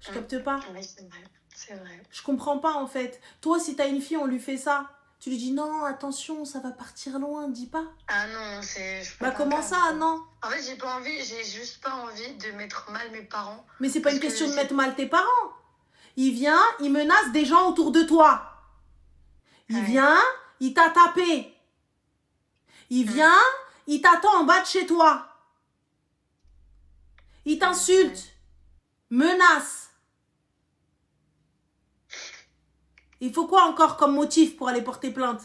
Je capte pas. Oui, c'est vrai. C'est vrai. Je comprends pas en fait. Toi, si t'as une fille, on lui fait ça. Tu lui dis non, attention, ça va partir loin, dis pas. Ah non, je peux Bah pas comment faire ça, non? En fait, j'ai juste pas envie de mettre mal mes parents. Mais c'est pas une Parce que question de c'est- mettre mal tes parents. Il vient, il menace des gens autour de toi. Il Ouais. vient, il t'a tapé. Il vient, il t'attend en bas de chez toi. Il t'insulte, menace. Il faut quoi encore comme motif pour aller porter plainte?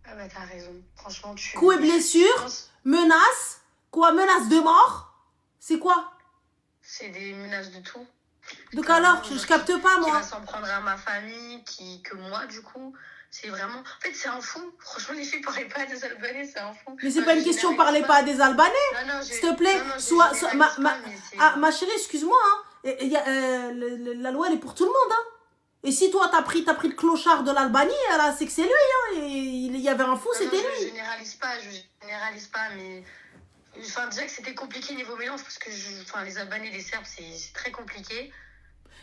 Ah bah t'as raison. Franchement, Coup et blessure, menace, quoi, menace de mort? C'est quoi? C'est des menaces de tout. Donc alors, je capte pas Qui moi. va s'en prendre à ma famille, que moi du coup. C'est vraiment... En fait, c'est un fou. Franchement, les filles parlent pas à des Albanais, c'est un fou. Mais c'est pas une question, parlez pas à des Albanais. Non, s'il te plaît, ma chérie, excuse-moi, hein. La loi, elle est pour tout le monde, hein. Et si toi, t'as pris le clochard de l'Albanie, c'est que c'est lui, hein. Et il y avait un fou, c'était lui. Je généralise pas, mais... Enfin, déjà que c'était compliqué niveau mélange, parce que les Albanais et les Serbes, c'est très compliqué.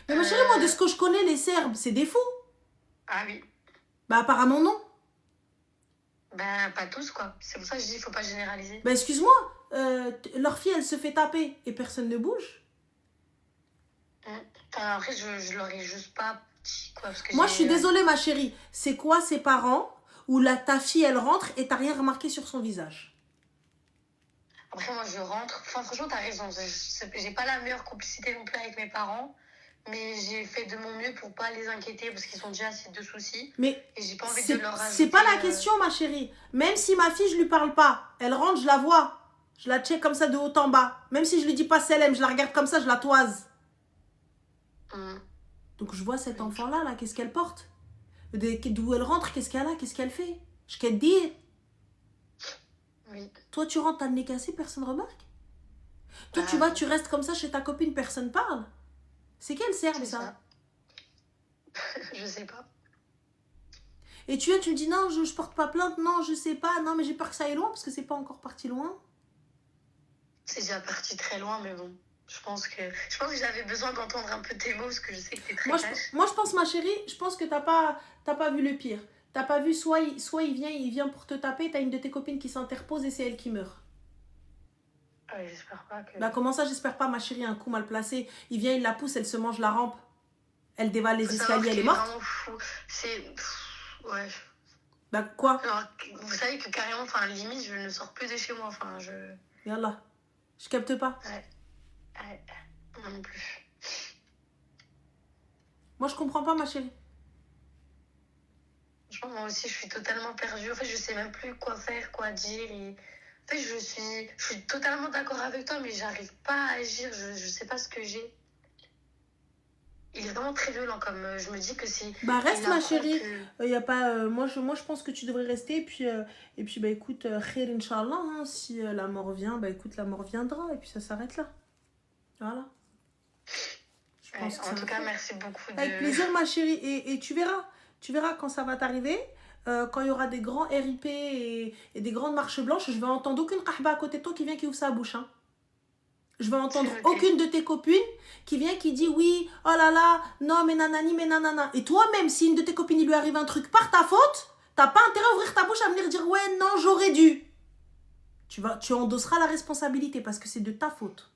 Mais ma chérie, moi, de ce que je connais, les Serbes, c'est des fous. Ah oui. Bah, apparemment, non. Bah, pas tous, quoi. C'est pour ça que je dis, il faut pas généraliser. Bah, excuse-moi, leur fille, elle se fait taper et personne ne bouge. Enfin, après, je leur ai juste pas dit, quoi. Parce que moi, je suis désolée, ma chérie. C'est quoi ses parents où ta fille, elle rentre et t'as rien remarqué sur son visage? Après, moi, je rentre. Enfin, franchement, t'as raison. J'ai pas la meilleure complicité non plus avec mes parents. Mais j'ai fait de mon mieux pour pas les inquiéter parce qu'ils sont déjà assez de soucis. Mais et j'ai pas envie de leur rajouter... C'est pas la question, ma chérie. Même si ma fille, je lui parle pas, elle rentre, je la vois. Je la check comme ça de haut en bas. Même si je lui dis pas Selem, je la regarde comme ça, je la toise. Donc je vois cet enfant-là, là, qu'est-ce qu'elle porte? D'où elle rentre, qu'est-ce qu'elle a, qu'est-ce qu'elle fait? Je qu'elle te dire. Oui. Toi, tu rentres, t'as le nez cassé, personne remarque. Toi, tu vas, tu restes comme ça chez ta copine, personne parle. C'est quel Serbe, ça? Je sais pas. Et tu me dis non, je porte pas plainte, non, je sais pas, non, mais j'ai peur que ça aille loin parce que c'est pas encore parti loin. C'est déjà parti très loin, mais bon. Je pense que j'avais besoin d'entendre un peu tes mots parce que je sais que t'es très cash. Moi, je pense, ma chérie, je pense que t'as pas vu le pire. T'as pas vu, soit il vient pour te taper, t'as une de tes copines qui s'interpose et c'est elle qui meurt. Ouais, j'espère pas que... Bah comment ça, j'espère pas, ma chérie, un coup mal placé. Il vient, il la pousse, elle se mange la rampe. Elle dévale les escaliers, elle est morte. C'est... Ouais. Bah quoi? Alors, vous savez que carrément, limite, je ne sors plus de chez moi. Yallah. Je capte pas. Ouais. Moi non plus. Moi, je comprends pas, ma chérie. Franchement, moi aussi, je suis totalement perdue. En fait, je sais même plus quoi faire, quoi dire. Et... En fait, je suis totalement d'accord avec toi, mais j'arrive pas à agir. Je sais pas ce que j'ai. Il est vraiment très violent, comme je me dis que si... Bah reste, ma chérie. Y a pas, moi, je pense que tu devrais rester. Et puis bah écoute, khair Inch'Allah, hein, si la mort vient, bah écoute, la mort viendra. Et puis ça s'arrête là. Voilà. Je pense en tout cas, merci beaucoup. Avec plaisir, ma chérie. Et tu verras quand ça va t'arriver. Quand il y aura des grands RIP et des grandes marches blanches, je vais entendre aucune kahba à côté de toi qui vient qui ouvre sa bouche. Hein. Je vais entendre aucune de tes copines qui vient qui dit oui, oh là là, non mais nanani, mais nanana. Et toi-même, si une de tes copines il lui arrive un truc par ta faute, t'as pas intérêt à ouvrir ta bouche à venir dire ouais, non, j'aurais dû. Tu endosseras la responsabilité parce que c'est de ta faute.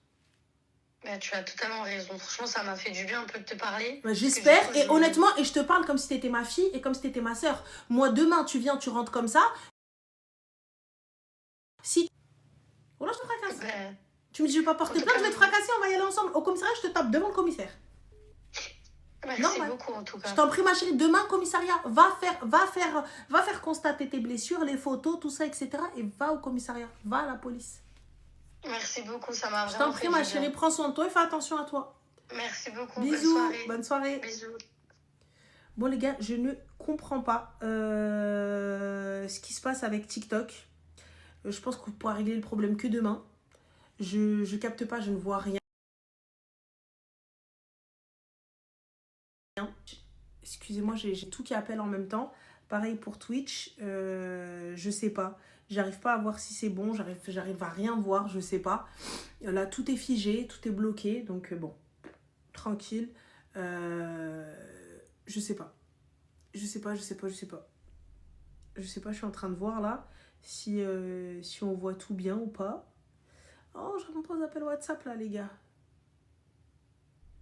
Bah, tu as totalement raison. Franchement, ça m'a fait du bien un peu de te parler. Bah, j'espère. Et honnêtement, et je te parle comme si t'étais ma fille et comme si t'étais ma soeur. Moi, demain, tu viens, tu rentres comme ça. Si... Oh là, je te fracasse. Tu me dis, je vais pas porter plainte, je vais te fracasser, on va y aller ensemble. Au commissariat, je te tape devant le commissaire. Merci beaucoup, en tout cas. Je t'en prie, ma chérie, demain, commissariat, va faire constater tes blessures, les photos, tout ça, etc. Et va au commissariat, va à la police. Merci beaucoup, ça m'a vraiment fait. Je t'en prie, ma chérie, prends soin de toi et fais attention à toi. Merci beaucoup. Bisous, bonne soirée. Bisous. Bon, les gars, je ne comprends pas ce qui se passe avec TikTok. Je pense qu'on pourra régler le problème que demain. Je capte pas, je ne vois rien. Excusez-moi, j'ai tout qui appelle en même temps. Pareil pour Twitch, je sais pas. J'arrive pas à voir si c'est bon, j'arrive à rien voir, je sais pas. Là, tout est figé, tout est bloqué, donc bon. tranquille. Je sais pas. Je sais pas, je suis en train de voir là si on voit tout bien ou pas. Oh, je réponds pas aux appels WhatsApp là, les gars.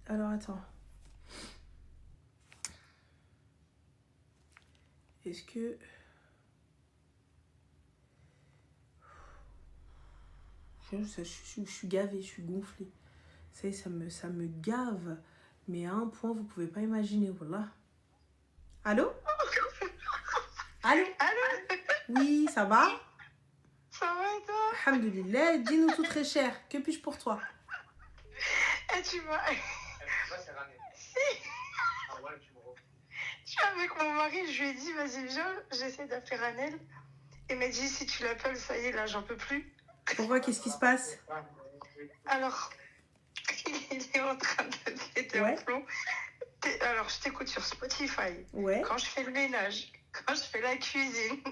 Alors, attends. Est-ce que... Je suis gavée, je suis gonflée. Ça y est, ça me gave. Mais à un point, vous pouvez pas imaginer, voilà. Allô? Allô? Allô? Oui, ça va? Ça va et toi? Alhamdoulilah, dis-nous tout très cher. Que puis-je pour toi? Et tu vois, C'est Ranel. si, Ah ouais, tu me refais. je suis avec mon mari, je lui ai dit, vas-y, viens, j'essaie d'appeler Ranel. Il m'a dit, si tu l'appelles, ça y est, là, j'en peux plus. Pourquoi? Qu'est-ce qui se passe? Alors, il est en train de péter Ouais. un plomb. Alors, je t'écoute sur Spotify. Ouais. Quand je fais le ménage, quand je fais la cuisine,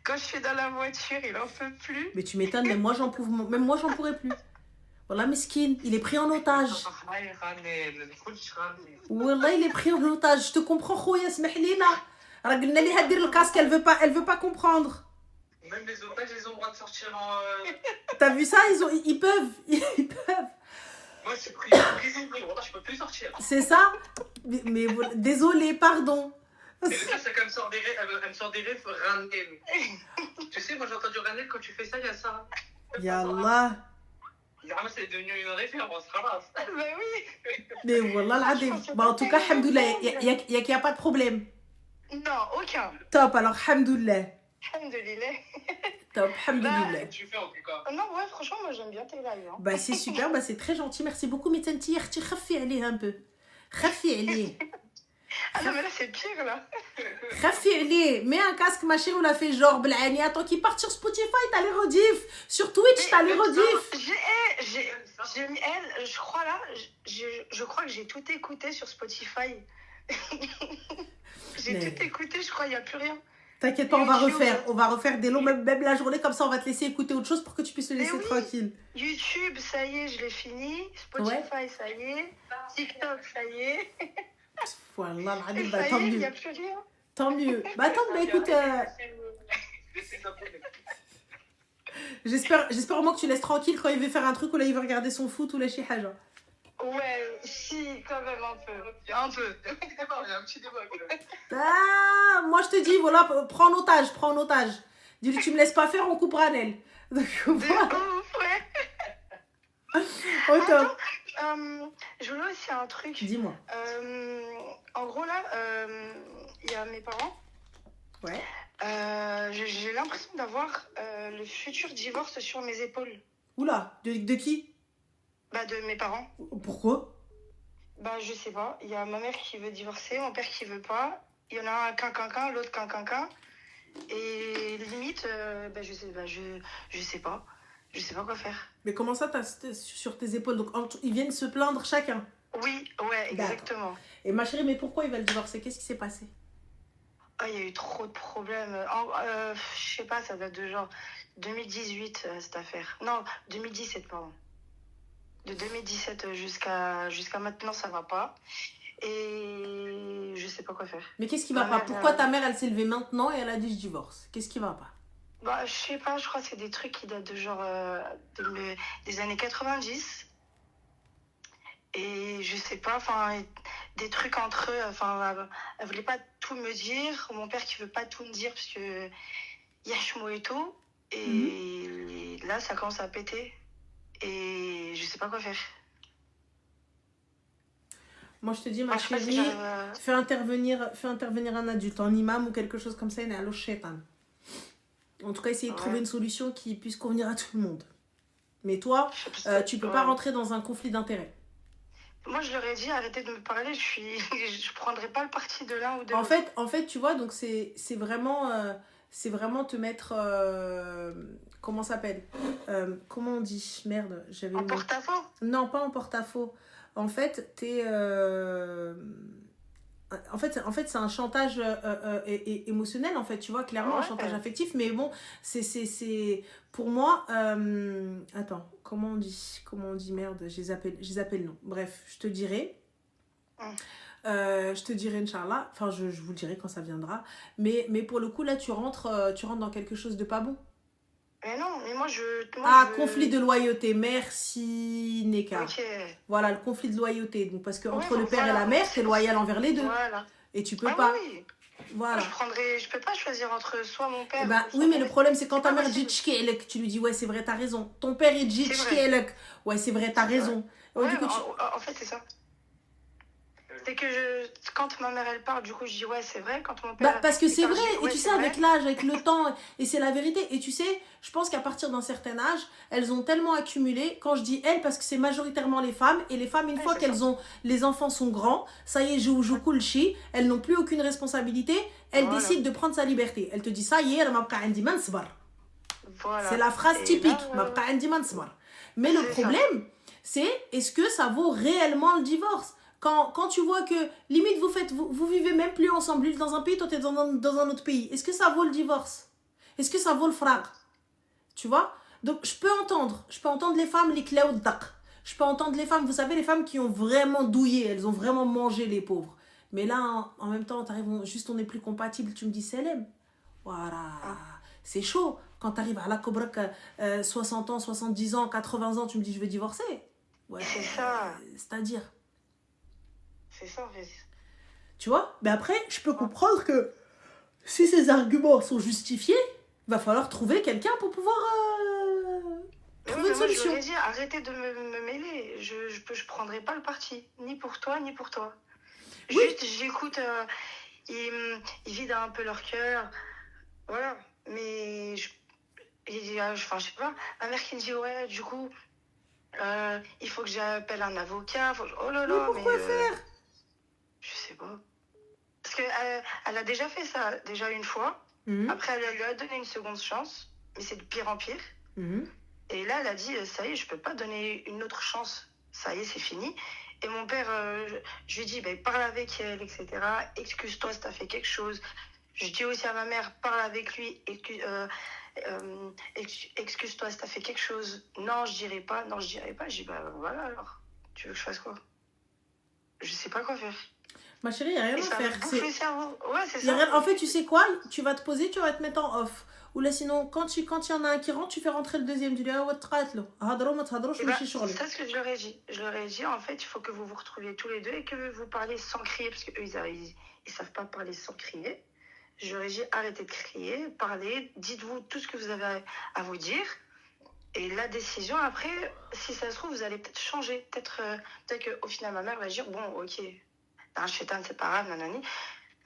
quand je suis dans la voiture, il en peut plus. Mais tu m'étonnes, même moi, j'en pourrais plus. Voilà, mesquine, il est pris en otage. Hi, Ranel. كلش Ranel. Wallah, il est pris en otage. Je te comprends, خويا, اسمح لينا. راه قلنا ليها دير الكاسك, elle veut pas comprendre. Même les otages, ils ont le droit de sortir en. T'as vu ça? Ils peuvent. Ils peuvent. Moi, je suis prisonnier. Voilà, je peux plus sortir. C'est ça? Mais désolé, pardon. Et le pire, c'est qu'elle me sort des rêves, elle me sort des rêves Ranel. Tu sais, moi, j'ai entendu Ranel, quand tu fais ça, il y a ça. Yallah. Ah, c'est devenu une référence, خلاص. Bah oui. Mais wallah l'adem. Bah, en tout cas, alhamdoulilah, il y a pas de problème. Non, aucun. Top, alors alhamdoulilah. Alhamdoulilah. Top, alhamdoulilah. Qu'est-ce que tu fais en tout cas? Non, ouais, franchement, moi, j'aime bien tes lives. Hein. Bah, c'est super, bah, c'est très gentil. Merci beaucoup, mais Tanti, خفي عليه un peu. خفي عليه. Ah non, mais là, c'est pire, là. خفي عليه. Mets un casque, ma chérie, on l'a fait genre blani. Attends qu'il parte sur Spotify, t'as les rediffs. Sur Twitch, t'as les rediffs. J'ai mis elle, je crois là, je crois que j'ai tout écouté sur Spotify. J'ai Mais- tout écouté, je crois, il n'y a plus rien. T'inquiète pas, YouTube. on va refaire des longs, même la journée, comme ça, on va te laisser écouter autre chose pour que tu puisses te laisser oui. tranquille. YouTube, ça y est, je l'ai fini. Spotify, ça y est. TikTok, ça y est. Voilà, Et bah, ça tant y est, il mieux. n'y a plus rien. Tant mieux. Bah, attends, bah, écoute, j'espère au moins que tu laisses tranquille quand il veut faire un truc ou là il veut regarder son foot ou la chihaja. Ouais, si, quand même un peu. Un peu. Il y a un petit débat. Ah, moi je te dis, voilà, prends en otage. Dis-lui, tu me laisses pas faire, on coupera Nel. Donc, De voilà. ouf, ouais. Au top. Je voulais aussi un truc. Dis-moi. En gros, là, il y a mes parents. Ouais. J'ai l'impression d'avoir le futur divorce sur mes épaules. Oula, de qui? Bah, de mes parents. Pourquoi? Bah, je sais pas. Il y a ma mère qui veut divorcer, mon père qui veut pas. Il y en a un quinquinquin, l'autre quinquinquin. Et limite, je sais pas. Je sais pas quoi faire. Mais comment ça, t'as sur tes épaules? Donc, ils viennent se plaindre chacun. Oui, ouais, exactement. Et ma chérie, mais pourquoi ils veulent divorcer? Qu'est-ce qui s'est passé? Ah, il y a eu trop de problèmes. Je sais pas, ça date de genre 2018, cette affaire. Non, 2017, pardon. De 2017 jusqu'à maintenant, ça va pas. Et je sais pas quoi faire. Mais qu'est-ce qui va pas? Pourquoi ta mère, elle s'est levée maintenant et elle a dit je divorce? Qu'est-ce qui va pas? Bah, je sais pas, je crois que c'est des trucs qui datent de genre des années 90. Et je sais pas, enfin, des trucs entre eux, enfin, elle voulait pas tout me dire. Mon père qui veut pas tout me dire parce que Yachmo et tout. Et là, ça commence à péter. Et je sais pas quoi faire. Moi, je te dis, ma Moi, je sais pas si chérie, j'arrive fais intervenir un adulte, un imam ou quelque chose comme ça, il est à l'oshaitan. En tout cas, essayer de trouver une solution qui puisse convenir à tout le monde. Mais toi, tu peux pas rentrer dans un conflit d'intérêts. Moi, je leur ai dit, arrêtez de me parler, je prendrai pas le parti de l'un ou de l'autre. En fait, tu vois, donc c'est vraiment te mettre... comment ça s'appelle? Comment on dit? Merde, j'avais... En porte-à-faux? Non, pas en porte-à-faux. En fait, t'es... En fait, c'est un chantage émotionnel, en fait, tu vois, clairement, un chantage affectif. Mais bon, c'est pour moi... Attends, comment on dit? Merde, je les appelle non. Bref, je te dirai. Je te dirai, Inch'Allah, enfin, je vous le dirai quand ça viendra. Mais pour le coup, là, tu rentres dans quelque chose de pas bon. Mais non, mais moi, Conflit de loyauté. Merci, Neka. Ok. Voilà, le conflit de loyauté. Donc, parce que Ouais, entre le père et voilà, la mère, c'est t'es pour loyal ça. envers les deux. Voilà. Et tu peux Ah pas. oui, oui. Voilà. Je peux pas choisir entre soit mon père Bah, ou soit oui, mais mon le mec. problème, c'est quand C'est ta pas mère possible. dit tchkéelek, tu lui dis, ouais, c'est vrai, t'as raison. Ton père, il dit C'est vrai. tchkéelek. Ouais, c'est vrai, t'as C'est vrai. raison. Ouais, Ouais, du coup, en fait, c'est ça. C'est que quand ma mère elle parle, du coup, je dis ouais, c'est vrai. Quand mon père. parce que il c'est parle, vrai, je dis, et ouais, tu c'est sais, avec vrai. l'âge, avec le temps, et c'est la vérité. Et tu sais, je pense qu'à partir d'un certain âge, elles ont tellement accumulé. Quand je dis elles, parce que c'est majoritairement les femmes, et les femmes, une Ouais, fois c'est qu'elles ça. ont, les enfants sont grands, ça y est, joue kulchi, elles n'ont plus aucune responsabilité, elles Voilà. décident de prendre sa liberté. Elles te disent, ça y est, ma bqa andi ma nsbar. Voilà. C'est la phrase Et typique, là, ma bqa andi ma nsbar. Mais le c'est ça. problème, c'est est-ce que ça vaut réellement le divorce? Quand tu vois que, limite, vous vivez même plus ensemble, lui dans un pays, toi t'es dans un autre pays, est-ce que ça vaut le divorce? Est-ce que ça vaut le frag? Tu vois? Donc, je peux entendre les femmes, les cléos d'aq. Je peux entendre les femmes, vous savez, les femmes qui ont vraiment douillé, elles ont vraiment mangé les pauvres. Mais là, en même temps, juste on n'est plus compatibles, tu me dis Selem. Voilà. C'est chaud. Quand t'arrives à la Cobrak, 60 ans, 70 ans, 80 ans, tu me dis je vais divorcer. Ouais. C'est ça. C'est-à-dire. C'est ça, en fait. Tu vois? Mais après, je peux comprendre que si ces arguments sont justifiés, il va falloir trouver quelqu'un pour pouvoir trouver une Moi, je solution. leur ai dit, arrêtez de me mêler. Je prendrai pas le parti. Ni pour toi, ni pour toi. Oui. Juste, j'écoute. Ils vident un peu leur cœur. Voilà. Mais je sais pas. Ma mère qui me dit, ouais, du coup, il faut que j'appelle un avocat. Oh là là. Mais pourquoi faire? Je sais pas. Parce qu'elle a déjà fait ça, déjà une fois. Après, elle lui a donné une seconde chance. Mais c'est de pire en pire. Et là, elle a dit, ça y est, je peux pas donner une autre chance. Ça y est, c'est fini. Et mon père, je lui dis, parle avec elle, etc. Excuse-toi si t'as fait quelque chose. Je dis aussi à ma mère, parle avec lui. Excuse-toi si t'as fait quelque chose. Non, je dirai pas. Non, je dirai pas. Je dis, voilà alors. Tu veux que je fasse quoi? Je sais pas quoi faire. Ma chérie, il n'y a rien à faire. C'est le cerveau. Ouais, c'est ça. Rien... En fait, tu sais quoi? Tu vas te poser, tu vas te mettre en off. Ou là, sinon, quand il y en a un qui rentre, tu fais rentrer le deuxième. Tu dis, ah, ouais, c'est ce que je leur ai dit. Je leur ai dit, en fait, il faut que vous vous retrouviez tous les deux et que vous parliez sans crier, parce qu'eux, ils savent pas parler sans crier. Je leur ai dit, arrêtez de crier, parlez, dites-vous tout ce que vous avez à vous dire. Et la décision, après, si ça se trouve, vous allez peut-être changer. Peut-être qu'au final, ma mère va dire, bon, ok, t'as un chétan, c'est pas grave, nanani.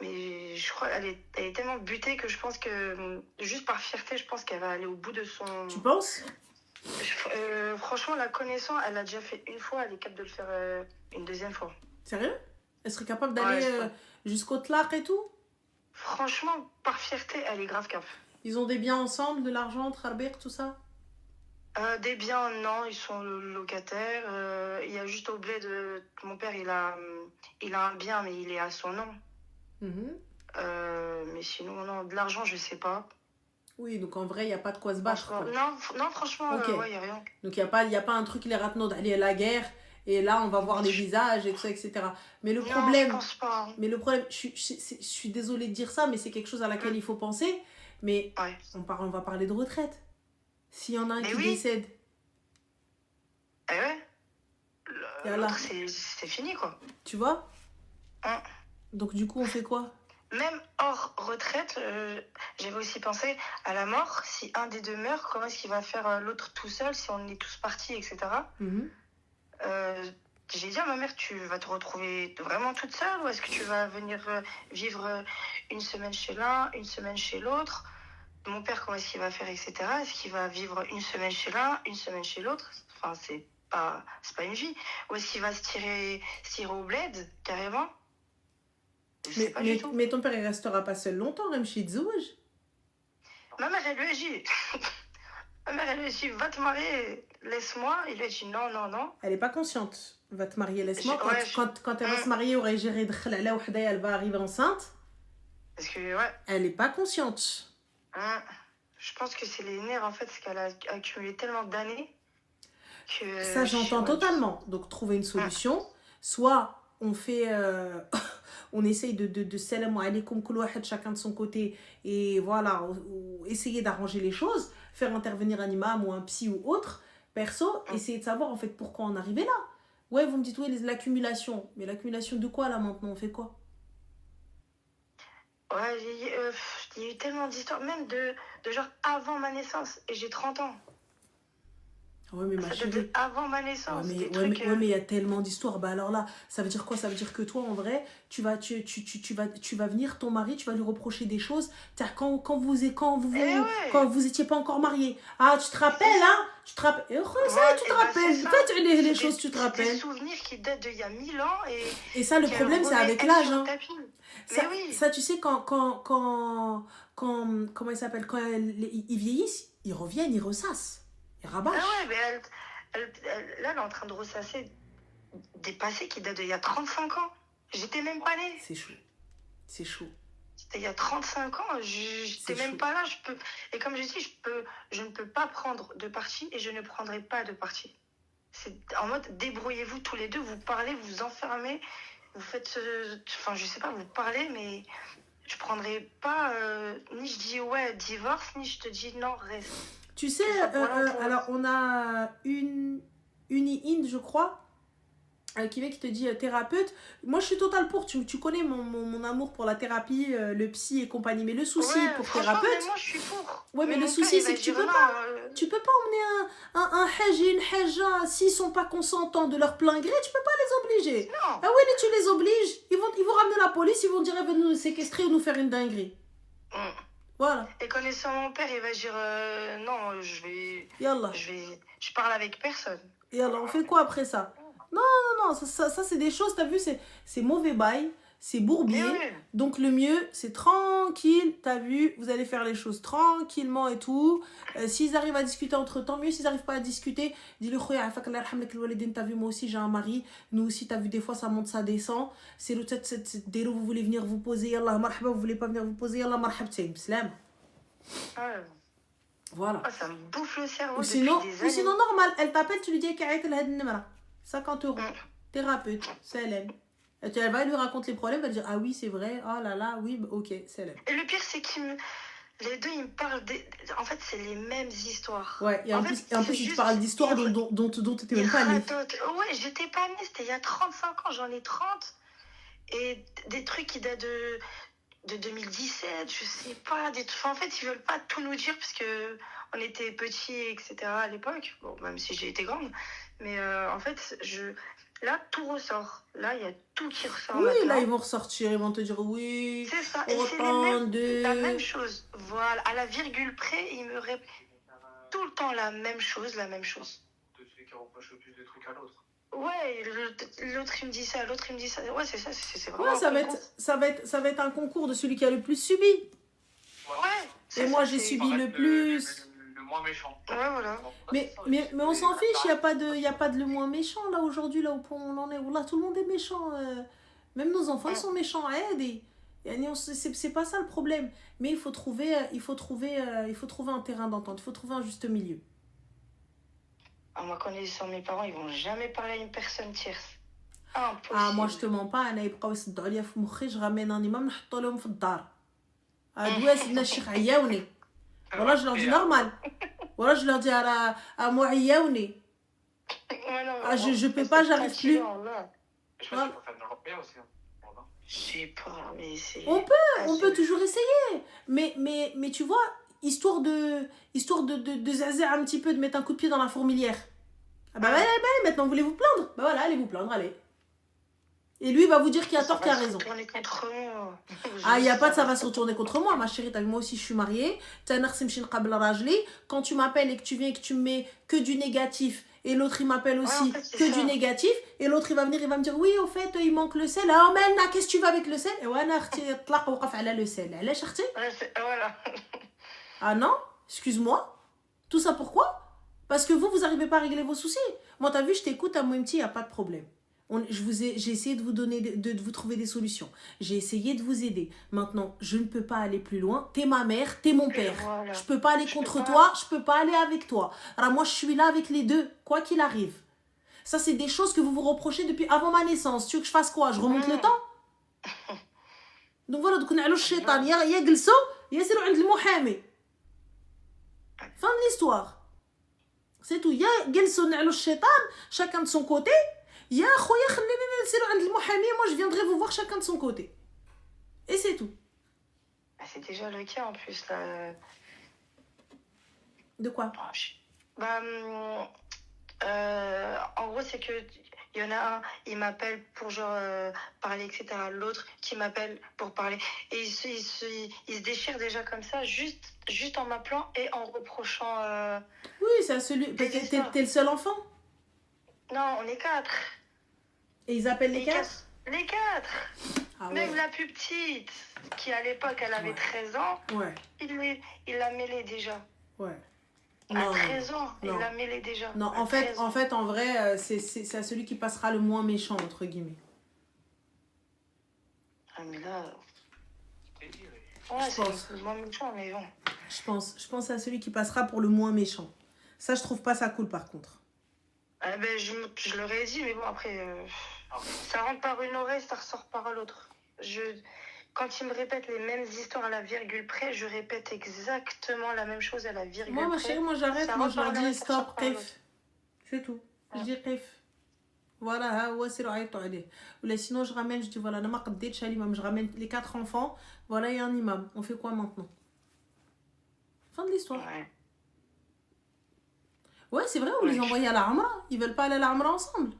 Mais je crois qu'elle est tellement butée que je pense que, juste par fierté, je pense qu'elle va aller au bout de son... Tu penses? Franchement, la connaissant, elle l'a déjà fait une fois, elle est capable de le faire une deuxième fois. Sérieux? Elle serait capable d'aller jusqu'au tlaq et tout? Franchement, par fierté, elle est grave cap. Ils ont des biens ensemble, de l'argent, Trarbek, tout ça? Des biens, non, ils sont locataires. Il y a juste au bled, mon père, il a un bien, mais il est à son nom. Mais sinon, non, de l'argent, je sais pas. Oui, donc en vrai, il n'y a pas de quoi se battre. Non, franchement, okay. Ouais, il n'y a rien. Donc il n'y a pas un truc, les ratenots d'aller à la guerre, et là, on va voir les visages, et tout ça, etc. Mais le problème... je pense pas. Mais le problème, je suis désolée de dire ça, mais c'est quelque chose à laquelle il faut penser. Mais ouais. on va parler de retraite. S'il y en a un qui décède. Eh ouais. L'autre, c'est fini, quoi. Tu vois? Donc du coup, on fait quoi? Même hors retraite, j'avais aussi pensé à la mort. Si un des deux meurt, comment est-ce qu'il va faire l'autre tout seul si on est tous partis, etc. J'ai dit à ma mère, tu vas te retrouver vraiment toute seule ou est-ce que tu vas venir vivre une semaine chez l'un, une semaine chez l'autre? Mon père, comment est-ce qu'il va faire, etc. Est-ce qu'il va vivre une semaine chez l'un, une semaine chez l'autre? Enfin, c'est pas une vie. Ou est-ce qu'il va se tirer au bled, carrément? Mais ton père, il restera pas seul longtemps, même chez Zouj. Ma mère, elle lui a dit... Ma mère, elle lui a dit, va te marier, laisse-moi. Il lui a dit, non. Elle est pas consciente. Va te marier, laisse-moi. Quand elle va se marier, elle va arriver enceinte. Parce que, ouais. Elle est pas consciente. Je pense que c'est les nerfs, en fait, parce qu'elle a accumulé tellement d'années que... Ça, j'entends totalement. Donc, trouver une solution. Soit on fait... on essaye de salam alaykoum kul wahed, chacun de son côté, et voilà, essayer d'arranger les choses, faire intervenir un imam ou un psy ou autre, perso, essayer de savoir en fait pourquoi on est arrivé là. Ouais, vous me dites, oui, l'accumulation. Mais l'accumulation de quoi là maintenant? On fait quoi? Ouais, il y a eu tellement d'histoires, même de genre avant ma naissance, et j'ai 30 ans. Ouais, mais ma Ça date chérie. de avant ma naissance, des Ouais, trucs... mais il y a tellement d'histoires. Bah alors là, ça veut dire quoi? Ça veut dire que toi, en vrai, tu vas venir, ton mari, tu vas lui reprocher des choses. Quand vous étiez pas encore mariés. Ah, tu te rappelles, hein? Tu te rappelles. Tu te rappelles. Faites les choses, tu te Des rappelles. souvenirs qui datent d'il y a 1000 ans et... Et ça, le problème, c'est avec l'âge, hein. Mais Ça, tu sais, comment il s'appelle? Quand ils vieillissent, ils reviennent, ils ressassent. Ils rabâchent. Ah ouais, mais là, elle est en train de ressasser des passés qui datent d'il y a 35 ans. J'étais même pas née. C'est chaud. C'est chaud. C'était il y a 35 ans. J'étais même pas là. Et comme je dis, je ne peux pas prendre de parti et je ne prendrai pas de parti. C'est en mode, débrouillez-vous tous les deux. Vous parlez, vous enfermez. Vous faites... Enfin, je sais pas, vous parlez, mais... Je prendrai pas... ni je dis ouais, divorce, ni je te dis non, reste. Tu sais, alors on a une Inde, je crois, qui te dit thérapeute. Moi, je suis totale pour. Tu connais mon amour pour la thérapie, le psy et compagnie. Mais le souci pour thérapeute... Mais moi, je suis pour. Ouais, mais le souci, c'est que tu peux pas. Tu peux pas emmener un hajj et une hajja, s'ils sont pas consentants de leur plein gré, tu peux pas les obliger. Non. Ah oui, mais tu les obliges. Ils vont ramener la police, ils vont dire, venez nous séquestrer ou nous faire une dinguerie. Voilà. Et connaissant mon père, il va dire non, Yallah. Je parle avec personne. Yallah, on fait quoi après ça? Non, ça c'est des choses, t'as vu, c'est mauvais bail, c'est bourbier. Oui. Donc le mieux, c'est tranquille, t'as vu, vous allez faire les choses tranquillement et tout. S'ils arrivent à discuter entre eux, tant mieux. S'ils n'arrivent pas à discuter, dis-le, t'as vu, moi aussi j'ai un mari, nous aussi, t'as vu, des fois ça monte, ça descend. C'est le tête, vous voulez venir vous poser, yallah, marhaba, vous voulez pas venir vous poser, yallah, marhabtayn, salam. Voilà. Oh, ça me bouffe le cerveau. Ou sinon, normal, elle t'appelle, tu lui dis 50 €. Thérapeute, salam. Elle va lui raconter les problèmes, elle va dire ah oui, c'est vrai, oh là là, oui, ok, salam. Et le pire, c'est les deux, ils me parlent en fait, c'est les mêmes histoires. Ouais, et en plus, ils te parlent d'histoires dont tu n'étais même pas née. Ouais, j'étais pas née, c'était il y a 35 ans, j'en ai 30. Et des trucs qui datent de 2017, je sais pas. Enfin, en fait, ils veulent pas tout nous dire parce que on était petits, etc. à l'époque. Bon, même si j'ai été grande. Mais en fait, là, tout ressort. Là, il y a tout qui ressort. Oui, maintenant. là, ils vont ressortir, ils vont te dire oui. C'est ça. Et c'est la même chose. Voilà. À la virgule près, ils me répètent tout le temps la même chose. De celui qui reproche le plus de trucs à l'autre. Ouais, l'autre il me dit ça, l'autre il me dit ça. Ouais, c'est ça, c'est vraiment. Ouais, ça va être un concours de celui qui a le plus subi. Ouais. Et moi, j'ai subi le plus. Le moins méchant. Ouais, voilà. Mais on s'en fiche, il n'y a pas de le moins méchant là aujourd'hui, là où on en est. Là, tout le monde est méchant. Même nos enfants, ils sont méchants. C'est pas ça le problème. Mais il faut trouver un terrain d'entente, il faut trouver un juste milieu. Moi, connaissant mes parents, ils vont jamais parler à une personne tierce. Impossible. Ah, moi, je te mens pas. Je ramène un imam, je le في الدار. Adoué, c'est الشيخ عياوني. Voilà, je leur dis normal. Voilà, je leur dis à moi عياوني. Ah, je peux pas, j'arrive plus. Je pense qu'il faut faire de l'européen aussi. Je sais pas, mais c'est... On peut toujours essayer. Mais tu vois, histoire de zazer un petit peu, de mettre un coup de pied dans la fourmilière. Ah bah allez, maintenant vous voulez vous plaindre? Bah voilà, allez vous plaindre, allez. Et lui, il va vous dire qui a tort, qui a raison. Ah, il n'y a pas de ça va se retourner contre moi, ma chérie. Moi aussi, je suis mariée. Quand tu m'appelles et que tu viens et que tu me mets que du négatif, et l'autre, il m'appelle aussi que du négatif, et l'autre, il va venir, il va me dire, oui, au fait, il manque le sel. Ah, mais qu'est-ce que tu vas avec le sel? Et ouais, le sel. Elle est chartée. Voilà. Ah non, excuse-moi. Tout ça pourquoi? Parce que vous n'arrivez pas à régler vos soucis. Moi, t'as vu, je t'écoute à mon petit, il n'y a pas de problème. J'ai essayé de vous donner, de vous trouver des solutions. J'ai essayé de vous aider. Maintenant, je ne peux pas aller plus loin. T'es ma mère, t'es mon père. Voilà. Je peux pas aller contre toi, je peux pas aller avec toi. Alors moi, je suis là avec les deux, quoi qu'il arrive. Ça, c'est des choses que vous vous reprochez depuis avant ma naissance. Tu veux que je fasse quoi? Je remonte le temps? Donc voilà, donc on a le shaitan. يا جلسوا يسيروا عند المحامي. Fin de l'histoire. C'est tout. يا جلسوا نعلو الشيطان chacun de son côté. يا خويا خلينا نسيروا عند المحامي. Moi, je viendrai vous voir chacun de son côté. Et c'est tout. Bah, c'est déjà le cas en plus là. De quoi? Bah, en gros, c'est que il y en a un, il m'appelle pour genre parler, etc. L'autre qui m'appelle pour parler. Et il se déchire déjà comme ça, juste en m'appelant et en reprochant. Oui, c'est celui. Parce que t'es le seul enfant. Non, on est 4. Et ils appellent les 4? Les 4. Ah Même ouais. la plus petite, qui à l'époque, elle avait 13 ans, Ouais. il l'a mêlée déjà. Ouais. À 13 ans, il non. l'a mêlée déjà. Non, À en 13 ans. fait, en vrai, c'est à celui qui passera le moins méchant, entre guillemets. Ah, mais là. C'est dit, oui. Ouais, Je pense. c'est le moins méchant, mais bon. Je pense à celui qui passera pour le moins méchant. Ça, je trouve pas ça cool, par contre. Ah, ben, je leur ai dit, mais bon, après, ça rentre par une oreille, ça ressort par l'autre. Quand ils me répètent les mêmes histoires à la virgule près, je répète exactement la même chose à la virgule Moi, ma près. chérie, moi, j'arrête. Ça Moi, je leur repart là, dis ça stop, ressort par l'autre. qif. C'est tout. Je Ouais. dis qif. Voilà, ها هو سيروا عيطوا عليه. Ou sinon, je ramène, je dis voilà, أنا ما قديتش على l'imam. Je ramène les 4 enfants. Voilà, il y a un imam. On fait quoi maintenant? Fin de l'histoire. Ouais. Ouais, c'est vrai, on les Ouais. envoie à la Amra. Ils veulent pas aller à la Amra ensemble.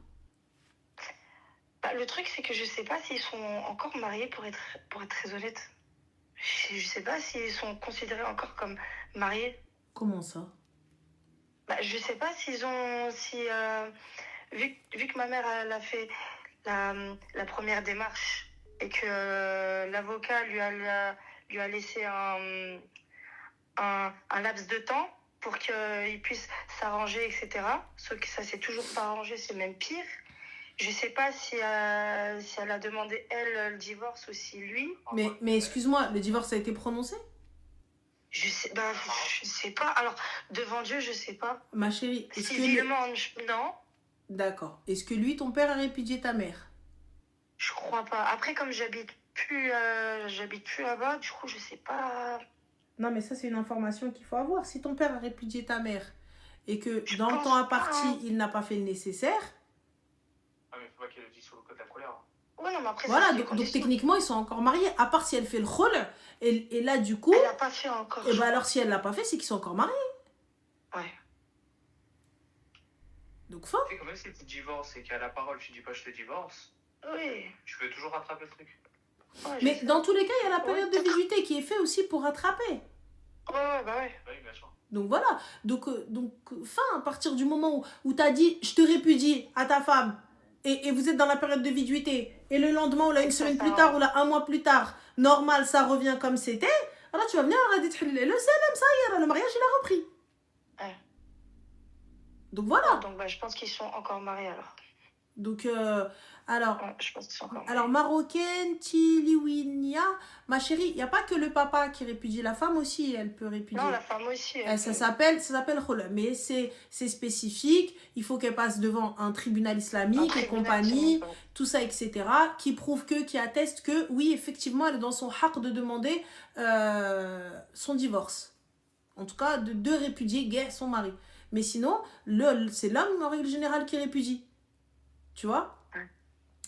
Bah, le truc, c'est que je sais pas s'ils sont encore mariés, pour être très honnête. Je sais pas s'ils sont considérés encore comme mariés. Comment ça? Bah, je sais pas vu que ma mère elle a fait la première démarche et que l'avocat lui a laissé un laps de temps pour qu'il puisse s'arranger, etc. Sauf que ça s'est toujours pas arrangé, c'est même pire. Je sais pas si elle a demandé, elle, le divorce ou si lui. Mais excuse-moi, le divorce a été prononcé? Je sais pas. Alors, devant Dieu, je sais pas. Ma chérie, est-ce que... Civilement, non. D'accord. Est-ce que lui, ton père, a répudié ta mère? Je crois pas. Après, comme j'habite plus là-bas, du coup, je sais pas. Non, mais ça, c'est une information qu'il faut avoir. Si ton père a répudié ta mère et que Je dans le pense temps pas, imparti, hein. il n'a pas fait le nécessaire, Ah, mais faut pas qu'elle le dise sur le côté de la colère. Ouais, non, mais après, voilà, ça, c'est des donc conditions. techniquement, ils sont encore mariés, à part si elle fait le khol. Et là, du coup, Elle l'a pas fait encore. et ben alors si elle l'a pas fait, c'est qu'ils sont encore mariés. Ouais. Donc, fin. Tu sais, quand même, si tu divorces et qu'à la parole, tu dis pas je te divorce, Oui. tu peux toujours rattraper le truc. Ouais, Mais je sais. dans tous les cas, il y a la période de peut-être. viduité qui est faite aussi pour rattraper. Ouais, bah ouais. Oui, bien sûr. Donc voilà, donc fin, à partir du moment où tu as dit je te répudie à ta femme et vous êtes dans la période de viduité et le lendemain ou là une semaine plus tard ou là un mois plus tard, normal, ça revient comme c'était, alors tu vas venir arrêter de le salam, ça y est, le mariage il a repris. Ouais. Donc voilà, Donc, bah, je pense qu'ils sont encore mariés alors. donc alors, Ouais, je pense qu'ils sont encore mariés. alors marocaine, Tiliwinia, ma chérie, il n'y a pas que le papa qui répudie, la femme aussi, elle peut répudier. Non, la femme aussi. Ça s'appelle khula, mais c'est spécifique. Il faut qu'elle passe devant un tribunal islamique et compagnie, tout ça, etc. Qui prouve qui atteste que, oui, effectivement, elle est dans son haq de demander son divorce. En tout cas, de répudier son mari. Mais sinon, c'est l'homme, en règle générale, qui répudie. Tu vois?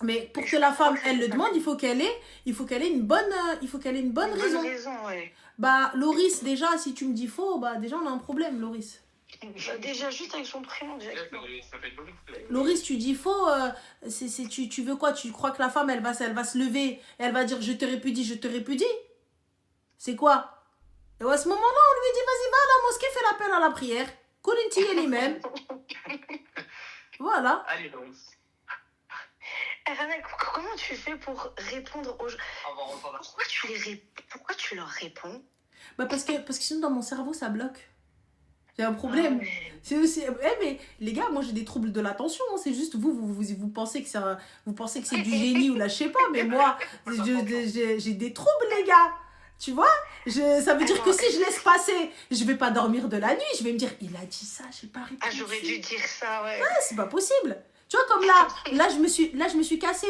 Mais pour que la femme, elle le demande, il faut qu'elle ait une bonne raison. Ouais. Bah, Loris, déjà, si tu me dis faux, bah, déjà, on a un problème, Loris. Bah, déjà, juste avec son prénom, directement. Ça fait Loris. Loris, tu dis faux, tu veux quoi? Tu crois que la femme, elle va se lever, elle va dire je te répudie? C'est quoi? Et à ce moment-là, on lui dit vas-y, va à la mosquée, fais l'appel à la prière. Koulinti elle-même. Voilà. Allez, Loris. Rana, comment tu fais pour répondre aux gens? Avant, on va Pourquoi tu leur réponds? Bah, parce que sinon, dans mon cerveau, ça bloque. J'ai un problème. C'est aussi... mais les gars, moi j'ai des troubles de l'attention. Hein. C'est juste vous pensez que c'est du génie ou là, je sais pas. Mais moi, j'ai des troubles, les gars. Tu vois? Ça veut dire que si je laisse passer, je vais pas dormir de la nuit. Je vais me dire, il a dit ça, j'ai pas répondu. Ah, j'aurais dû dire ça, ouais. Ah, c'est pas possible. Tu vois, comme là, je me suis cassé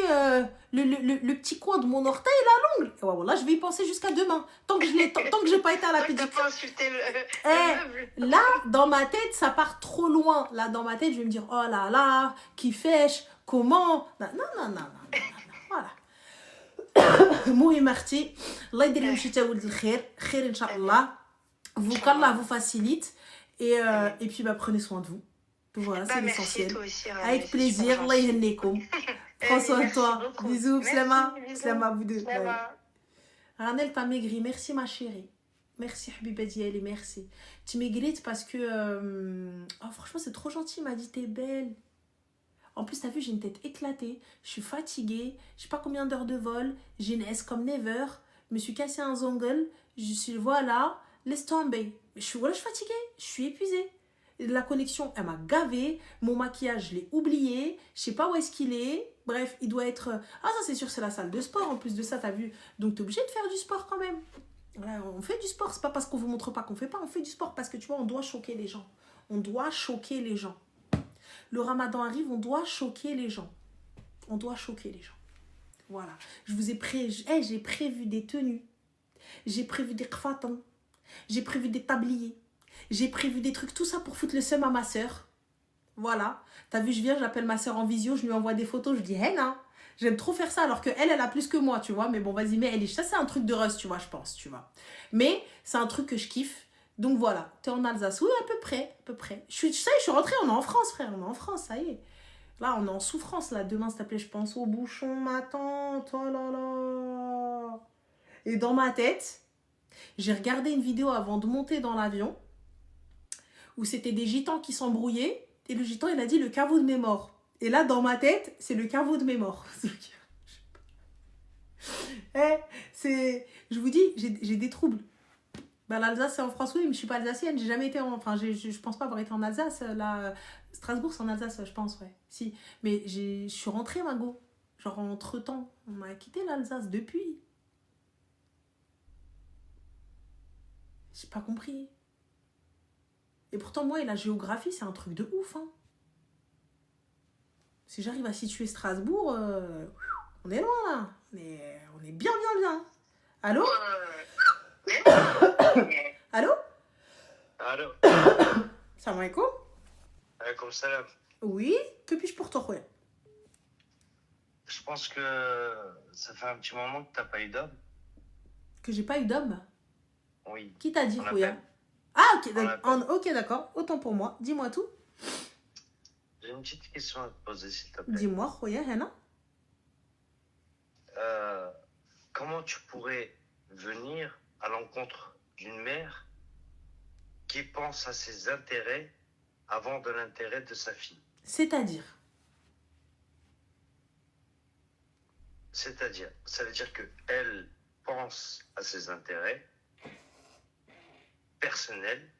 le petit coin de mon orteil, la l'ongle. Ouais, voilà, je vais y penser jusqu'à demain. Tant que j'ai pas été à la T'as pédicure. pas insulté le Eh, meuble. là, dans ma tête, ça part trop loin. Là, dans ma tête, je vais me dire, oh là là, qui fèche, comment. Non, non, non, non, non, non, voilà. Mouhi Marti, Allah يدير المشيتة ولد الخير خير إن شاء الله. Qu'Allah vous facilite. Et puis, bah, prenez soin de vous. Voilà, c'est Merci l'essentiel. toi aussi. Rani, Avec c'est plaisir. super Allah gentil. يهنيكم. Prends soin de Merci toi. beaucoup. Bisous. Merci, Slama. bisous. Slama, vous deux. Bye. Slama. Ranel, t'as maigri. Merci, ma chérie. Merci, Habiba Diali. Merci. Tu maigris parce que... Oh, franchement, c'est trop gentil. Il m'a dit, t'es belle. En plus, t'as vu, j'ai une tête éclatée. Je suis fatiguée. Je sais pas combien d'heures de vol. J'ai une S comme never. Je me suis cassé un zongle. Je suis... Voilà. Laisse tomber. Voilà, je suis fatiguée. Je suis épuisée. La connexion, elle m'a gavée. Mon maquillage, je l'ai oublié. Je sais pas où est-ce qu'il est. Bref, il doit être... Ah, ça, c'est sûr, c'est la salle de sport. En plus de ça, t'as vu. Donc, t'es obligé de faire du sport quand même. Voilà, on fait du sport. C'est pas parce qu'on vous montre pas qu'on fait pas. On fait du sport parce que, tu vois, on doit choquer les gens. On doit choquer les gens. Le ramadan arrive, on doit choquer les gens. On doit choquer les gens. Voilà. Je vous ai j'ai prévu des tenues. J'ai prévu des kfatans. J'ai prévu des tabliers. J'ai prévu des trucs. Tout ça pour foutre le seum à ma soeur. Voilà. T'as vu, je viens, j'appelle ma soeur en visio. Je lui envoie des photos. Je dis, hey, non. J'aime trop faire ça alors qu'elle, elle a plus que moi, tu vois. Mais bon, vas-y, mais elle est... Ça, c'est un truc de Russ, tu vois, je pense, tu vois. Mais c'est un truc que je kiffe. Donc voilà, t'es en Alsace. Oui, à peu près, à peu près. Je suis rentrée, on est en France, frère. On est en France, ça y est. Là, on est en souffrance, là. Demain, s'il te plaît, je pense au bouchon, ma tante. Oh là là. Et dans ma tête, j'ai regardé une vidéo avant de monter dans l'avion où c'était des gitans qui s'embrouillaient. Et le gitan, il a dit le caveau de mes morts. Et là, dans ma tête, c'est le caveau de mes morts. Je vous dis, j'ai des troubles. Ben, l'Alsace, c'est en France, oui, mais je suis pas alsacienne. J'ai jamais été Enfin, je pense pas avoir été en Alsace. Là, Strasbourg, c'est en Alsace, je pense, ouais. Si. Mais je suis rentrée, Mago. Genre, entre-temps, on a quitté l'Alsace depuis. J'ai pas compris. Et pourtant, moi et la géographie, c'est un truc de ouf, hein. Si j'arrive à situer Strasbourg, on est loin, là. On est bien, bien, bien. Allô? Allô? Allô? Salam alaikum. Alaikum salam. Oui, que puis-je pour toi, Khouya? Je pense que ça fait un petit moment que t'as pas eu d'homme. Que j'ai pas eu d'homme? Oui. Qui t'a dit, On Khouya? l'appelle. Ah, ok, On l'appelle. ok, d'accord. Autant pour moi. Dis-moi tout. J'ai une petite question à te poser, s'il te plaît. Dis-moi, Khouya, Hana. Comment tu pourrais venir à l'encontre d'une mère qui pense à ses intérêts avant de l'intérêt de sa fille? C'est-à-dire? C'est-à-dire, ça veut dire qu'elle pense à ses intérêts personnels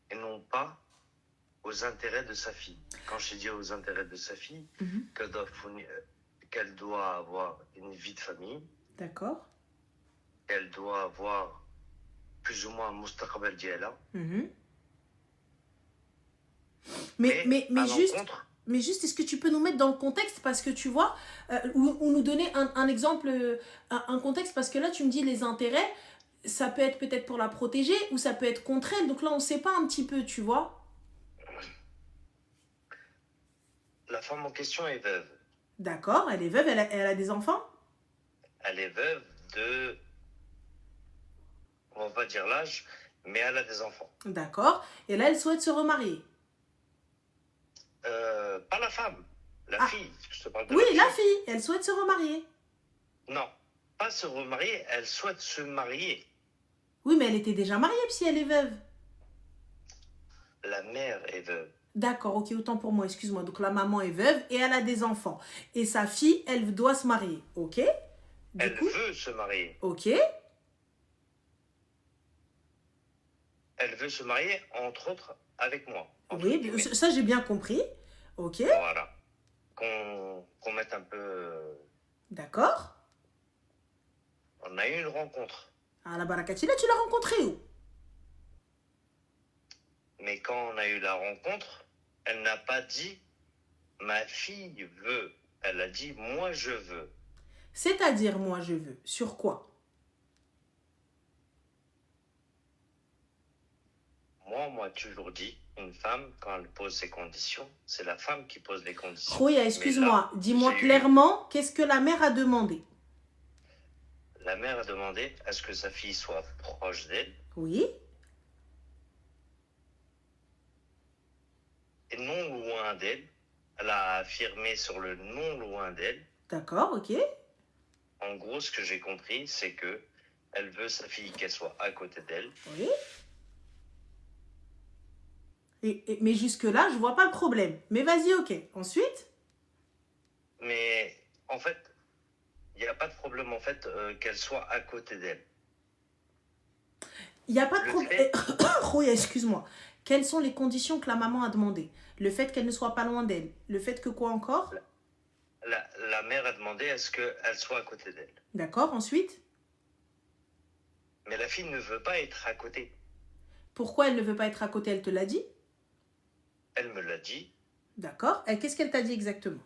et non pas aux intérêts de sa fille. Quand je dis aux intérêts de sa fille, qu'elle doit avoir une vie de famille, D'accord. qu'elle doit avoir plus ou moins un mustaqbal diala. Mais l'encontre, juste, est-ce que tu peux nous mettre dans le contexte? Parce que tu vois, ou nous donner un exemple, un contexte, parce que là, tu me dis les intérêts, ça peut être peut-être pour la protéger, ou ça peut être contre elle. Donc là, on ne sait pas un petit peu, tu vois. la femme en question est veuve. D'accord, elle est veuve, elle a des enfants? Elle est veuve de, on va pas dire l'âge, mais elle a des enfants. D'accord. Et là, elle souhaite se remarier. Pas la femme, la fille. Je te parle de Oui, la fille, elle souhaite se remarier. Non, pas se remarier, elle souhaite se marier. Oui, mais elle était déjà mariée si elle est veuve. La mère est veuve. D'accord, ok, autant pour moi, excuse-moi. Donc la maman est veuve et elle a des enfants. Et sa fille, elle doit se marier, ok? Elle veut se marier. Ok. Elle veut se marier, entre autres, avec moi. Oui, ça j'ai bien compris. Ok. Voilà. Qu'on mette un peu... D'accord. On a eu une rencontre. Ah, la Barakatila, tu l'as rencontrée où? Mais quand on a eu la rencontre, elle n'a pas dit Ma fille veut. Elle a dit, moi je veux. C'est-à-dire, moi, je veux. Sur quoi? Moi, on m'a toujours dit, une femme, quand elle pose ses conditions, c'est la femme qui pose les conditions. Khoya, Mais excuse-moi. là, Dis-moi j'ai eu- clairement, qu'est-ce que la mère a demandé? La mère a demandé à ce que sa fille soit proche d'elle Oui. et non loin d'elle. Elle a affirmé sur le non loin d'elle. D'accord, ok. En gros, ce que j'ai compris, c'est que elle veut sa fille qu'elle soit à côté d'elle. Oui. Mais jusque-là, je vois pas le problème. Mais vas-y, ok. Ensuite? Mais en fait, il n'y a pas de problème en fait qu'elle soit à côté d'elle. Il n'y a pas de Le problème. Khoya, excuse-moi. Quelles sont les conditions que la maman a demandées? Le fait qu'elle ne soit pas loin d'elle. Le fait que quoi encore? La mère a demandé à ce qu'elle soit à côté d'elle. D'accord, ensuite? Mais la fille ne veut pas être à côté. Pourquoi elle ne veut pas être à côté? Elle te l'a dit? Elle me l'a dit. D'accord. Et qu'est-ce qu'elle t'a dit exactement?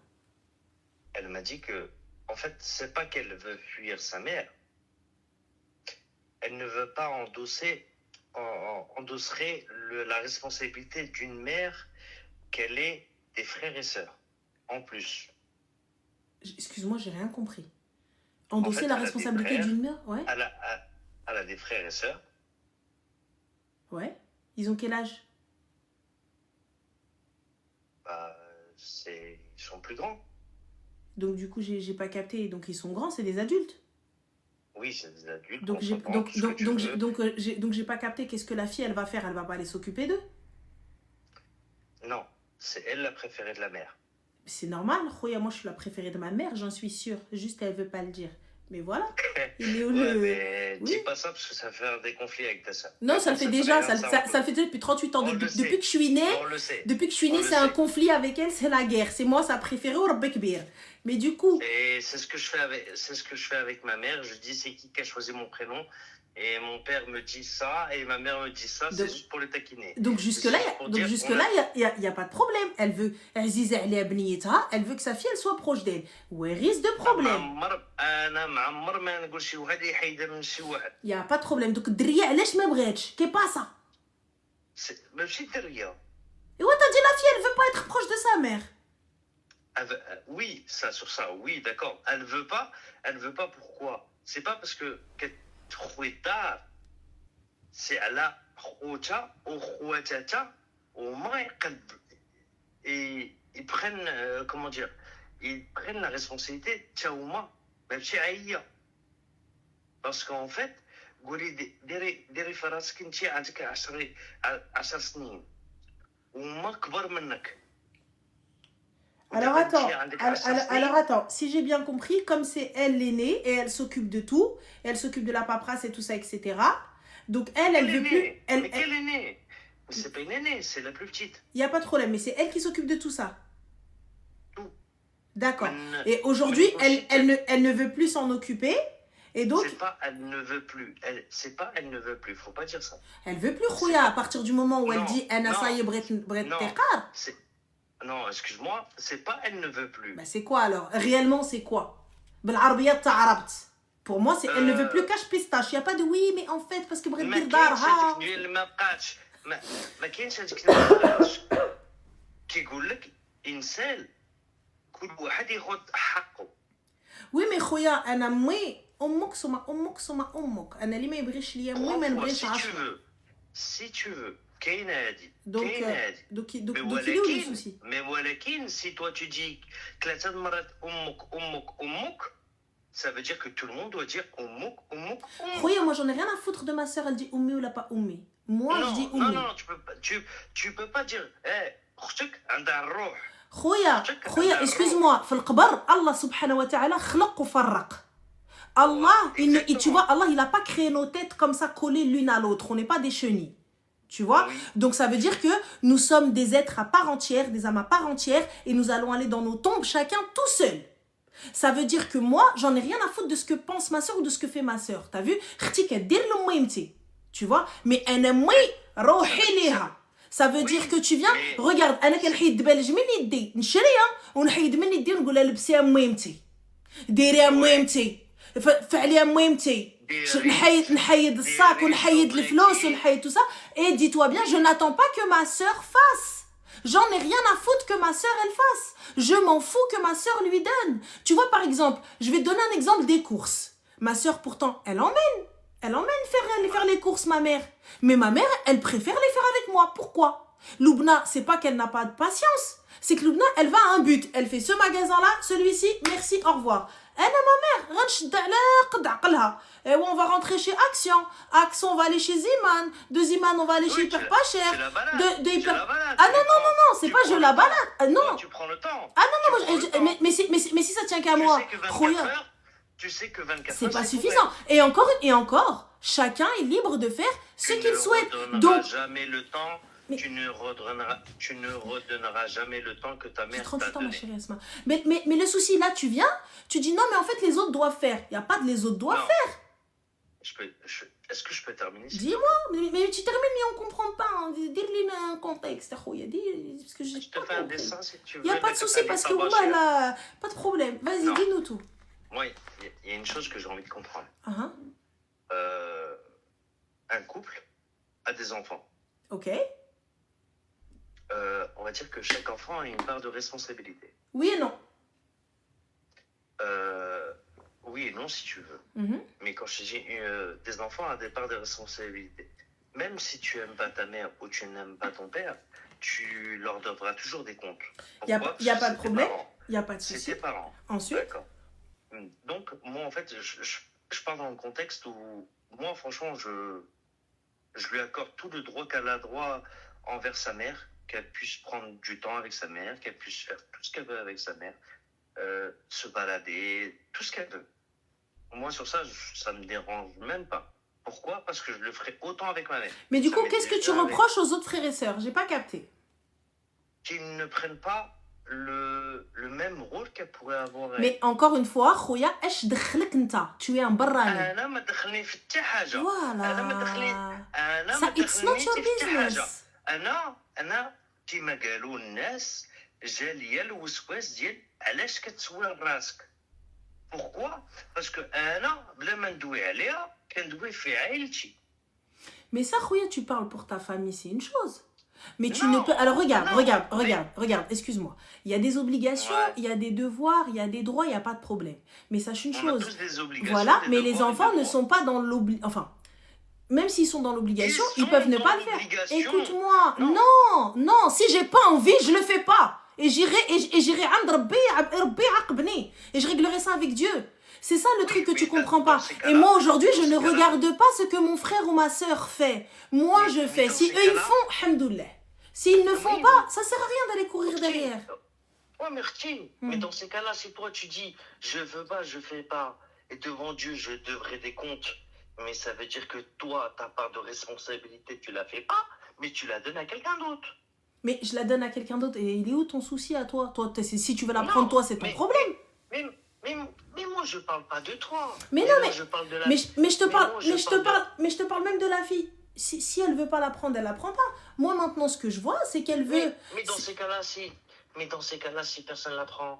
Elle m'a dit que, en fait, c'est pas qu'elle veut fuir sa mère. Elle ne veut pas endosserait la responsabilité d'une mère qu'elle ait des frères et sœurs. En plus. Excuse-moi, j'ai rien compris. Endosser fait, la elle a des responsabilité frères. d'une mère? Ouais. Elle a des frères et sœurs. Ouais. Ils ont quel âge? Bah, ils sont plus grands. Donc du coup, j'ai pas capté. Donc ils sont grands, c'est des adultes. Oui, c'est des adultes. Donc on j'ai s'entend, donc tout ce que tu veux. donc j'ai pas capté qu'est-ce que la fille elle va faire. Elle va pas aller s'occuper d'eux. Non, c'est elle la préférée de la mère. C'est normal. Khoya, moi je suis la préférée de ma mère, j'en suis sûre. Juste elle veut pas le dire. Mais voilà. Il est où Ouais, le... mais Oui. dis pas ça parce que ça fait des conflits avec ta sœur. Non, ça le fait déjà. rien, Ça le fait déjà depuis 38 ans. On le Depuis sait. que je suis née. On le sait. Depuis que je suis On née, le c'est un sait. conflit avec elle, c'est la guerre. C'est moi sa préférée ou Rabbi Kbir. Mais du coup, Et c'est ce que je fais avec ma mère. Je dis c'est qui a choisi mon prénom. Et mon père me dit ça et ma mère me dit ça. C'est Donc- juste pour les taquiner. donc jusque-là, C'est pour donc dire jusque-là, il y a pas de problème. Elle veut, Aziza عليها بنيتها, elle veut que sa fille elle soit proche d'elle. Ouais, risque de problème. انا معمر ما نقول شي واحد يحيد من شي واحد. Il y a pas de problème. Donc الدريه علاش ما بغاتش؟ Qu'est pas ça? ماشي دريه. Et ouais, t'as dit la fille elle veut pas être proche de sa mère. Oui, ça sur ça, oui, d'accord. Elle veut pas pourquoi? C'est pas parce que كتخويتا c'est على خوتها وخواتاتها وما يقلب et ils prennent comment dire, ils prennent la responsabilité تا هما ماشي هي. Parce qu'en fait قولي ديري في راسك انت عندك 10 سنين وما كبر منك. Alors attends, si j'ai bien compris, comme c'est elle l'aînée et elle s'occupe de tout, et elle s'occupe de la paperasse et tout ça, etc. Donc elle veut plus. Mais quelle aînée? C'est pas une aînée, c'est la plus petite. Il n'y a pas de problème, mais c'est elle qui s'occupe de tout ça. Tout. D'accord. Mais Et aujourd'hui, mais elle ne veut plus s'en occuper. Et donc, c'est pas elle ne veut plus. C'est pas elle ne veut plus. Faut pas dire ça. elle veut plus Khoya à partir du moment où elle Non, dit Ana non, saye bret non. teqar. Non, excuse-moi, c'est pas elle ne veut plus. Bah c'est quoi alors? Réellement, c'est quoi? بالعربية تعربت. Pour moi, c'est elle ne veut plus cache pistache. Il y a pas de oui, mais en fait parce que بغات ما دير كاينش دارها. هذيك اللي ما بقاتش ما كاينش هذيك اللي ما بقاتش. كيقول لك انسان كل واحد ياخذ حقه. Oui, mais خويا انا مي امك سما امك سما امك. انا اللي ما يبغيش ليا مي ما نبغيش Si tu عشرة. veux, si tu veux, كاينه هذه. Donc كاينه هذه. donc Mais il est où le souci? ولكن si toi tu dis 3 مرات أمك, ça veut dire que tout le monde doit dire أمك. خويا moi j'en ai rien à foutre de ma sœur, elle dit ummi ou la pas ummi. Moi je dis ummi. Non, tu peux pas dire أختك عندها الروح. خويا excuse-moi, في القبر الله سبحانه وتعالى خلق وفرق. Allah, tu vois, Allah, il n'a pas créé nos têtes comme ça collées l'une à l'autre. On n'est pas des chenilles. Tu vois? Oui. Donc ça veut dire que nous sommes des êtres à part entière, des âmes à part entière, et nous allons aller dans nos tombes chacun tout seul. Ça veut dire que moi, j'en ai rien à foutre de ce que pense ma soeur ou de ce que fait ma soeur. T'as vu? Tu vois? Mais elle est Ça veut Oui, dire que tu viens, mais- regarde, انا كنحيد بالج من يدي نشريها ونحيد من يدي ونقول لها لبسيها ميمتي ديريها ميمتي فعليها ميمتي نحيد الصاك ونحيد الفلوس ونحيد tout ça et dis-toi bien je n'attends pas que ma sœur fasse. J'en ai rien à foutre que ma sœur elle fasse. Je m'en fous que ma sœur lui donne. Tu vois par exemple, je vais te donner un exemple des courses. Ma sœur pourtant, elle emmène faire les courses ma mère. Mais ma mère, elle préfère les faire avec moi. Pourquoi? Loubna, c'est pas qu'elle n'a pas de patience. C'est que Loubna, elle va à un but. Elle fait ce magasin-là, celui-ci, merci, au revoir. Elle a ma mère. Et on va rentrer chez Action. Action, on va aller chez Ziman. De Ziman, on va aller chez Oui, Hyper Pas Cher. c'est la balade. De C'est Hyper... la balade. Ah non, Tu non, prends- non, c'est tu pas prends je le la temps. balade. Non. Toi, tu prends le temps. Ah non, non, Tu moi, prends le temps. mais si ça tient qu'à moi. Tu sais que 24 Khoya, heures, tu sais que 24 c'est heures, pas c'est suffisant. Et encore, chacun est libre de faire ce qu'il souhaite. Donc, jamais le temps. Mais- Tu ne redonneras jamais le temps que ta j'ai mère 38 t'a ans, ma donné. chérie Asma. Mais le souci, là, tu viens, tu dis non, mais en fait, les autres doivent faire. Il n'y a pas de les autres doivent Non. faire. Est-ce que je peux terminer s'il te Dis-moi, mais tu termines, mais on ne comprend pas. Hein. Dis-lui un contexte, Khouya. Parce que j'ai plaît? Je te pas fais un compris. dessin si tu veux. Il n'y a pas de souci, parce que voilà, là, pas de problème. Vas-y, Non. dis-nous tout. Moi, il y a une chose que j'ai envie de comprendre. Ah, hein. Un couple a des enfants. Ok. On va dire que chaque enfant a une part de responsabilité. Oui et non. Oui et non si tu veux. Mhm. Mais quand je dis des enfants ont des parts de responsabilité. Même si tu aimes pas ta mère ou tu n'aimes pas ton père, tu leur devras toujours des comptes. Y a Pourquoi? pas Parce de que problème. c'est tes parents. Il n'y a pas de C'est souci. tes parents. Ensuite, D'accord. Donc, moi, en fait, je parle dans le contexte où, moi, franchement, je lui accorde tout le droit qu'elle a droit envers sa mère, qu'elle puisse prendre du temps avec sa mère, qu'elle puisse faire tout ce qu'elle veut avec sa mère, se balader, tout ce qu'elle veut. Moi, sur ça, ça me dérange même pas. Pourquoi? Parce que je le ferai autant avec ma mère. mais du Ça coup, m'est qu'est-ce que tu déjà reproches aux autres frères et sœurs? J'ai pas capté. Qu'ils ne prennent pas le même rôle qu'elle pourrait avoir. Mais encore une fois, Khouya, اش دخلك انت? Tu es un barrani. أنا ما دخلني في حتى حاجة. أنا ما دخلني. Voilà. أنا Ça, ما it's not دخلني your في حتى حاجة. business. أنا كيما قالوا الناس جا ليا الوسواس ديال علاش كتسول راسك. بوركوا؟ باسكو أنا بلا ما ندوي عليها كندوي في عائلتي. Mais ça, Khouya, tu parles pour ta famille, c'est une chose. Mais tu Non, ne peux... Alors regarde, non, regarde, excuse-moi. Il y a des obligations, Ouais. il y a des devoirs, il y a des droits, il n'y a pas de problème. Mais sache une On a chose. tous des obligations. Voilà, des mais devoirs, les des enfants ne devoirs. sont pas dans l'obligation. Enfin, même s'ils sont dans l'obligation, Ils ils peuvent sont ne dans pas le faire. l'obligation. Écoute-moi, Non. non, si j'ai pas envie, je le fais pas. Et j'irai عند ربي عاقبني. Et je réglerai ça avec Dieu. C'est ça le truc que tu mais comprends dans pas. ces Et cas-là- moi aujourd'hui, je dans ne ces cas-là- regarde pas ce que mon frère ou ma sœur fait. Moi, Mais- je mais fais. dans Si ces eux ils cas-là- font, alhamdoulilah. S'ils ne font Oui, pas, ça sert à rien d'aller courir derrière. Ouais, mais Rtine, Hmm. mais dans ces cas-là, si toi tu dis je veux pas, je fais pas, et devant Dieu je devrai des comptes, mais ça veut dire que toi, ta part de responsabilité, tu la fais pas, mais tu la donnes à quelqu'un d'autre. Mais je la donne à quelqu'un d'autre. Et il est où ton souci à toi? Toi, si tu veux la Non, prendre, toi, c'est ton mais- problème. Mais moi, je parle pas de toi. Mais non, moi, mais- je parle de la. Mais je te Mais parle, moi, mais je te parle même de la fille. Si elle veut pas la prendre, elle la prend pas. Moi maintenant, ce que je vois, c'est qu'elle veut. Mais dans ces cas-là, si personne la prend.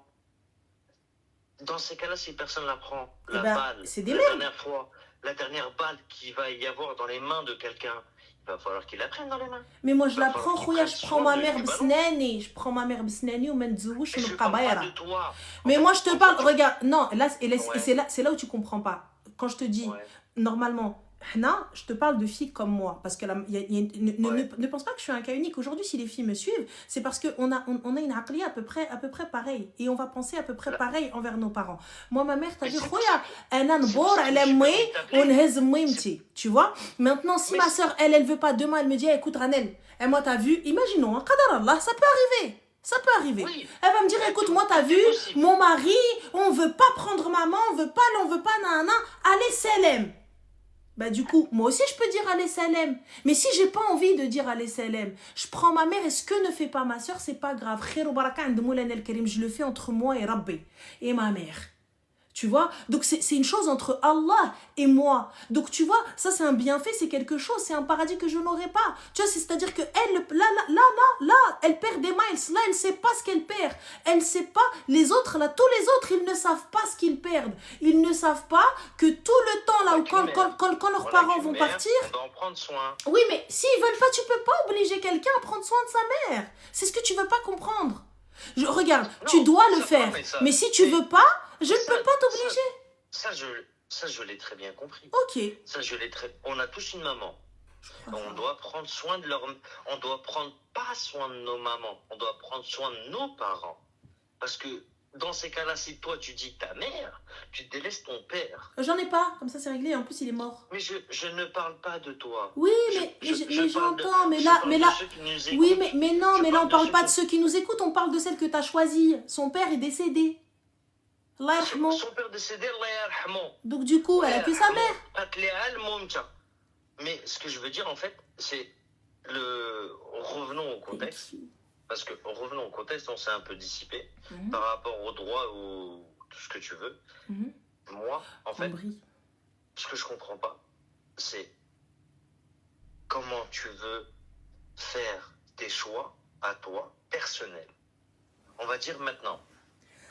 Dans ces cas-là, si personne la prend, Eh la ben, balle, c'est des la merdes. dernière fois, la dernière balle qu'il va y avoir dans les mains de quelqu'un, il va falloir qu'il la prenne dans les mains. Mais moi je la Bah, prends, faut Khouya, qu'il je prends prenne ma soin mère du ballon. بسناني, je prends ma mère بسناني وما نتزوجش Mais je ونبقى parle pas بايرة. de toi. Mais En moi fait, je te en parle, fait, regarde, non, là, Ouais. c'est là où tu comprends pas. Quand je te dis, Ouais. normalement, je te parle de filles comme moi. Parce que ne pense pas que je suis un cas unique. Aujourd'hui, si les filles me suivent, c'est parce qu'on a une aqliya à peu près pareil. Et on va penser à peu près pareil envers nos parents. Moi, ma mère, t'as Mais dit, c'est Khoya, pour نبور ça que على je suis مي permis de t'appeler. ونهز ميمتي. Tu vois? Maintenant, si Mais ma c'est- soeur, elle veut pas, demain, elle me dit, écoute, Ranel, et moi, t'as vu, imaginons, hein, qadar Allah, ça peut arriver. Ça peut arriver. Oui. Elle va me dire, écoute, moi, t'as vu, possible. mon mari, on veut pas prendre maman, on veut pas, nanana, allez, Salem. Bah, du coup, moi aussi, je peux dire allez, Salem. Mais si j'ai pas envie de dire allez, Salem, je prends ma mère et ce que ne fait pas ma soeur, c'est pas grave. Khair ou baraka, je le fais entre moi et Rabbi, et ma mère. Tu vois? Donc c'est une chose entre Allah et moi. Donc tu vois, ça c'est un bienfait, c'est quelque chose, c'est un paradis que je n'aurai pas. Tu vois, c'est-à-dire que elle, là, elle perd des miles. Là, elle ne sait pas ce qu'elle perd. Elle ne sait pas, les autres, là, tous les autres, ils ne savent pas ce qu'ils perdent. Ils ne savent pas que tout le temps, là, où quand leurs parents vont partir... On doit en prendre soin. Oui, mais s'ils veulent pas, tu peux pas obliger quelqu'un à prendre soin de sa mère. C'est ce que tu veux pas comprendre. Regarde, Non, tu dois le ça, faire. mais ça- Mais si tu veux pas, je ne ça- peux pas t'obliger. Ça, je l'ai très bien compris. Ok. Ça, je l'ai très... On a tous une maman. Ah, On doit prendre soin de leur... On doit prendre pas soin de nos mamans. On doit prendre soin de nos parents. Parce que dans ces cas-là, si toi, tu dis ta mère, tu délaisses ton père. J'en ai pas, comme ça c'est réglé. En plus, il est mort. Mais je ne parle pas de toi. Oui, mais j'entends. Mais là, oui, mais non, mais là, on parle pas de ceux qui nous écoutent. On parle de celle que tu as choisie. Son père est décédé. Allah yarhamou. Son père décédé, Allah yarhamou. Donc du coup, elle a que sa mère. Mais ce que je veux dire, en fait, c'est revenons au contexte. Parce que revenons au contexte, on s'est un peu dissipé par rapport au droit ou tout ce que tu veux. Moi, en fait, ce que je comprends pas, c'est comment tu veux faire tes choix à toi, personnels. On va dire maintenant,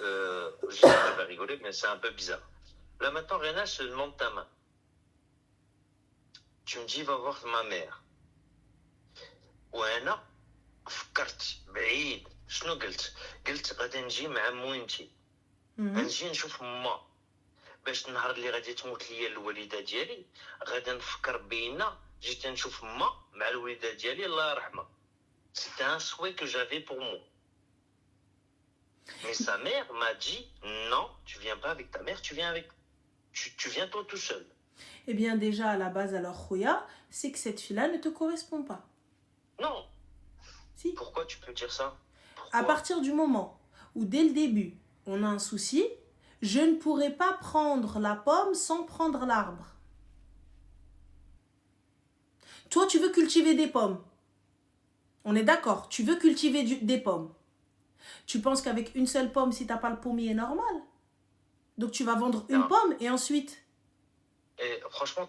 je sais que tu vas rigoler, mais c'est un peu bizarre. Là maintenant, Réna se demande ta main. Tu me dis, va voir ma mère. وانا فكرت بعيد شنو قلت غادي نجي مع موينتي غنجي نشوف ماما باش النهار اللي غادي تموت ليا الوالده ديالي غادي نفكر بينا جيت نشوف ماما مع الوالده ديالي الله يرحمها. C'était un souhait que j'avais pour moi. Mais sa mère m'a dit non, tu viens pas avec ta mère, tu viens toi tout seul. Eh bien déjà à la base alors Khouya, c'est que cette fille-là ne te correspond pas. Non. Si. Pourquoi tu peux dire ça? Pourquoi? À partir du moment où dès le début on a un souci, je ne pourrai pas prendre la pomme sans prendre l'arbre. Toi tu veux cultiver des pommes. On est d'accord, tu veux cultiver des pommes. Tu penses qu'avec une seule pomme, si tu n'as pas le pommier, normal. Donc tu vas vendre une pomme et ensuite... Et franchement,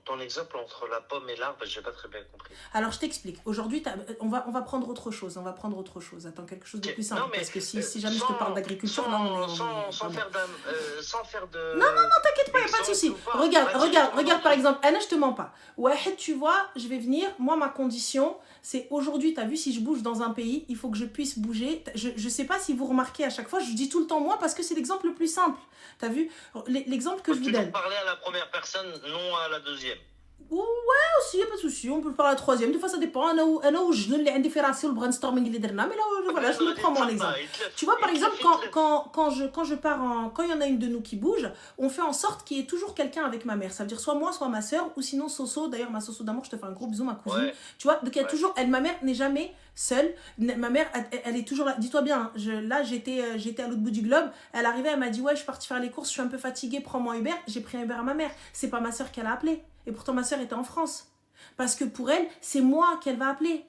ton exemple entre la pomme et l'arbre, j'ai pas très bien compris. Alors je t'explique. Aujourd'hui, on va prendre autre chose. Attends, quelque chose de plus simple. Non, parce que si jamais je te parle d'agriculture, sans faire de... Non, t'inquiète pas, il n'y a pas de souci. Regarde par exemple. Anna, je te mens pas. Ouais, tu vois, je vais venir. Moi, ma condition, c'est aujourd'hui, tu as vu, si je bouge dans un pays, il faut que je puisse bouger. Je sais pas si vous remarquez à chaque fois, je dis tout le temps moi parce que c'est l'exemple le plus simple. Tu as vu l'exemple que je vous donne. Parler à la première personne, non à la deuxième. Ouais, aussi, il n'y a pas de souci. On peut parler à la troisième. Des fois, ça dépend. أنا وجنون اللي عندي في راسي والbrainstorming اللي درنا. Mais là, voilà, je me prends mon exemple. Tu vois, par exemple, quand je pars quand il y en a une de nous qui bouge, on fait en sorte qu'il y ait toujours quelqu'un avec ma mère. Ça veut dire soit moi, soit ma soeur, ou sinon Soso. D'ailleurs, ma Soso d'amour, je te fais un gros bisou, ma cousine. Ouais. Tu vois, donc il y a toujours... ma mère n'est jamais seule. Ma mère, elle est toujours là. Dis-toi bien, là, j'étais à l'autre bout du globe. Elle arrivait, elle m'a dit, ouais, je suis partie faire les courses, je suis un peu fatiguée, prends-moi Uber. J'ai pris un Uber à ma mère. C'est pas ma soeur qu'elle a appelé. Et pourtant, ma soeur était en France. Parce que pour elle, c'est moi qu'elle va appeler.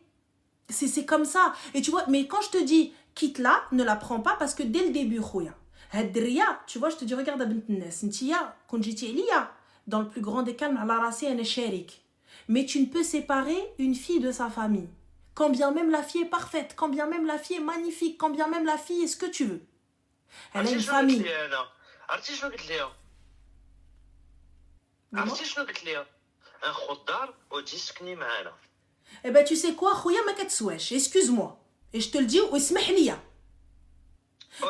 C'est comme ça. Et tu vois, mais quand je te dis, quitte-la, ne la prends pas parce que dès le début, tu vois, je te dis, regarde, dans le plus grand des calmes, mais tu ne peux séparer une fille de sa famille. Quand bien même la fille est parfaite, quand bien même la fille est magnifique, quand bien même la fille est ce que tu veux. Elle a une famille. Eh ben tu sais quoi, Khouya ma katsouesh, excuse-moi. Et je te le dis, اسمح لي.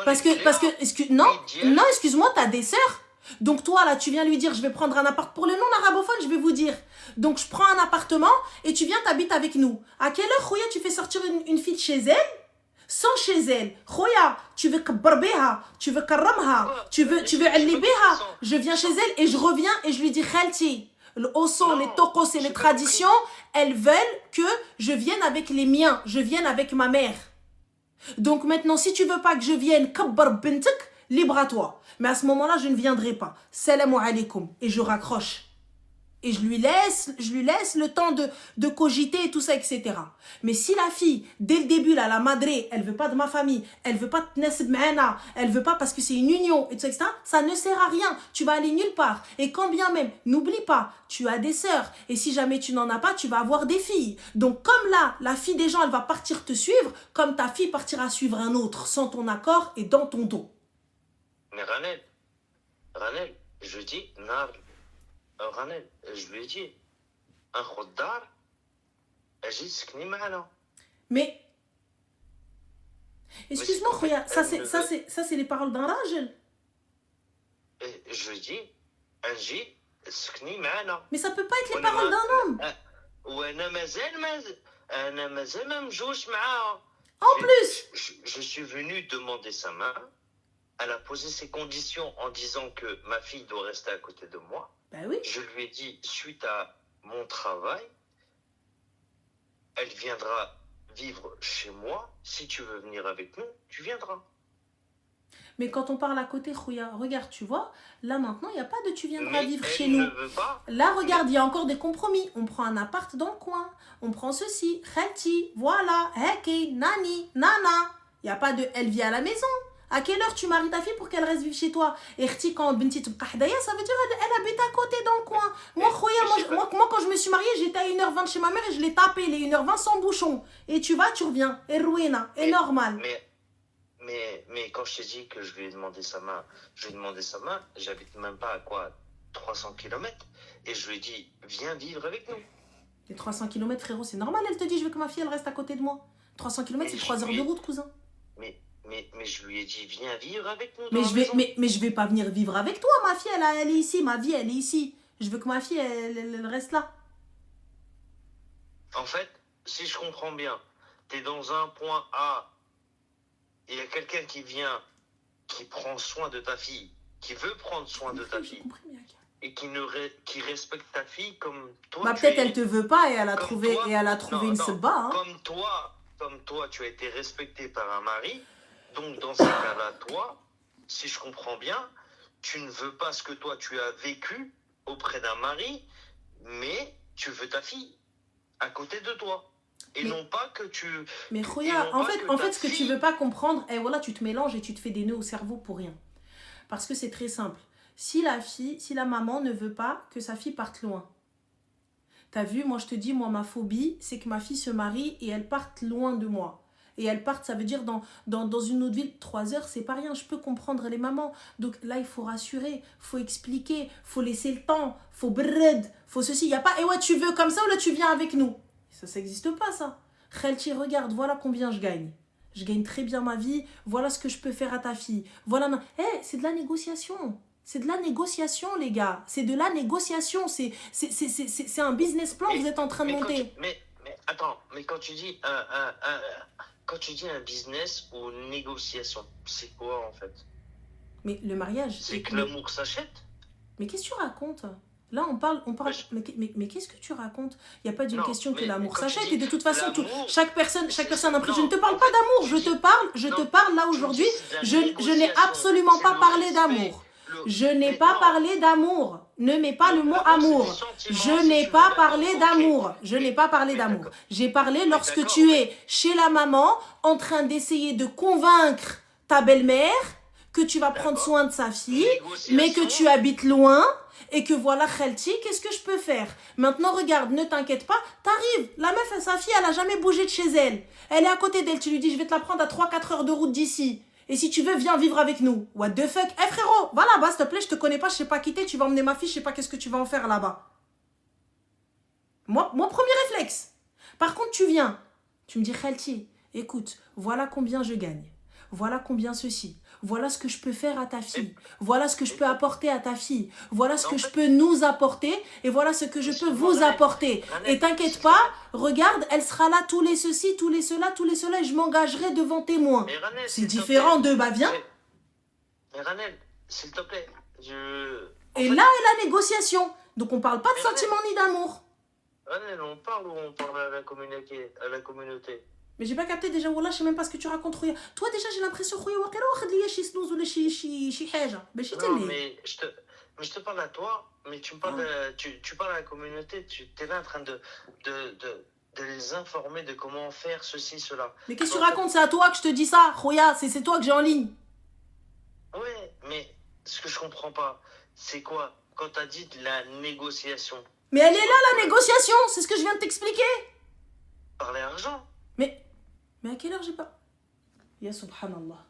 Parce que non, excuse-moi, t'as des sœurs. Donc toi là, tu viens lui dire je vais prendre un appart pour les non-arabophones, je vais vous dire. Donc je prends un appartement et tu viens t'habites avec nous. À quelle heure Khouya tu fais sortir une fille de chez elle? Sans chez elle. Khouya, tu veux kabbarbeha, tu veux karramha, tu veux allibeha. Je viens chez elle et je reviens et je lui dis khalti. Le Osso, les tokos et les traditions, elles veulent que je vienne avec les miens, je vienne avec ma mère. Donc maintenant, si tu veux pas que je vienne, kabbar bintek, libre à toi. Mais à ce moment-là, je ne viendrai pas. Salam alaikum. Et je raccroche. Et je lui laisse le temps de cogiter et tout ça, etc. Mais si la fille, dès le début, là, la madré, elle veut pas de ma famille, elle veut pas de Tnesb Ma'ana, elle veut pas parce que c'est une union, et tout ça, etc., ça ne sert à rien. Tu vas aller nulle part. Et quand bien même, n'oublie pas, tu as des sœurs. Et si jamais tu n'en as pas, tu vas avoir des filles. Donc comme là, la fille des gens, elle va partir te suivre, comme ta fille partira suivre un autre, sans ton accord et dans ton dos. Mais Ranel, je dis, Ranel, je lui ai dit, un khuddar, اجي تسكني معنا. Mais, excuse-moi, en fait, Khoya, ça c'est les paroles d'un rajel. Je lui dis, اجي تسكني معنا. Mais ça peut pas être les paroles d'un homme. وانا مازال ما مجوش معاها. En plus. Je suis venu demander sa main. Elle a posé ses conditions en disant que ma fille doit rester à côté de moi. Ben oui. Je lui ai dit, suite à mon travail, elle viendra vivre chez moi. Si tu veux venir avec nous, tu viendras. Mais quand on parle à côté, Khoya, regarde, tu vois, là maintenant, il n'y a pas de tu viendras Mais vivre elle chez ne nous. veut pas. Là, regarde, il y a encore des compromis. On prend un appart dans le coin. On prend ceci, khalti, voilà, heki, nani, nana. Il n'y a pas de elle vit à la maison. À quelle heure tu maries ta fille pour qu'elle reste vivre chez toi? Et quand Benti tbqa hadaya, ça veut dire elle habite à côté dans le coin. Moi, Khoya, moi, quand je me suis mariée, j'étais à 1h20 de chez ma mère et je l'ai tapé les 1h20 sans bouchon. Et tu vas, tu reviens. Et Rouena, et normal. Mais quand je t'ai dit que je lui ai demandé sa main, j'habite même pas à quoi 300 km. Et je lui ai dit, viens vivre avec nous. Les 300 km, frérot, c'est normal, elle te dit, je veux que ma fille, elle reste à côté de moi. 300 km, c'est 3 heures de route, cousin. Mais je lui ai dit, viens vivre avec nous. Mais je vais pas venir vivre avec toi, ma fille, elle est ici, ma vie, elle est ici. Je veux que ma fille, elle reste là. En fait, si je comprends bien, tu es dans un point A, il y a quelqu'un qui vient, qui prend soin de ta fille, qui veut prendre soin de ta fille, et qui respecte ta fille comme toi. Bah peut-être elle te veut pas et elle a trouvé une seba. Hein. Comme toi, tu as été respecté par un mari. Donc, dans ces cas-là, toi, si je comprends bien, tu ne veux pas ce que toi, tu as vécu auprès d'un mari, mais tu veux ta fille à côté de toi. Et non pas que tu... Mais Khoya, en fait, ce que tu veux pas comprendre, et voilà, tu te mélanges et tu te fais des nœuds au cerveau pour rien. Parce que c'est très simple. Si la maman ne veut pas que sa fille parte loin, t'as vu, moi je te dis, ma phobie, c'est que ma fille se marie et elle parte loin de moi. Et elles partent, ça veut dire dans une autre ville, 3 heures, c'est pas rien, je peux comprendre les mamans. Donc là, il faut rassurer, faut expliquer, faut laisser le temps, faut brrred, faut ceci. Il n'y a pas, et ouais, tu veux comme ça ou là, tu viens avec nous. Ça n'existe pas, ça. Khelti, regarde, voilà combien je gagne. Je gagne très bien ma vie, voilà ce que je peux faire à ta fille. Voilà, c'est de la négociation. C'est de la négociation, les gars. C'est de la négociation. C'est un business plan que vous êtes en train de monter. Mais attends, mais quand tu dis quand tu dis un business ou une négociation, c'est quoi en fait? Mais le mariage... C'est que l'amour s'achète? Mais qu'est-ce que tu racontes? Là, on parle... Mais qu'est-ce que tu racontes? Il n'y a pas d'une question que l'amour s'achète. Et de toute façon, chaque personne a un prix. Je ne te parle pas d'amour. Je te parle là aujourd'hui. Je n'ai absolument pas parlé d'amour. Je n'ai pas parlé d'amour. Ne mets pas le mot amour. Je n'ai pas parlé d'amour. Je n'ai pas parlé d'amour. J'ai parlé lorsque tu es chez la maman en train d'essayer de convaincre ta belle-mère que tu vas prendre soin de sa fille, mais que tu habites loin et que voilà, Khelti, qu'est-ce que je peux faire? Maintenant, regarde, ne t'inquiète pas, t'arrives. La meuf, sa fille, elle a jamais bougé de chez elle. Elle est à côté d'elle. Tu lui dis, je vais te la prendre à 3-4 heures de route d'ici. Et si tu veux, viens vivre avec nous. What the fuck? Eh frérot, va là-bas, s'il te plaît, je te connais pas, je sais pas quitter, tu vas emmener ma fille, je sais pas qu'est-ce que tu vas en faire là-bas. Moi, premier réflexe. Par contre, tu viens, tu me dis, Khelti, écoute, voilà combien je gagne. Voilà combien ceci. Voilà ce que je peux faire à ta fille. Voilà ce que je peux apporter à ta fille. Voilà ce que je peux nous apporter. Et voilà ce que je peux vous apporter. Et t'inquiète pas, regarde, elle sera là, tous les ceci, tous les cela, et je m'engagerai devant témoin. C'est différent de, bah viens. Mais Ranel, s'il te plaît, Et là est la négociation. Donc on parle pas de sentiment ni d'amour. Ranel, on parle ou on parle à la communauté? Mais j'ai pas capté déjà, Wallah, je sais même pas ce que tu racontes, Khoya. Toi déjà, j'ai l'impression, Khoya, واخد ليا شي سنوز ولا شي حاجه باش Non, mais mais je te parle à toi, mais tu me parles tu parles à la communauté, tu es là en train de les informer de comment faire ceci, cela. Mais qu'est-ce que tu Donc, racontes? C'est à toi que je te dis ça. Khoya, c'est toi que j'ai en ligne. ouais, mais ce que je comprends pas, c'est quoi? Quand tu as dit de la négociation, Mais elle est là, la négociation. C'est ce que je viens de t'expliquer. parler argent. Mais à quelle heure j'ai pas... Ya subhanallah.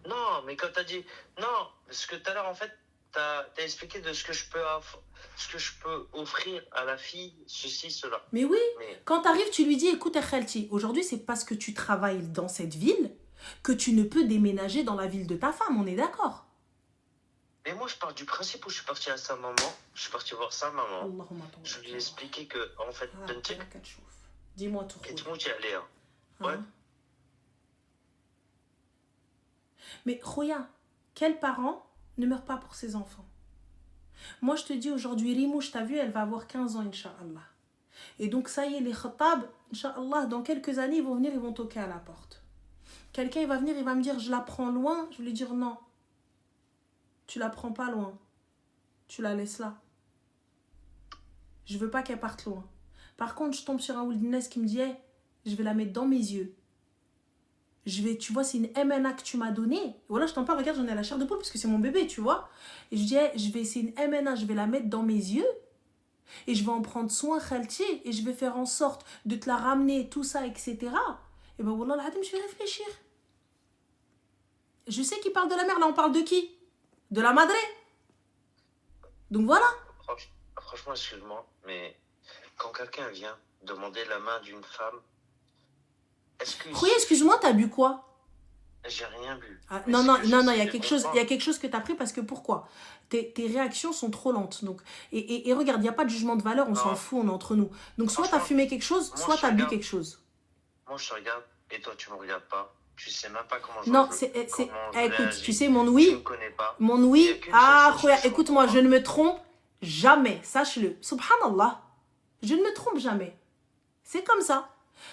Non, mais quand tu as dit... Non, parce que tout à l'heure, en fait, tu as expliqué de ce que je peux offrir à la fille, ceci, cela. Mais oui, Mais quand t'arrives, tu lui dis, écoute, Khalti, aujourd'hui, c'est parce que tu travailles dans cette ville que tu ne peux déménager dans la ville de ta femme, on est d'accord? Mais moi, je pars du principe où je suis parti à sa maman, je suis parti voir sa maman. Allahumma Je lui ai expliqué que, en fait, Dis-moi tout. tu allais, hein. Ouais. Hein? Mais Khoya, quel parent ne meurt pas pour ses enfants? Moi, je te dis aujourd'hui, Rimouche, t'as vu, elle va avoir 15 ans, Inch'Allah. Et donc, ça y est, les khatab, Inch'Allah, dans quelques années, ils vont venir, ils vont toquer à la porte. Quelqu'un, il va venir, il va me dire, je la prends loin. Je vais lui dire, non. Tu la prends pas loin. Tu la laisses là. Je veux pas qu'elle parte loin. Par contre, je tombe sur un Ouldinès qui me dit, hey, je vais la mettre dans mes yeux. Tu vois, c'est une MNA que tu m'as donnée. Voilà, je t'en parle, regarde, j'en ai à la chair de poule parce que c'est mon bébé, tu vois. Et je dis, hey, c'est une MNA, je vais la mettre dans mes yeux. Et je vais en prendre soin, Khalti, et je vais faire en sorte de te la ramener, tout ça, etc. Et ben, wallah, al-adim, je vais réfléchir. Je sais qu'il parle de la mère, là, on parle de qui? De la madré. Donc voilà. Franchement, excuse-moi, mais quand quelqu'un vient demander la main d'une femme, est-ce que... Khoya, excuse-moi, t'as bu quoi? J'ai rien bu. Ah, Mais non, ce non, que non, non, j'essaie il y a de quelque chose, comprendre- il y a quelque chose que t'as pris parce que pourquoi? Tes réactions sont trop lentes. Donc, et regarde, il n'y a pas de jugement de valeur, on Non. s'en fout, on est entre nous. Donc, soit t'as Franchement, fumé quelque chose, moi, soit je t'as bu regarde. quelque chose. Moi, je te regarde et toi, tu me regardes pas. Tu sais même pas comment je Non, comment je écoute, réagis. tu sais, mon Tu oui, me connais pas. mon Il y oui, a qu'une ah, seule chose Khoya, que je écoute-moi, comprends je ne me trompe jamais, sache-le. Subhanallah, je ne me trompe jamais. C'est comme ça.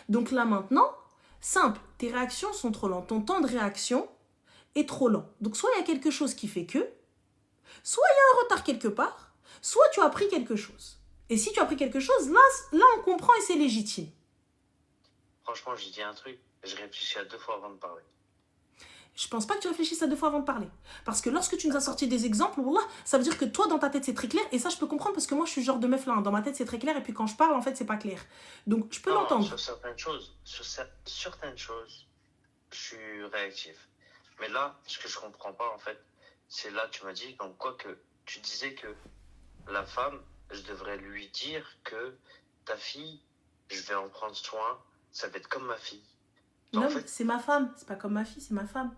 Donc là, maintenant, simple, tes réactions sont trop lentes. Ton temps de réaction est trop lent. Donc, soit il y a quelque chose qui fait que, soit il y a un retard quelque part, soit tu as appris quelque chose. Et si tu as appris quelque chose, là on comprend et c'est légitime. Franchement, j'ai dit un truc. Je réfléchis à 2 fois avant de parler. Je pense pas que tu réfléchisses à 2 fois avant de parler. Parce que lorsque tu nous as sorti des exemples, wallah, ça veut dire que toi, dans ta tête, c'est très clair. Et ça, je peux comprendre parce que moi, je suis le genre de meuf là. Dans ma tête, c'est très clair. Et puis quand je parle, en fait, c'est pas clair. Donc, je peux Non, l'entendre. sur certaines choses, je suis réactif. Mais là, ce que je comprends pas, en fait, c'est là, tu m'as dit, comme quoi que tu disais que la femme, je devrais lui dire que ta fille, je vais en prendre soin, ça va être comme ma fille. Non, En fait, c'est ma femme. C'est pas comme ma fille, c'est ma femme.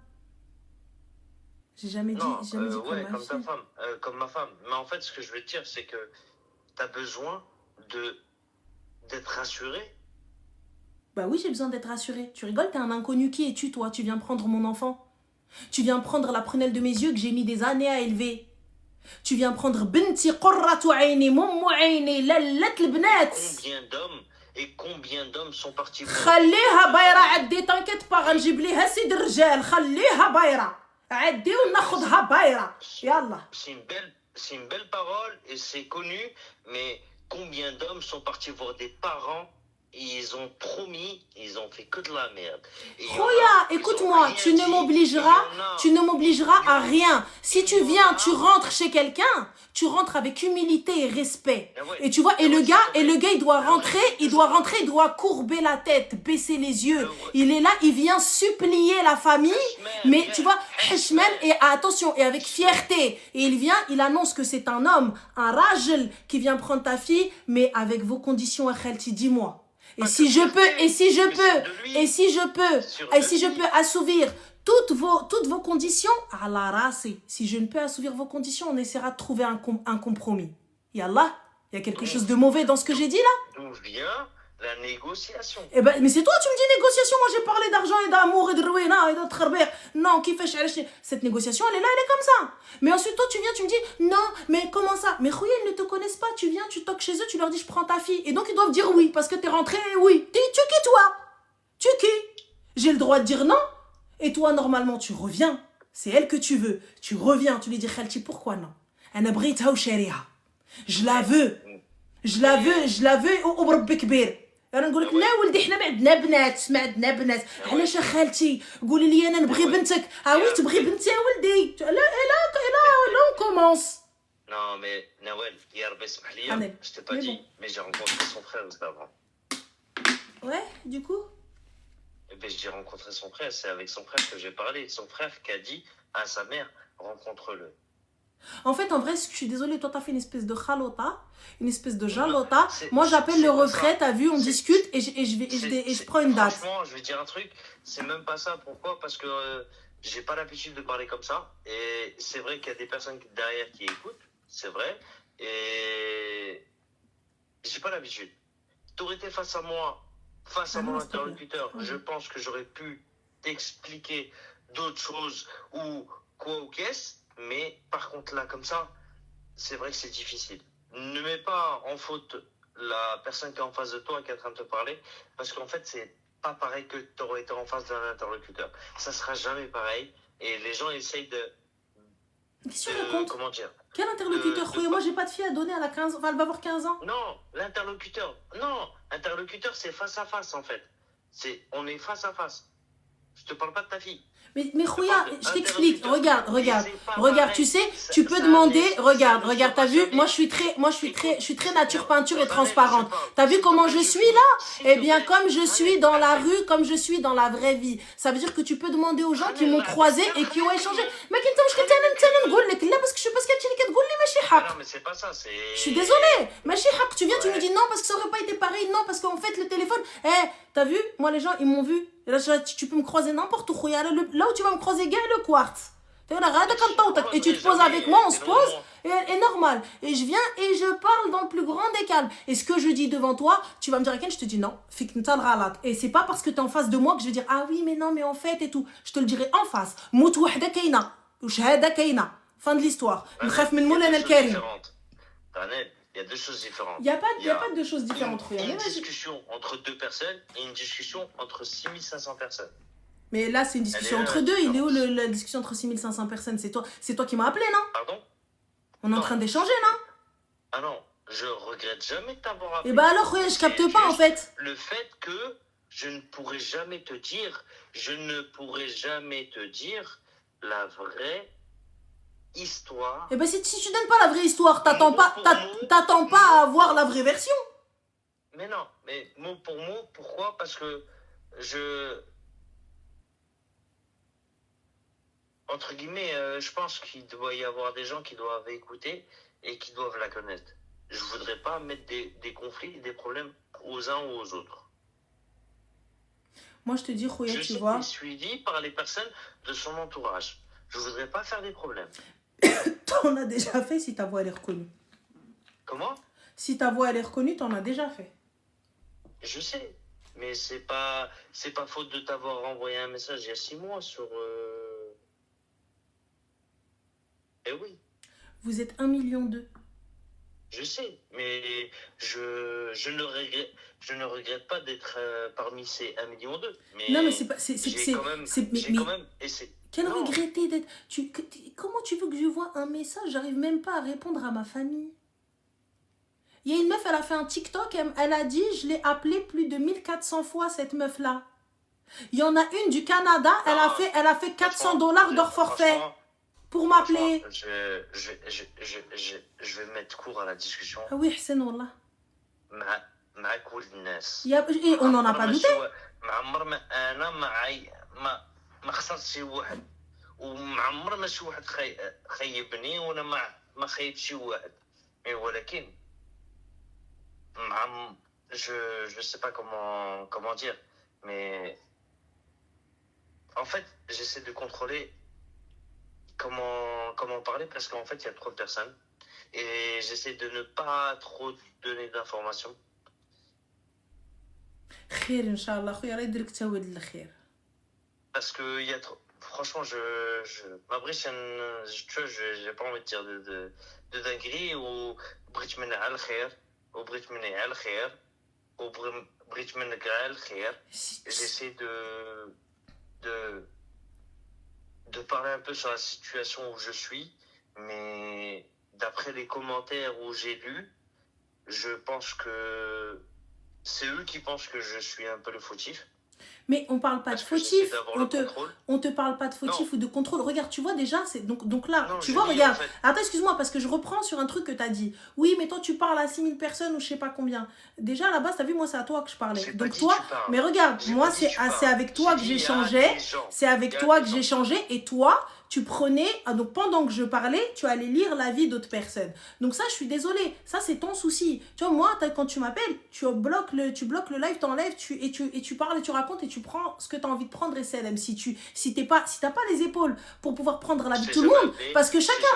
J'ai jamais dit, non, jamais dit comme ouais, ma comme ta fille. femme, comme ma femme. Mais en fait, ce que je veux te dire, c'est que tu as besoin d'être rassuré. Bah oui, j'ai besoin d'être rassurée. Tu rigoles, t'es un inconnu. Qui es-tu, toi? Tu viens prendre mon enfant. Tu viens prendre la prunelle de mes yeux que j'ai mis des années à élever. Tu viens prendre binti qurratu ayni mummu ayni lallat البنات. Combien d'hommes sont partis voir خليها بايرة عدي t'inquiète pas غنجيب ليها سيد الرجال خليها بايرة عدي وناخذها بايرة يلا. C'est une belle parole et c'est connu, mais combien d'hommes sont partis voir des parents et ils ont promis, ils ont fait que de la merde. Et il y en a, Khoya, ils ont écoute-moi, rien tu dit, ne m'obligeras, et il y en a- tu ne m'obligeras à rien. Si il tu y en viens, a- tu rentres chez quelqu'un, tu rentres avec humilité et respect. Ah ouais. Et tu vois, et Ah le ouais, gars, c'est vrai. il doit Ah ouais, rentrer, c'est il doit vrai. rentrer, il doit courber la tête, baisser les yeux. Ah ouais. Il est là, il vient supplier la famille, mais tu vois, hishman, et attention, et avec fierté. Et il vient, il annonce que c'est un homme, un rajel qui vient prendre ta fille, mais avec vos conditions, Khalti, dis-moi. Et Pas si que je peux, fierté, et si je mais peux, sur de lui. et si je peux, Sur et de si je lui. peux assouvir toutes vos conditions, à la race. Si je ne peux assouvir vos conditions, on essaiera de trouver un compromis. Yallah, il y a quelque chose de mauvais dans ce que j'ai dit là? D'où vient la négociation? Eh ben, mais c'est toi, tu me dis négociation. Moi, j'ai parlé d'argent et d'amour et de ruina et de tkharbir. Non, qui fait chercher? Cette négociation, elle est là, elle est comme ça. Mais ensuite, toi, tu viens, tu me dis, non, mais comment ça? Mais Khoya, ils ne te connaissent pas. Tu viens, tu toques chez eux, tu leur dis, je prends ta fille. Et donc, ils doivent dire oui, parce que t'es rentré, oui. Tu qui, toi? Tu qui? J'ai le droit de dire non. Et toi, normalement, tu reviens. C'est elle que tu veux. Tu reviens, tu lui dis, Khalti, pourquoi non? انا بغيتها وشاريها جو لا جو لا فو وبربي كبير. انا نقول لك لا ولدي حنا ما عندنا بنات علاش خالتي قولي لي انا نبغي بنتك وي تبغي بنتي يا ولدي لا لا كومونس. Non, mais Nawel, hier, Besmahlia, Ahmed, je t'ai pas mais dit, bon. mais j'ai rencontré son frère juste avant. Ouais, du coup Et ben, j'ai rencontré son frère, c'est avec son frère que j'ai parlé. Son frère qui a dit à sa mère, rencontre-le. En fait, en vrai, je suis désolée, toi, t'as fait une espèce de chalota, une espèce de jalota. Moi, j'appelle le c'est pas refrain, ça. t'as vu, on C'est- discute et je prends une date. Franchement, je vais dire un truc, c'est même pas ça. Pourquoi? Parce que j'ai pas l'habitude de parler comme ça. Et c'est vrai qu'il y a des personnes derrière qui écoutent, c'est vrai. Et j'ai pas l'habitude. T'aurais été face à moi, face à Ah mon non, s'il te plaît. interlocuteur, Ouais. je pense que j'aurais pu t'expliquer d'autres choses ou quoi ou qu'est-ce. Mais par contre, là, comme ça, c'est vrai que c'est difficile. Ne mets pas en faute la personne qui est en face de toi qui est en train de te parler, parce qu'en fait, c'est pas pareil que tu aurais été en face d'un interlocuteur. Ça sera jamais pareil. Et les gens essayent Qu'est-ce que tu racontes? comment dire? Quel interlocuteur? de- Moi, j'ai pas de fille à donner, elle a 15 ans, enfin, elle va avoir 15 ans. Non, l'interlocuteur. Non, interlocuteur, c'est face à face, en fait. On est face à face. Je te parle pas de ta fille. Mais Khouya, je t'explique, regarde, C'est pas regarde, tu sais, pareil. tu Ça- peux ça demander, allait- regarde, ça ne regarde, sera t'as vu, jamais- je suis très nature peinture et Écoute, transparente. je parle. T'as vu S'il te comment plaît, je suis là? s'il Eh te bien, plaît. comme je suis Allez, dans la allez. rue, comme je suis dans la vraie vie. Ça veut dire que tu peux demander aux gens qui m'ont croisé et qui ont échangé. Mais qu'est-ce que tu نقول لك لا parce que je sais pas ce que تقول لي ماشي Ah حق. non, mais c'est pas ça, c'est... Je suis désolée, ماشي حق. Tu viens, tu Ouais. me dis non parce que ça aurait pas été pareil, non parce qu'en fait le téléphone, t'as vu, moi les gens ils m'ont vu. Et là, tu peux me croiser n'importe où. Là où tu vas me croiser, gars, le quartz. Et tu te poses avec moi, on se pose, et normal. Et je viens et je parle dans le plus grand des calmes. Et ce que je dis devant toi, tu vas me dire, je te dis non. Et c'est pas parce que t'es en face de moi que je vais dire, ah oui, mais non, mais en fait, et tout. Je te le dirai en face. Mout wahda kayna. Ou shahada kayna. Fin de l'histoire. Nkhaf min Moulana al-Karim. Il y a deux choses différentes. Il y a pas de choses différentes. Une discussion entre deux personnes et une discussion entre 6500 personnes. Mais là, c'est une discussion entre deux. Il est où la discussion entre 6500 personnes? C'est toi qui m'as appelé, non? Pardon? On est en train d'échanger, non? Ah non, je regrette jamais de t'avoir appelé. Et bah alors, je capte pas, en fait. Le fait que je ne pourrai jamais te dire la vraie histoire. Et ben si tu donnes pas la vraie histoire, t'attends pas à avoir la vraie version. Mais non, mais mot pour mot, pourquoi? Parce que entre guillemets, je pense qu'il doit y avoir des gens qui doivent écouter et qui doivent la connaître. Je voudrais pas mettre des conflits, des problèmes aux uns ou aux autres. Moi, je te dis, Khouya, Je tu sais vois. qu'il est suivi par les personnes de son entourage. Je voudrais pas faire des problèmes. T'en as déjà fait si ta voix elle est reconnue. Comment? Si ta voix elle est reconnue, t'en as déjà fait. Je sais, mais c'est pas faute de t'avoir envoyé un message il y a 6 mois sur. Eh oui. Vous êtes 1,2 million. Je sais, mais je ne regrette pas d'être parmi ces 1,2 million. Mais Non, mais c'est pas. j'ai quand même essayé. Quel Non. regretté d'être. Comment tu veux que je vois un message? J'arrive même pas à répondre à ma famille. Il y a une meuf, elle a fait un TikTok, elle a dit, je l'ai appelée plus de 1400 fois, cette meuf-là. Il y en a une du Canada, elle a fait $400 d'or forfait pour m'appeler. Je vais mettre court à la discussion. Ah oui, Hussein, wallah. مع كل الناس. Et on n'en a pas douté. انا ما خسرت شي واحد ومعمر ما شي واحد خيبني وانا ما خيبت شي واحد mais ولكن je sais pas comment dire, mais en fait j'essaie de contrôler comment parler parce qu'en fait il y a trop de personnes et j'essaie de ne pas trop donner d'informations. خير ان شاء الله خويا، الله يديرك تاويل للخير. Parce que il y a trop... Franchement, ma briche, tu vois, j'ai pas envie de dire de dinguerie ou briche mena al khair ou briche mena al khair ou briche mena al khair. J'essaie de parler un peu sur la situation où je suis, mais d'après les commentaires où j'ai lus, je pense que c'est eux qui pensent que je suis un peu le fautif. Mais on parle pas de Parce que j'essaie fautif, d'avoir le contrôle. on te parle pas de fautif ou de contrôle. Regarde, tu vois déjà, c'est donc là, Non, tu je vois, dis, regarde. en fait, Attends, excuse-moi, parce que je reprends sur un truc que tu as dit. Oui, mais toi, tu parles à 6000 personnes ou je sais pas combien. Déjà, à la base, tu as vu, moi, c'est à toi que je parlais. j'ai pas Donc dit toi, tu parles. mais regarde, J'ai moi, pas dit tu c'est parles. avec toi que J'ai dit, j'échangeais. C'est avec Il y a toi des que gens. j'échangeais et toi, tu prenais, donc pendant que je parlais, tu allais lire l'avis d'autres personnes. Donc ça, je suis désolée, ça c'est ton souci. Tu vois, moi, quand tu m'appelles, tu bloques le live, t'enlèves, tu parles et tu racontes et tu prends ce que tu as envie de prendre et CLM. Si t'as pas les épaules pour pouvoir prendre l'avis de tout le monde, parce que chacun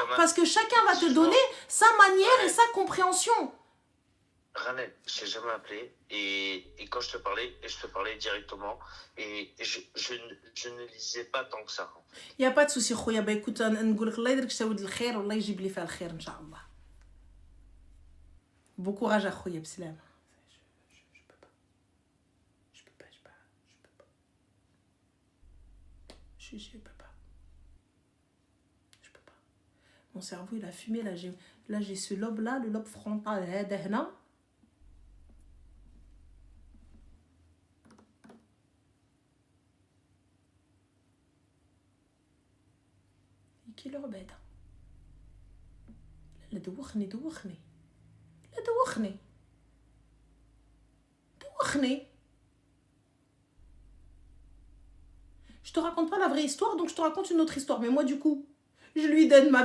va te donner sa manière et sa compréhension. Ranel, je t'ai jamais appelé et quand je te parlais directement et je ne lisais pas tant que ça. Il n'y a pas de souci, خويا. Bah écoute, نقول لك الله يديرك شاود الخير والله يجيب لي فيها الخير ان شاء الله. Bon courage à خويا بسلام. Je peux pas. Je peux pas. Je peux pas. Je peux pas. Mon cerveau il a fumé là j'ai ce lobe là, le lobe frontal هذا هنا. كي لعبة لا دوخني je te raconte pas la vraie histoire donc je te raconte une autre histoire mais moi du coup je lui donne ma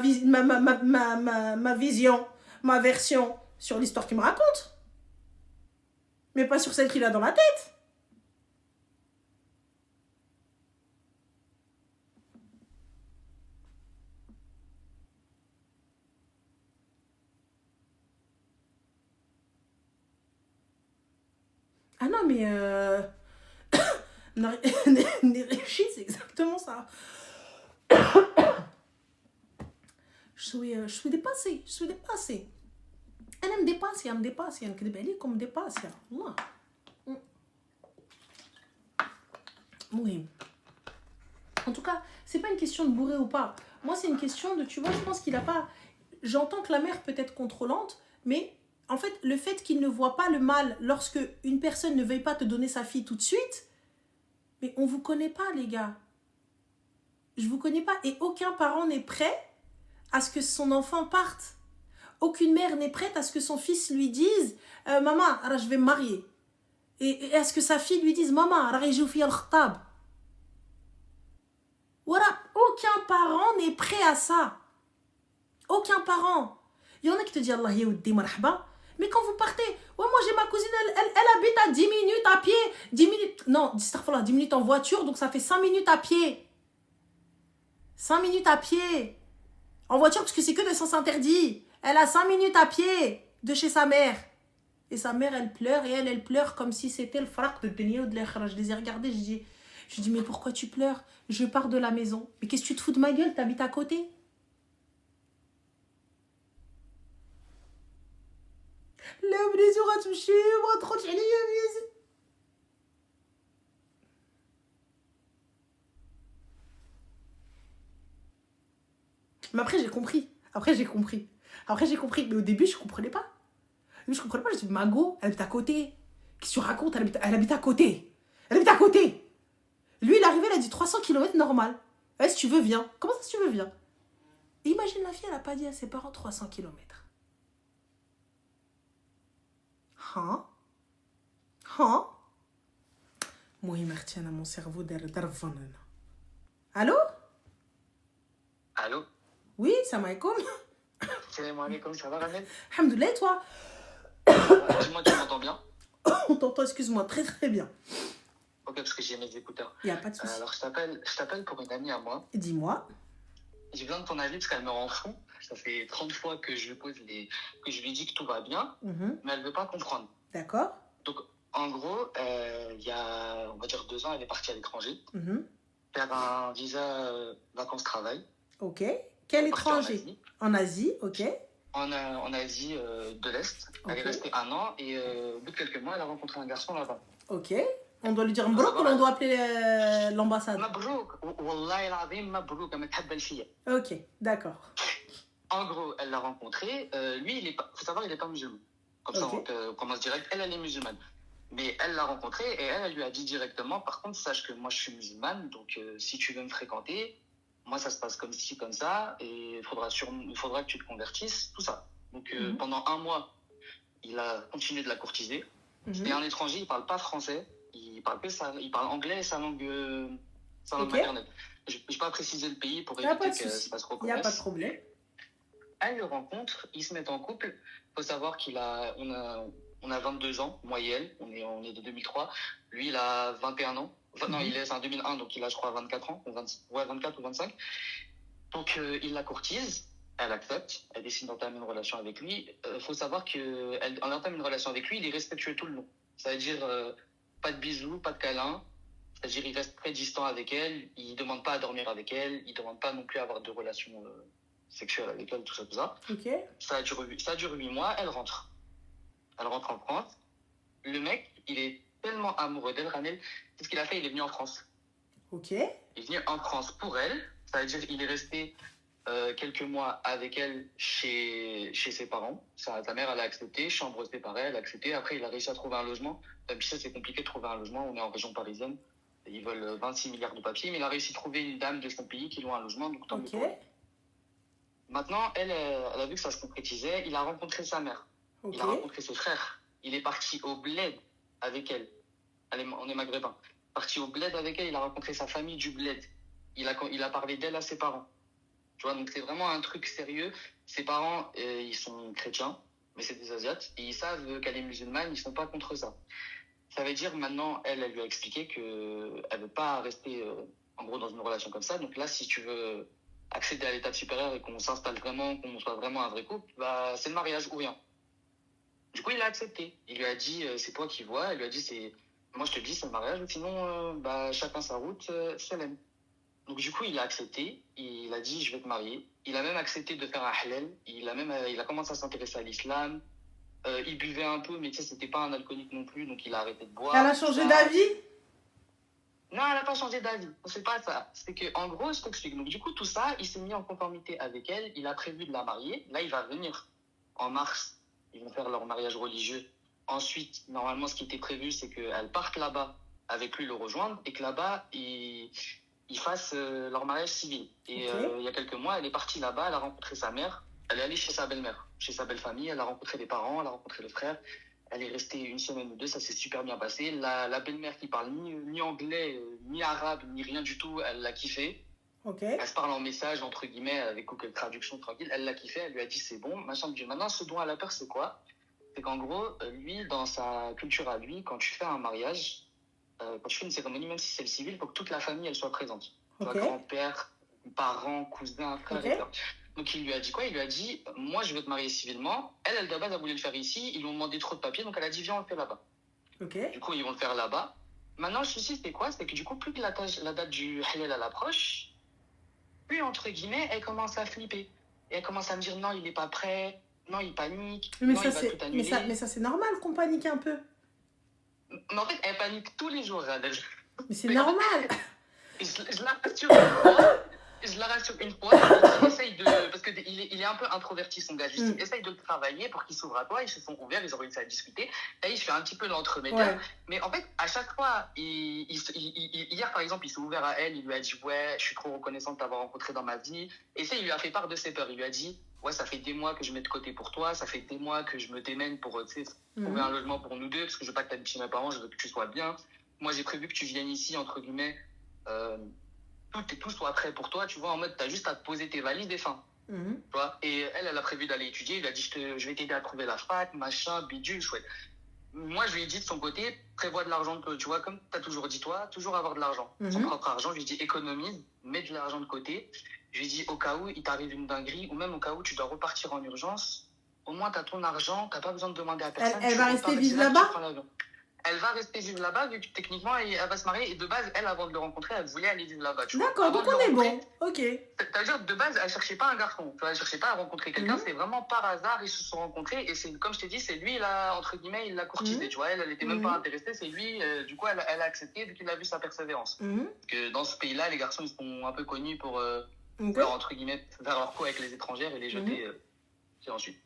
vision, ma version sur l'histoire qu'il me raconte mais pas sur celle qu'il a dans la tête. Ah non, mais Néréchi, c'est exactement ça. Je suis dépassée. Elle me dépasse, elle me dépasse. Allah. Oui. En tout cas, c'est pas une question de bourré ou pas. Moi, c'est une question de, tu vois, je pense qu'il a pas... J'entends que la mère peut être contrôlante, mais... En fait, le fait qu'il ne voit pas le mal lorsque une personne ne veuille pas te donner sa fille tout de suite, mais on vous connaît pas, les gars. Je vous connais pas. Et aucun parent n'est prêt à ce que son enfant parte. Aucune mère n'est prête à ce que son fils lui dise « Maman, alors je vais me marier. » Et à ce que sa fille lui dise « Maman, alors je vais al-khatab. » Voilà, aucun parent n'est prêt à ça. Aucun parent. Il y en a qui te disent « Allah yaoudi marhaba ». Mais quand vous partez, ouais, moi j'ai ma cousine, elle habite à 10 minutes à pied. 10 minutes, non, 10 minutes en voiture, donc ça fait 5 minutes à pied. 5 minutes à pied. En voiture, parce que c'est que des sens interdits. Elle a 5 minutes à pied de chez sa mère. Et sa mère, elle pleure, et elle pleure comme si c'était le fraq de dunya ou de l'akhira. Je les ai regardés, je dis, mais pourquoi tu pleures? Je pars de la maison. Mais qu'est-ce que tu te fous de ma gueule? T'habites à côté? لا بنيتي غتمشي وما تدخلش عليا بنيتي. Mais après j'ai compris. Mais au début je comprenais pas. Je dis Mago, elle habite à côté. Qu'est-ce que tu racontes? Elle habite à côté. Lui il est arrivé, il a dit 300 km normal. Si tu veux viens. Comment ça si tu veux viens? Et imagine la fille, elle a pas dit à ses parents 300 km. المهم اختي انا مون سيرفو دار فنان. Allô? Allô? Oui, salam alaikum. Salam alaikum, ça va Ranel? Alhamdoulilah, et toi? Dis-moi, tu m'entends bien? On t'entend, excuse-moi, très très bien. Ok, parce que j'ai mes écouteurs. Il n'y a pas de souci. Alors, je t'appelle pour une amie à moi. Dis-moi. J'ai besoin de ton avis parce qu'elle me rend fou. Ça fait 30 fois que je lui dis que tout va bien, mais elle ne veut pas comprendre. D'accord. Donc, en gros, il y a, on va dire 2 ans, elle est partie à l'étranger. Faire un visa vacances-travail. Ok. Quel étranger? En Asie, ok. En Asie de l'Est. Elle est restée 1 an et au bout de quelques mois, elle a rencontré un garçon là-bas. Ok. On doit lui dire Mbrouk ou on doit appeler l'ambassade? Mabrouk. Wallahi l'azim, Mabrouk. Elle m'a تحب الفيا. Ok, d'accord. En gros, elle l'a rencontré. Lui, faut savoir, il n'est pas musulman. Comme ça, Ok. on commence direct. Elle est musulmane. Mais elle l'a rencontré et elle lui a dit directement, par contre, sache que moi, je suis musulmane. Donc, si tu veux me fréquenter, moi, ça se passe comme ci, comme ça. Et il faudra que tu te convertisses, tout ça. Donc, Mhm. pendant 1 mois, il a continué de la courtiser. C'est un étranger, il parle pas français. Il parle anglais et sa langue Ok. maternelle. Je ne vais pas préciser le pays pour Y a éviter pas de qu'elle souci. se fasse Il n'y a pas de reconnaître. problème. Elle le rencontre, ils se mettent en couple. Il faut savoir on a 22 ans, moi et elle, on est de 2003. Lui, il a 21 ans. Enfin, non, c'est en 2001, donc il a, je crois, 24 ans, ou 24 ou 25. Donc, il la courtise, elle accepte, elle décide d'entamer une relation avec lui. Il faut savoir qu'elle entame une relation avec lui, il est respectueux tout le long. Ça veut dire pas de bisous, pas de câlins. C'est-à-dire il reste très distant avec elle, il ne demande pas à dormir avec elle, il ne demande pas non plus à avoir de relations sexuelle avec elle, tout ça, tout ça. Ok. Ça dure 8 mois, elle rentre. Elle rentre en France. Le mec, il est tellement amoureux d'elle, Ranel, qu'est-ce qu'il a fait? Il est venu en France. Ok. Il est venu en France pour elle, ça veut dire qu'il est resté quelques mois avec elle chez ses parents. Sa mère, elle a accepté, chambre séparée, elle a accepté. Après, il a réussi à trouver un logement. Puis ça, c'est compliqué de trouver un logement, on est en région parisienne. Ils veulent 26 milliards de papiers, mais il a réussi à trouver une dame de son pays qui loue un logement, donc tant mieux Ok. pour lui. Maintenant, elle a vu que ça se concrétisait. Il a rencontré sa mère. Ok. Il a rencontré ses frères. Il est parti au bled avec elle. On est maghrébins. Parti au bled avec elle, il a rencontré sa famille du bled. Il a parlé d'elle à ses parents. Tu vois, donc c'est vraiment un truc sérieux. Ses parents, ils sont chrétiens, mais c'est des Asiates. Et ils savent qu'elle est musulmane, ils sont pas contre ça. Ça veut dire maintenant, elle lui a expliqué qu'elle veut pas rester, en gros, dans une relation comme ça. Donc là, si tu veux accéder à l'étape supérieure et qu'on s'installe vraiment, qu'on soit vraiment un vrai couple, bah, c'est le mariage ou rien. Du coup, il a accepté. Il lui a dit, c'est toi qui vois. Il lui a dit, moi je te dis, c'est le mariage, ou sinon, bah, chacun sa route, c'est l'aime. Donc du coup, il a accepté. Il a dit, je vais te marier. Il a même accepté de faire un halal. Il a commencé à s'intéresser à l'islam. Il buvait un peu, mais tu sais, c'était pas un alcoolique non plus, donc il a arrêté de boire. Elle a changé d'avis? Non, elle n'a pas changé d'avis. C'est pas ça. C'est que, en gros, je t'explique. Donc, du coup, tout ça, il s'est mis en conformité avec elle. Il a prévu de la marier. Là, il va venir en mars. Ils vont faire leur mariage religieux. Ensuite, normalement, ce qui était prévu, c'est qu'elle parte là-bas avec lui le rejoindre et que là-bas, ils fassent leur mariage civil. Et il y a quelques mois, elle est partie là-bas. Elle a rencontré sa mère. Elle est allée chez sa belle-mère, chez sa belle-famille. Elle a rencontré les parents, elle a rencontré le frère. Elle est restée 1 semaine ou 2, ça s'est super bien passé. La belle-mère qui parle ni anglais, ni arabe, ni rien du tout, elle l'a kiffé. Ok. Elle se parle en message, entre guillemets, avec Google Traduction tranquille. Elle l'a kiffé, elle lui a dit c'est bon, machin. Maintenant, ce dont elle a peur, c'est quoi? C'est qu'en gros, lui, dans sa culture à lui, quand tu fais un mariage, quand tu fais une cérémonie, même si c'est le civil, il faut que toute la famille, elle soit présente. Tu vois, grand-père, parents, cousins, frères et sœurs. Donc il lui a dit quoi? Il lui a dit, moi je veux te marier civilement. Elle de base, elle voulait le faire ici. Ils lui ont demandé trop de papiers, donc elle a dit, viens, on le fait là-bas. Ok. Du coup, ils vont le faire là-bas. Maintenant, le souci, c'est quoi? C'est que du coup, plus que la date du halal elle approche, plus, entre guillemets, elle commence à flipper. Et elle commence à me dire, non, il n'est pas prêt. Non, il panique. Mais non, ça, il va tout annuler. mais ça, c'est normal qu'on panique un peu. Mais en fait, elle panique tous les jours, Radel. Mais c'est normal. Je la rassure une fois. Je la rassure une fois. Essaye de... Parce qu'il est un peu introverti, son gars. Je lui dis, essaye de le travailler pour qu'il s'ouvre à toi. Ils se sont ouverts, ils ont réussi à discuter. Et je fais un petit peu l'entremédiaire. Ouais. Mais en fait, à chaque fois, hier, par exemple, il s'est ouvert à elle. Il lui a dit, ouais, je suis trop reconnaissant de t'avoir rencontré dans ma vie. Et ça, il lui a fait part de ses peurs. Il lui a dit, ouais, ça fait des mois que je mets de côté pour toi. Ça fait des mois que je me démène pour trouver un logement pour nous deux. Parce que je veux pas que tu habites chez mes parents. Je veux que tu sois bien. Moi, j'ai prévu que tu viennes ici, entre guillemets. Tout soit prêt pour toi, tu vois, en mode, t'as juste à te poser tes valises et fin. Tu vois, et elle a prévu d'aller étudier. Il a dit, je vais t'aider à trouver la fac, machin, bidule, chouette. Moi, je lui ai dit de son côté, prévois de l'argent, tu vois, comme t'as toujours dit toi, toujours avoir de l'argent. Son propre argent, je lui ai dit, économise, mets de l'argent de côté. Je lui ai dit, au cas où il t'arrive une dinguerie, ou même au cas où tu dois repartir en urgence, au moins t'as ton argent, t'as pas besoin de demander à personne. Elle va rester vivre là-bas? Elle va rester vivre là-bas, vu que techniquement, elle va se marier. Et de base, elle, avant de le rencontrer, elle voulait aller vivre là-bas. D'accord, donc on est bon. Ok. C'est-à-dire, de base, elle cherchait pas un garçon. Tu vois, elle cherchait pas à rencontrer quelqu'un. C'est vraiment par hasard, ils se sont rencontrés. Et c'est, comme je t'ai dit, c'est lui, là, entre guillemets, il l'a courtisé. Tu vois, elle était même pas intéressée. C'est lui, du coup, elle a accepté vu qu'il a vu sa persévérance. Parce que dans ce pays-là, les garçons, ils sont un peu connus pour Ok. leur, entre guillemets, faire leur coup avec les étrangères et les jeter et ensuite.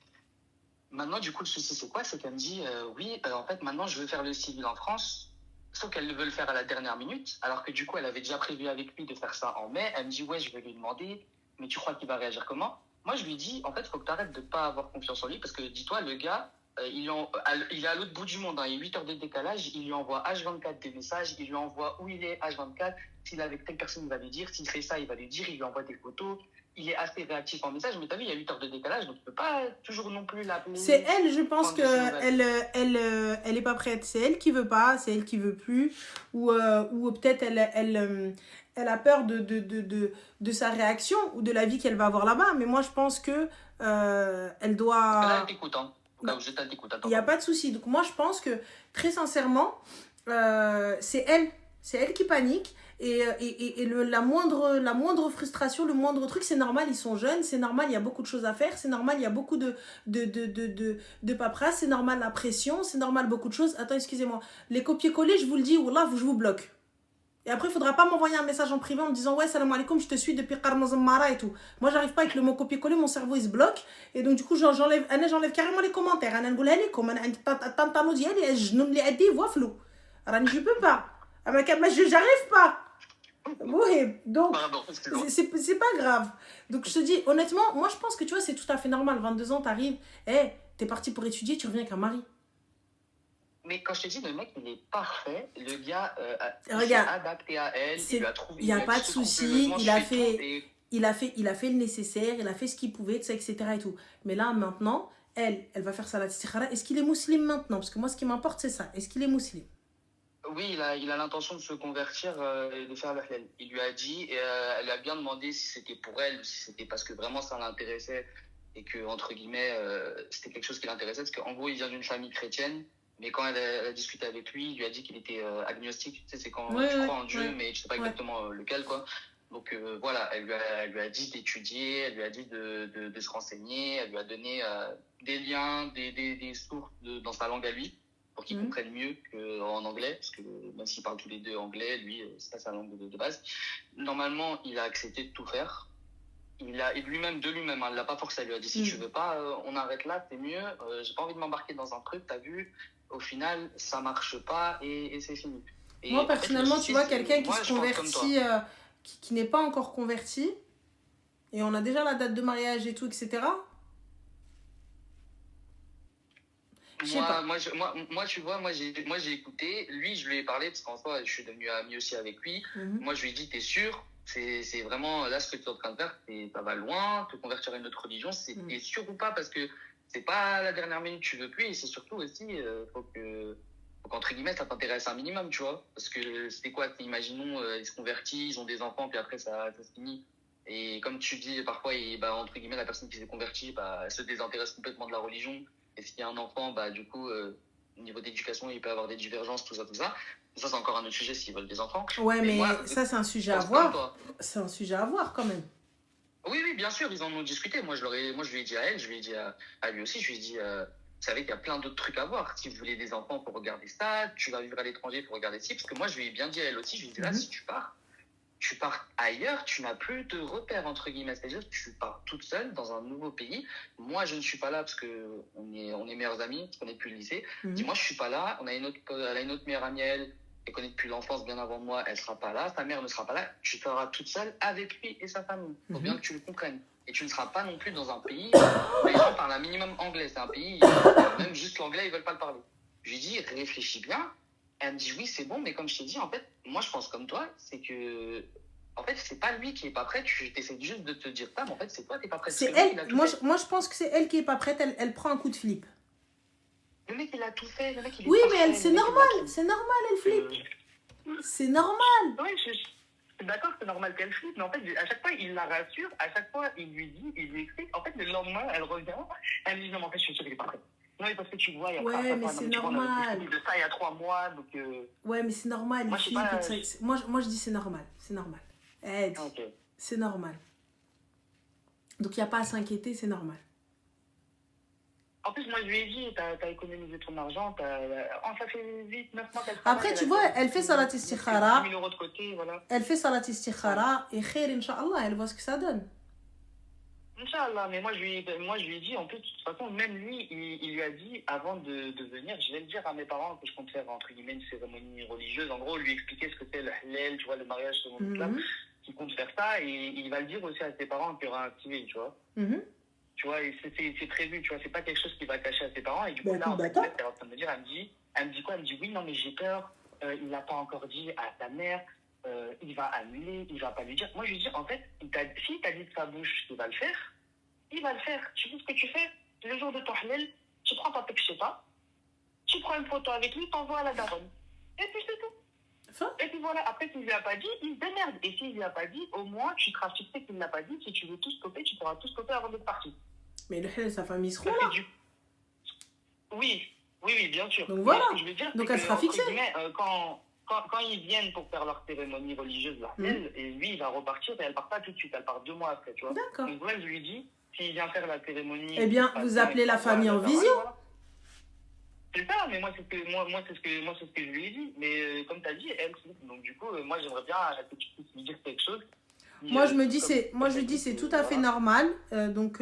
Maintenant, du coup, le souci, c'est quoi? C'est qu'elle me dit, oui, en fait, maintenant, je veux faire le civil en France, sauf qu'elle veut le faire à la dernière minute, alors que du coup, elle avait déjà prévu avec lui de faire ça en mai. Elle me dit, ouais, je vais lui demander, mais tu crois qu'il va réagir comment? Moi, je lui dis, en fait, il faut que tu arrêtes de ne pas avoir confiance en lui, parce que dis-toi, le gars, il est à l'autre bout du monde, hein, il y a 8 heures de décalage, il lui envoie H24 des messages, il lui envoie où il est H24, s'il est avec telle personne, il va lui dire, s'il fait ça, il va lui dire, il lui envoie des photos, il est assez réactif en message, mais t'as vu, il y a 8 heures de décalage, donc tu peux pas toujours non plus l'appeler. C'est elle, je pense prendre de ses nouvelles. elle est pas prête. C'est elle qui veut pas, c'est elle qui veut plus. Ou peut-être elle a peur de sa réaction ou de la vie qu'elle va avoir là-bas. Mais moi, je pense que elle Là, doit... elle t'écoute, hein. Là, je t'écoute, attends. Il n'y a pas de souci. Donc moi, je pense que, très sincèrement, c'est elle qui panique. La moindre frustration, le moindre truc, c'est normal, ils sont jeunes, c'est normal, il y a beaucoup de choses à faire, c'est normal, il y a beaucoup de paperasse, c'est normal la pression, c'est normal beaucoup de choses. Attends, excusez-moi. Les copier-coller, je vous le dis, wallah, je vous bloque. Et après, il ne faudra pas m'envoyer un message en privé en me disant ouais, salam alaikum, je te suis depuis Qarnazamara et tout. Moi, j'arrive pas avec le mot copier-coller, mon cerveau il se bloque. Et donc, du coup, j'enlève carrément les commentaires. Je peux pas. J'arrive pas. Ouais, donc, Pardon, excuse-moi. c'est pas grave. Donc, je te dis, honnêtement, moi, je pense que tu vois, c'est tout à fait normal. 22 ans, t'arrives, t'es parti pour étudier, tu reviens avec un mari. Mais quand je te dis, le mec, il est parfait. Le gars, il s'est Regarde, adapté à elle. Il lui a trouvé. il n'y a lui pas dit, de ce qu'on peut, souci, moi, il je a fais fait, tout, et il a fait le nécessaire, il a fait ce qu'il pouvait, tout ça, etc. et tout. Mais là, maintenant, elle va faire ça la istikhara. Est-ce qu'il est musulman maintenant? Parce que moi, ce qui m'importe, c'est ça. Est-ce qu'il est musulman? oui, il a l'intention de se convertir et de faire le halal. Il lui a dit, et elle lui a bien demandé si c'était pour elle ou si c'était parce que vraiment ça l'intéressait et que, entre guillemets, c'était quelque chose qui l'intéressait. Parce qu'en gros, il vient d'une famille chrétienne, mais quand elle a discuté avec lui, il lui a dit qu'il était agnostique. Tu sais, c'est quand tu crois en Dieu, mais tu sais pas exactement lequel, quoi. Donc voilà, elle lui a dit d'étudier, elle lui a dit de se renseigner, elle lui a donné des liens, des sources dans sa langue à lui, pour qu'ils comprennent mieux qu'en anglais, parce que même s'ils parlent tous les deux anglais, lui, c'est pas sa langue de base. Normalement, il a accepté de tout faire. Il a, et lui-même, de lui-même, hein, il l'a pas forcé, elle lui a dit, si tu veux pas, on arrête là, c'est mieux, j'ai pas envie de m'embarquer dans un truc, t'as vu, au final, ça marche pas, et c'est fini. Et moi, en fait, personnellement, le tu souci, vois, c'est- quelqu'un qui moi, se je pense comme toi. convertit, qui n'est pas encore converti, et on a déjà la date de mariage et tout, etc. Je sais pas. Moi, tu vois, moi, j'ai écouté. Lui, je lui ai parlé parce qu'en soi, je suis devenu ami aussi avec lui. Moi, je lui ai dit, t'es sûr? C'est vraiment, là, ce que tu es en train de faire, ça va loin. Te convertir à une autre religion, t'es sûr ou pas? Parce que c'est pas à la dernière minute, tu veux plus. Et c'est surtout aussi, faut qu'entre guillemets, ça t'intéresse un minimum, tu vois. Parce que c'est quoi? Imaginons, ils se convertissent, ils ont des enfants, puis après, ça se finit. Et comme tu dis, parfois, entre guillemets, la personne qui s'est convertie, elle se désintéresse complètement de la religion. Et s'il y a un enfant, du coup, au niveau d'éducation, il peut y avoir des divergences, tout ça, tout ça. Ça, c'est encore un autre sujet s'ils veulent des enfants. Ouais, mais moi, ça, c'est un sujet à pense comme voir. toi. C'est un sujet à voir, quand même. Oui, oui, bien sûr, ils en ont discuté. Moi, je lui ai dit à elle, je lui ai dit à lui aussi, je lui ai dit, vous savez qu'il y a plein d'autres trucs à voir. Si vous voulez des enfants, pour regarder ça. Tu vas vivre à l'étranger, pour regarder ci. Parce que moi, je lui ai bien dit à elle aussi, je lui ai dit là, si tu pars ailleurs, tu n'as plus de repères, entre guillemets. C'est-à-dire que tu pars toute seule dans un nouveau pays. Moi, je ne suis pas là parce qu'on est meilleurs amis, parce qu'on est depuis le lycée. Dis-moi, je ne suis pas là. Elle a une autre meilleure amie, elle connaît depuis l'enfance bien avant moi, elle ne sera pas là. Ta mère ne sera pas là. Tu seras toute seule avec lui et sa famille. Il faut bien que tu le comprennes. Et tu ne seras pas non plus dans un pays où les gens parlent un minimum anglais. C'est un pays, même juste l'anglais, ils ne veulent pas le parler. Je lui dis, réfléchis bien. Elle me dit oui, c'est bon, mais comme je t'ai dit, en fait, moi je pense comme toi, c'est que, en fait, c'est pas lui qui est pas prêt, tu essaies juste de te dire ça, mais en fait, c'est toi qui n'es pas prêt. C'est elle, moi je pense que c'est elle qui est pas prête, elle prend un coup de flip. Le mec, il a tout fait, le mec, il est oui, parfait, mais c'est normal, elle flippe. C'est normal. Oui, je suis d'accord, c'est normal qu'elle flippe, mais en fait, à chaque fois, il la rassure, à chaque fois, il lui dit, il lui explique. En fait, le lendemain, elle revient, elle lui dit non, mais en fait, je suis sûre qu'il est pas prêt. Non, parce que tu vois, il y a ouais, mais c'est normal. de ça il y a 3 mois, donc. Ouais, mais c'est normal, moi, les filles. Moi, je dis c'est normal, c'est normal. Okay. C'est normal. Donc, il n'y a pas à s'inquiéter, c'est normal. En plus, moi, je lui ai dit, t'as économisé ton argent, ça fait 8, 9 mois qu'elle travaille. Après, tu vois, elle fait salat istikhara. 10 000 euros de côté, voilà. Elle fait salat istikhara. Et khair, Inch'Allah, elle voit ce que ça donne. Inch'Allah, mais moi je lui ai dit, en plus, de toute façon, même lui, il lui a dit, avant de venir, je vais le dire à mes parents que je compte faire, entre guillemets, une cérémonie religieuse. En gros, lui expliquer ce que c'est le halal, tu vois, le mariage selon l'islam, qu'il compte faire ça, et il va le dire aussi à ses parents qu'il y aura un civil, tu vois. Tu vois, et c'est prévu, tu vois, c'est pas quelque chose qu'il va cacher à ses parents. Et du coup, là, en fait, elle est en train de me dire, elle me dit quoi? Elle me dit, oui, non, mais j'ai peur, il l'a pas encore dit à ta mère, il va annuler, il va pas lui dire. Moi, je lui dis, en fait, s'il t'a dit de sa bouche qu'il va le faire, il va le faire. Tu sais ce que tu fais? Le jour de ton halal, tu prends ta pas, tu prends une photo avec lui, t'envoies à la daronne. Et puis c'est tout. Et puis voilà, après, s'il ne lui a pas dit, il se démerde. Et s'il ne lui a pas dit, au moins, tu seras fixé qu'il ne l'a pas dit. Si tu veux tout stopper, tu pourras tout stopper avant d'être parti. Mais le halal, sa famille sera là. Oui, bien sûr. Donc voilà. Je veux dire, donc elle sera fixée. Quand ils viennent pour faire leur cérémonie religieuse, là, et lui, il va repartir et elle part pas tout de suite. Elle part 2 mois après, tu vois. D'accord. Donc moi, je lui dis, s'il vient faire la cérémonie... Eh bien, vous appelez la famille en visio. Voilà. C'est ça, mais moi, c'est ce que je lui ai dit. Mais comme tu as dit, elle, donc du coup, moi, j'aimerais bien que tu puisses lui dire quelque chose. Moi, je lui dis, c'est tout à fait normal. Donc,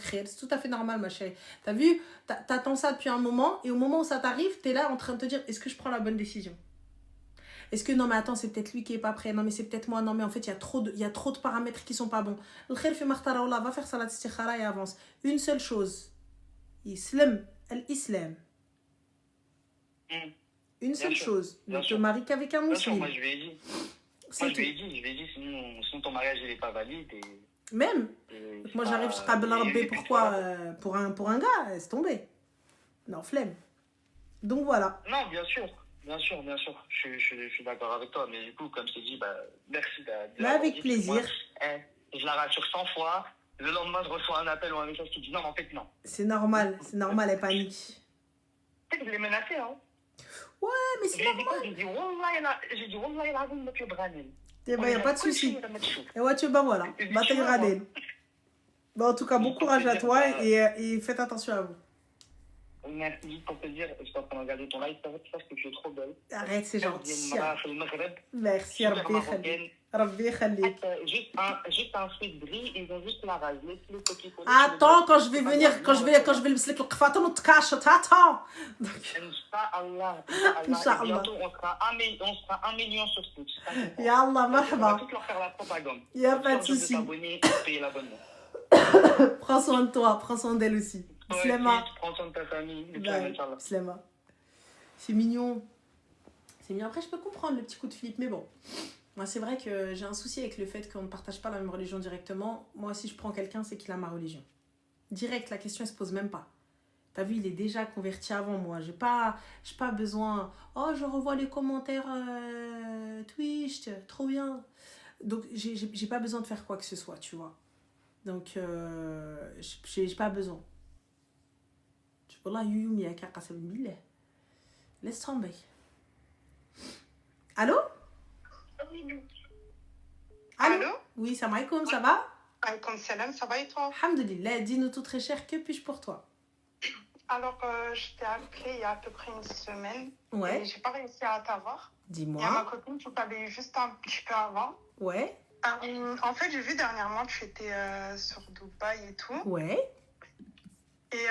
c'est tout à fait normal, ma chérie. T'as vu, t'attends ça depuis un moment, et au moment où ça t'arrive, t'es là en train de te dire, est-ce que je prends la bonne décision? Est-ce que, non, mais attends, c'est peut-être lui qui est pas prêt. Non, mais c'est peut-être moi. Non, mais en fait, il y a trop de paramètres qui sont pas bons. Le khair fi makhtara Allah, va faire salat istikhara et avance. Une seule chose. Islam, l'islam. Une seule chose. Ne te marie qu'avec un musulman. Moi, je lui ai dit. Je lui ai dit, sinon ton mariage n'est pas valide. Même. Moi, j'arrive, je rabbi Rabbi, pourquoi pour un gars, laisse tomber. Non, flemme. Donc voilà. Non, bien sûr. Je suis d'accord avec toi. Mais du coup, comme je t'ai dit, merci. Avec plaisir. Moi, je la rassure 100 fois. Le lendemain, je reçois un appel ou un message qui dit non, en fait, non. C'est normal, elle panique. Je l'ai menacé, hein. Ouais, mais c'est normal. J'ai dit, Wallah, il a vu monsieur Branel. Il n'y a pas de souci. Et ouais, voilà. Bataille Ranel. Bon, en tout cas, bon courage à toi et faites attention à vous. Merci, juste pour te dire, je suis en train de regarder ton live, parce que tu es trop belle. Arrête, c'est gentil. Merci, Rabbi Khalid. Juste un fruit de brie, ils ont juste la rage. Laisse-le copier-coller. Attends, quand je vais venir, quand je vais le slip le kfata, on te cache, attends. Inch'Allah. Bientôt, on sera 1 million sur Twitch. Yallah, marhaba. On va tous leur faire la propagande. Il n'y a pas de souci. Payer l'abonnement. Prends soin de toi, prends soin d'elle aussi. Slema. Prends soin de ta famille. Slema. C'est mignon. C'est mignon. Après, je peux comprendre le petit coup de flip, mais bon. Moi, c'est vrai que j'ai un souci avec le fait qu'on ne partage pas la même religion directement. Moi, si je prends quelqu'un, c'est qu'il a ma religion. Direct, la question, elle se pose même pas. T'as vu, il est déjà converti avant moi. J'ai pas besoin... Oh, je revois les commentaires Twitch, trop bien. Donc, j'ai pas besoin de faire quoi que ce soit, tu vois. Donc, j'ai pas besoin. Wallah, Yumi, Aka, Qasam Billah. Laisse tomber. Allô? Allô? Oui, salam alaikum, ça va? Alaikum salam, ça va et toi? Alhamdulillah, dis-nous tout très cher, que puis-je pour toi? Alors, je t'ai appelé il y a à peu près une semaine. Ouais. Et j'ai pas réussi à t'avoir. Dis-moi. Il y a ma copine qui t'avait eu juste un petit peu avant. Ouais. En fait, j'ai vu dernièrement, tu étais sur Dubaï et tout. Ouais. Et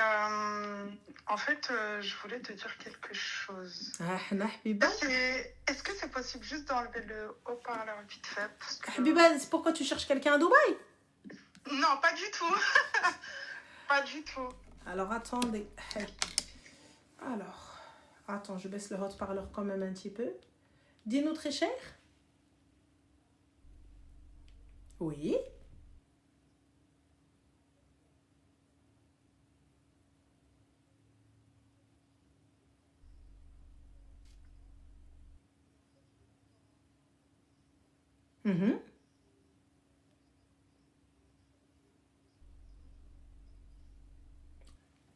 en fait, je voulais te dire quelque chose. Habiba. Est-ce que c'est possible juste d'enlever le haut-parleur vite fait? Habiba, c'est pourquoi tu cherches quelqu'un à Dubaï? Non, pas du tout. Pas du tout. Alors, attendez. Alors, attends, je baisse le haut-parleur quand même un petit peu. Dis-nous très cher. Oui.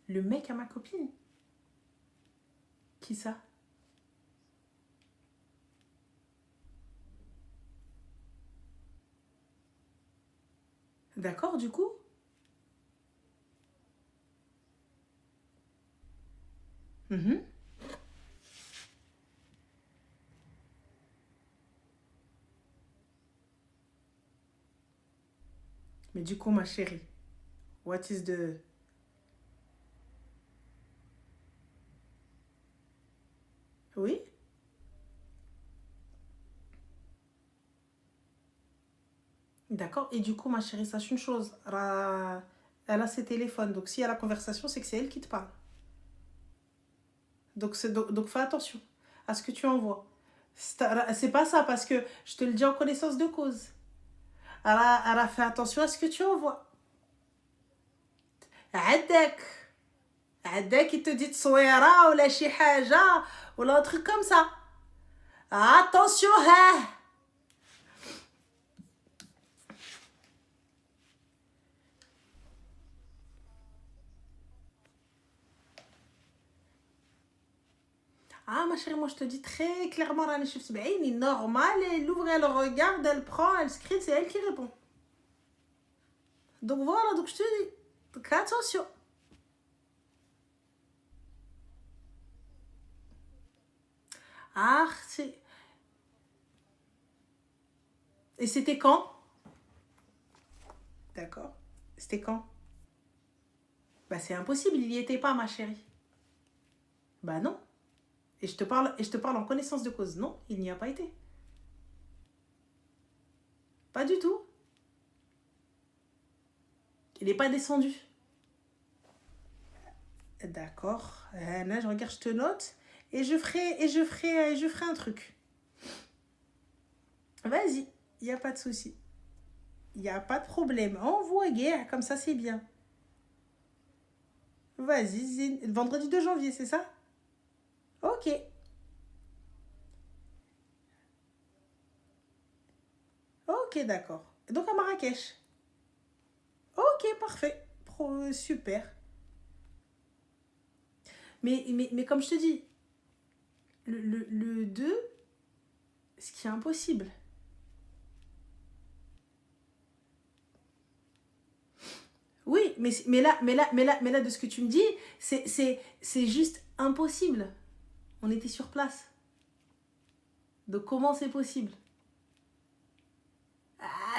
Le mec à ma copine. Qui ça? D'accord, du coup? Mhm. Mais du coup, ma chérie, what is the... Oui? D'accord. Et du coup, ma chérie, sache une chose. Elle a ses téléphones. Donc, s'il y a la conversation, c'est que c'est elle qui te parle. Donc, fais attention à ce que tu envoies. C'est pas ça, parce que je te le dis en connaissance de cause. Elle a fait attention à ce que tu envoies. عندك il te dit تصويرة ولا شي حاجة ولا un truc comme ça. Attention, hein. Ah, ma chérie, moi je te dis très clairement, Rani Chef est normal, elle ouvre, elle regarde, elle prend, elle screen, c'est elle qui répond. Donc voilà, donc je te dis, donc attention. Ah, c'est... Et c'était quand? D'accord. C'était quand? Bah c'est impossible, il n'y était pas, ma chérie. Bah non. Et je te parle en connaissance de cause. Non, il n'y a pas été. Pas du tout. Il n'est pas descendu. D'accord. Là, je regarde, je te note. Et je ferai un truc. Vas-y, il n'y a pas de souci. Il n'y a pas de problème. Envoie guerre, comme ça c'est bien. Vas-y, vendredi 2 janvier, c'est ça? Ok. Ok, d'accord. Donc à Marrakech. Ok, parfait. Super. Mais comme je te dis, le 2, ce qui est impossible. Oui, mais là, de ce que tu me dis, c'est juste impossible. On était sur place. Donc comment c'est possible?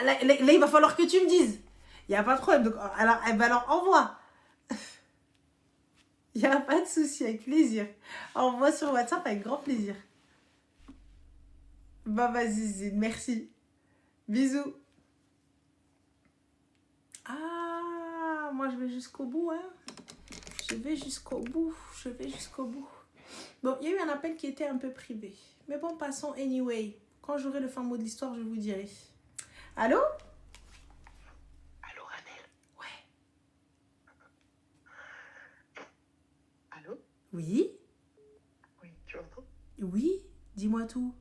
Là, il va falloir que tu me dises. Il n'y a pas de problème. Donc, alors envoie. Il n'y a pas de souci, avec plaisir. Envoie sur WhatsApp avec grand plaisir. Bah vas-y, Zine, merci. Bisous. Ah, moi je vais jusqu'au bout, hein. Je vais jusqu'au bout. Bon, il y a eu un appel qui était un peu privé. Mais bon, passons anyway. Quand j'aurai le fin mot de l'histoire, je vous dirai. Allô? Allô, Ranel? Ouais. Allô? Oui? Oui, tu m'entends? Oui? Dis-moi tout.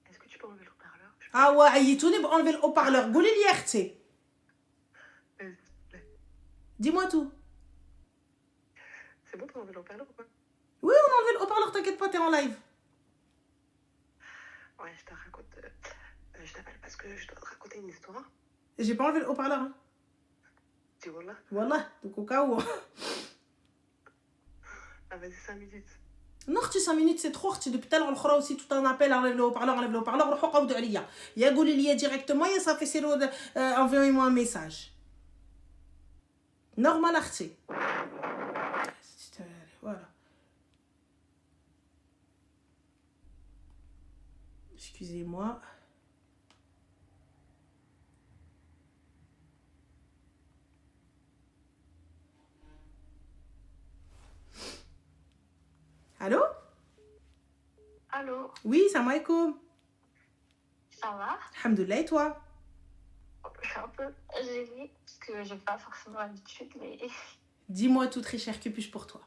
Est-ce que tu peux enlever le haut-parleur? Ah ouais, il est tourné pour enlever le haut-parleur. Goulé l'IRT. S'il te plaît. Dis-moi tout. C'est bon pour enlever le haut-parleur ou pas? Oui, on a enlevé le haut-parleur, t'inquiète pas, t'es en live. Ouais, je te raconte. Je t'appelle parce que je dois te raconter une histoire. J'ai pas enlevé le haut-parleur, hein. Tu vois là? Voilà, donc au cas où. Ah, vas-y, 5 minutes. Non, 5 minutes, c'est trop. Depuis tout à l'heure, on a aussi tout un appel, enlève le haut-parleur, Il y a Goulé directement, il y a ça fait c'est envoyez-moi un message. Normal, Arti. Voilà. Excusez-moi. Allô? Allô, Oui, salam alaikum. ça va? Alhamdoulilah, et toi? Je suis un peu gênée parce que j'ai pas forcément l'habitude, mais... Dis-moi tout, très cher, que puis-je pour toi?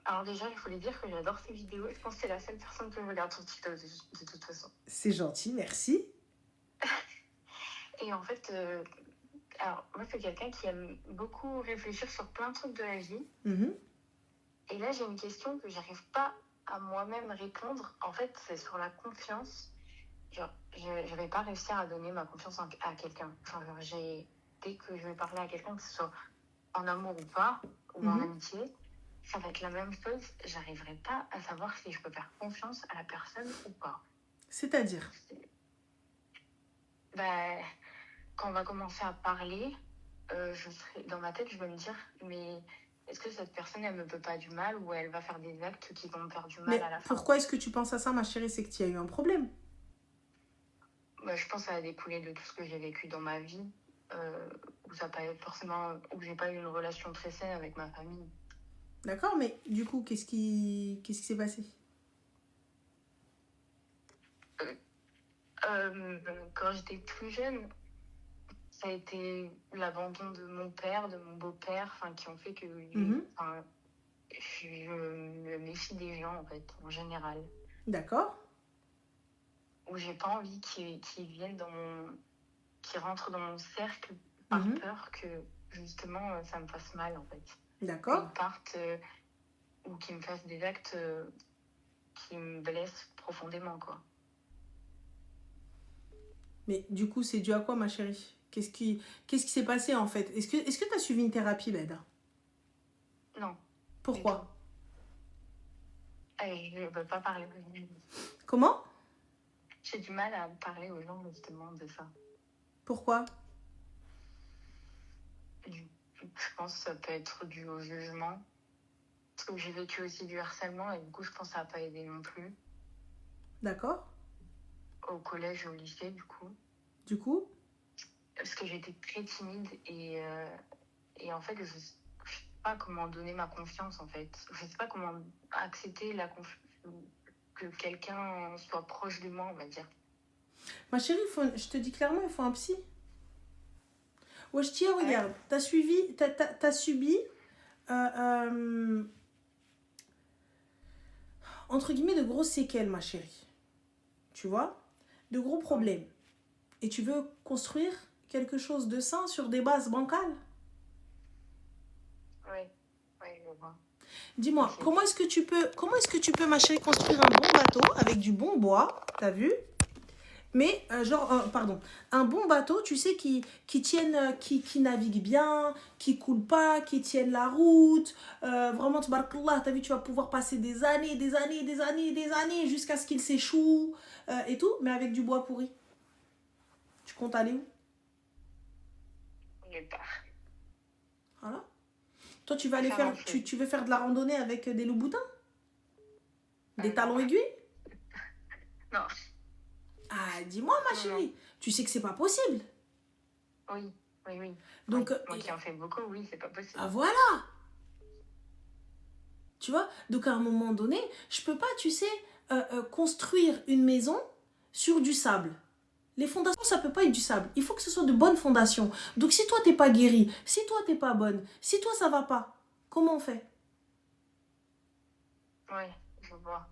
Alors déjà, il voulais dire que j'adore ces vidéos. Je pense que c'est la seule personne que je regarde sur TikTok de toute façon. C'est gentil, merci. Et en fait, alors moi, c'est quelqu'un qui aime beaucoup réfléchir sur plein de trucs de la vie. Mhm. Et là, j'ai une question que j'arrive pas à moi-même répondre. En fait, c'est sur la confiance. Genre, je vais pas réussir à donner ma confiance à quelqu'un. Enfin, genre, dès que je vais parler à quelqu'un, que ce soit en amour ou pas, ou en Mhm. amitié, ça va être la même chose. J'arriverai pas à savoir si je peux faire confiance à la personne ou pas. C'est-à-dire, Bah, quand on va commencer à parler, dans ma tête, je vais me dire, mais est-ce que cette personne, elle me veut pas du mal ou elle va faire des actes qui vont me faire du mal mais à la fin? pourquoi est-ce que tu penses à ça, ma chérie? C'est que tu as eu un problème. Bah, je pense que ça a découlé de tout ce que j'ai vécu dans ma vie, où ça a pas forcément, où j'ai pas eu une relation très saine avec ma famille. D'accord, mais du coup, qu'est-ce qui s'est passé? Quand j'étais plus jeune, ça a été l'abandon de mon père, de mon beau-père, enfin, qui ont fait que Mhm. enfin, je me méfie des gens, en fait, en général. D'accord. Où j'ai pas envie qu'ils viennent qu'ils rentrent dans mon cercle par Mhm. peur que, justement, ça me fasse mal, en fait. D'accord. Qu'ils partent ou qu'ils me fassent des actes qui me blessent profondément, quoi. Mais du coup, c'est dû à quoi, ma chérie? Qu'est-ce qui s'est passé, en fait? Est-ce que tu as suivi une thérapie, Beda? Non, Pourquoi? je veux pas parler aux gens. Comment? J'ai du mal à parler aux gens, justement, de ça. Pourquoi? Je pense que ça peut être dû au jugement. Parce que j'ai vécu aussi du harcèlement et du coup, je pense que ça n'a pas aidé non plus. D'accord. Au collège et au lycée, du coup. Du coup? Parce que j'étais très timide et en fait, je sais pas comment donner ma confiance, en fait. Je sais pas comment accepter que quelqu'un soit proche de moi, on va dire. Ma chérie, je te dis clairement, il faut un psy. Wesh, tiens, Ouais. regarde, t'as subi, entre guillemets, de grosses séquelles, ma chérie. Tu vois? De gros problèmes. Et tu veux construire quelque chose de sain sur des bases bancales? Oui, je vois. Dis-moi, Ok. comment est-ce que tu peux, ma chérie, construire un bon bateau avec du bon bois, t'as vu? Mais, pardon, un bon bateau, tu sais, qui navigue bien, qui coule pas, qui tienne la route. Vraiment, tabarakallah, t'as vu, tu vas pouvoir passer des années, des années, des années, des années jusqu'à ce qu'il s'échoue et tout, mais avec du bois pourri. Tu comptes aller où? Nulle part. Voilà. Toi, tu vas aller Faire faire, un feu. tu veux faire de la randonnée avec des loups-boutins? Des non. talons aiguilles? Non. Ah, dis-moi, ma Non, chérie, tu sais que c'est pas possible. Oui. Donc, Moi qui en fais beaucoup, oui, c'est pas possible. ah voilà. Tu vois? Donc à un moment donné, je peux pas, tu sais, construire une maison sur du sable. Les fondations, ça peut pas être du sable. Il faut que ce soit de bonnes fondations. Donc si toi t'es pas guérie, si toi t'es pas bonne, si toi ça va pas, comment on fait? Oui, je vois.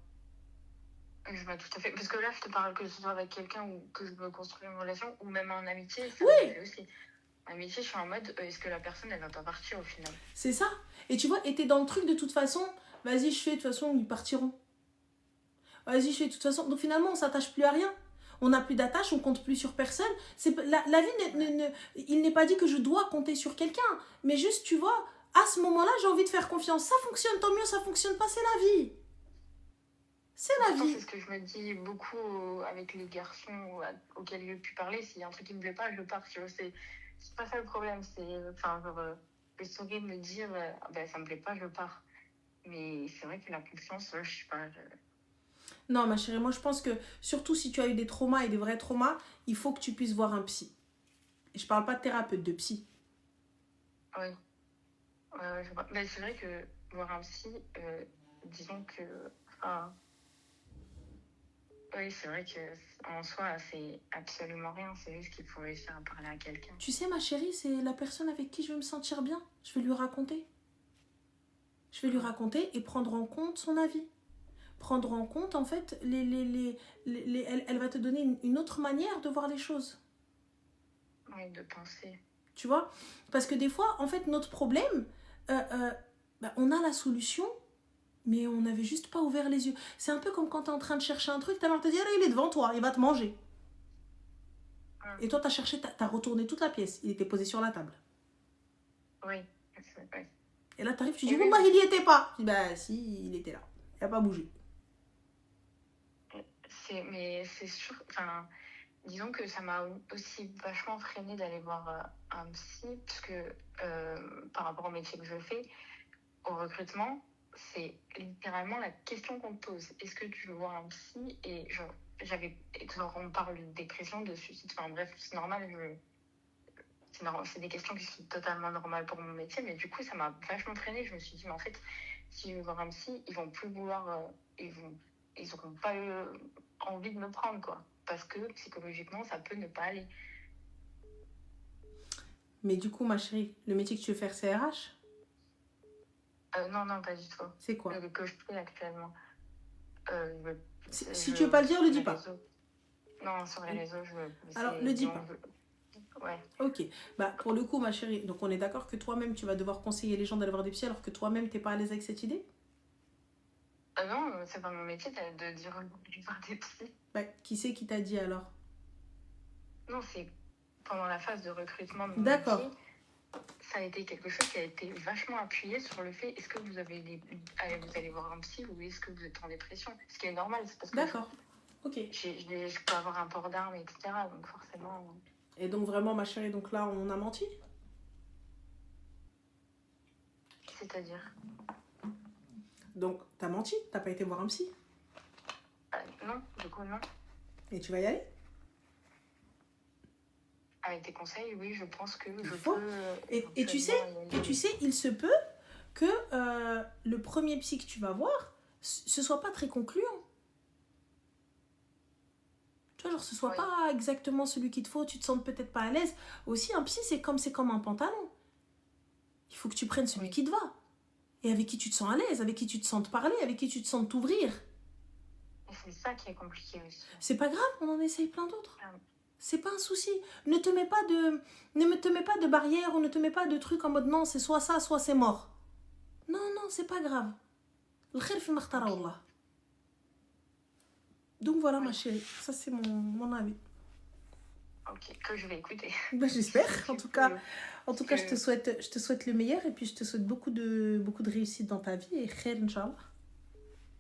Je vois tout à fait. Parce que là, je te parle que ce soit avec quelqu'un ou que je veux construire une relation ou même en amitié, ça Oui. me fait aussi. Amitié, je suis en mode, est-ce que la personne, elle va pas partir au final? C'est ça. Et tu vois, et t'es dans le truc de toute façon, vas-y, je fais, de toute façon, ils partiront. Vas-y, je fais, de toute façon. Donc finalement, on s'attache plus à rien. On n'a plus d'attache, on compte plus sur personne. La vie, il n'est pas dit que je dois compter sur quelqu'un. Mais juste, tu vois, à ce moment-là, j'ai envie de faire confiance. Ça fonctionne, tant mieux, ça fonctionne pas, c'est la vie. C'est la Je pense que vie. c'est ce que je me dis beaucoup avec les garçons auxquels j'ai pu parler. S'il y a un truc qui me plaît pas, je pars. Tu vois, c'est pas ça le problème. Enfin, je saurais me dire, ben, ça me plaît pas, je pars. Mais c'est vrai que la confiance, je sais pas. Non, ma chérie, moi je pense que surtout si tu as eu des traumas et des vrais traumas, il faut que tu puisses voir un psy. Et je parle pas de thérapeute, de psy. Oui. Je vois. Mais c'est vrai que voir un psy, disons que. Enfin, oui, c'est vrai qu'en soi, c'est absolument rien. C'est juste qu'il faut réussir à parler à quelqu'un. Tu sais, ma chérie, c'est la personne avec qui je vais me sentir bien. Je vais lui raconter. Je vais lui raconter et prendre en compte son avis. Prendre en compte, en fait, elle va te donner une autre manière de voir les choses. Oui, de penser. Tu vois? Parce que des fois, en fait, notre problème, on a la solution, mais on n'avait juste pas ouvert les yeux. C'est un peu comme quand tu es en train de chercher un truc, ta mère te dit, il est devant toi, il va te manger. Et toi, tu as cherché, tu as retourné toute la pièce. Il était posé sur la table. Oui. Et là, t'arrives, tu dis, Oui. Wallah, il y était pas. Je dis, bah si, il était là. Il n'a pas bougé. Mais c'est sûr, enfin, disons que ça m'a aussi vachement freiné d'aller voir un psy, parce que par rapport au métier que je fais, au recrutement, c'est littéralement la question qu'on te pose. Est-ce que tu veux voir un psy? Et genre, on parle de dépression, de suicide, enfin bref, c'est normal, c'est des questions qui sont totalement normales pour mon métier, mais du coup, ça m'a vachement freinée. Je me suis dit, mais en fait, si je vais voir un psy, ils vont plus vouloir, ils auront pas eu envie de me prendre, quoi. Parce que psychologiquement, ça peut ne pas aller. Mais du coup, ma chérie, le métier que tu veux faire, c'est RH? Non, pas du tout. C'est quoi? Le que je fais actuellement. Si tu veux pas le dire, le dis pas. Non, sur les réseaux, Alors, le dis pas. Ouais. Ok. Bah, pour le coup, ma chérie, donc on est d'accord que toi-même, tu vas devoir conseiller les gens d'aller voir des psys alors que toi-même, t'es pas à l'aise avec cette idée? Non, c'est pas mon métier de dire de voir des psys. Bah, qui c'est qui t'a dit alors? Non, c'est pendant la phase de recrutement de mon D'accord. métier, ça a été quelque chose qui a été vachement appuyé sur le fait est-ce que vous allez voir un psy ou est-ce que vous êtes en dépression? Ce qui est normal, c'est parce que D'accord. Ok. je peux avoir un port d'armes, etc. Donc forcément. Et donc vraiment, ma chérie, donc là, on a menti? C'est-à-dire Donc, t'as menti? T'as pas été voir un psy? Non, du coup, non. Et tu vas y aller? Avec tes conseils, oui, je pense que je faut. peux. Et tu sais, il se peut que le premier psy que tu vas voir, ce soit pas très concluant. Tu vois, genre, ce soit Oui. pas exactement celui qu'il te faut, tu te sens peut-être pas à l'aise. Aussi, un psy, c'est comme un pantalon. Il faut que tu prennes celui Oui. qui te va. Et avec qui tu te sens à l'aise, avec qui tu te sens te parler, avec qui tu te sens t'ouvrir. Et c'est ça qui est compliqué aussi. C'est pas grave, on en essaye plein d'autres. Ah. C'est pas un souci. Ne te mets pas de barrière ou ne te mets pas de trucs en mode non, c'est soit ça, soit c'est mort. Non, c'est pas grave. الخير في المختار والله. Donc voilà, ma chérie, ça c'est mon avis. Ok, que je vais écouter. Ben, j'espère. En tout cas, je te souhaite le meilleur et puis je te souhaite beaucoup de réussite dans ta vie et khair, Inch'Allah.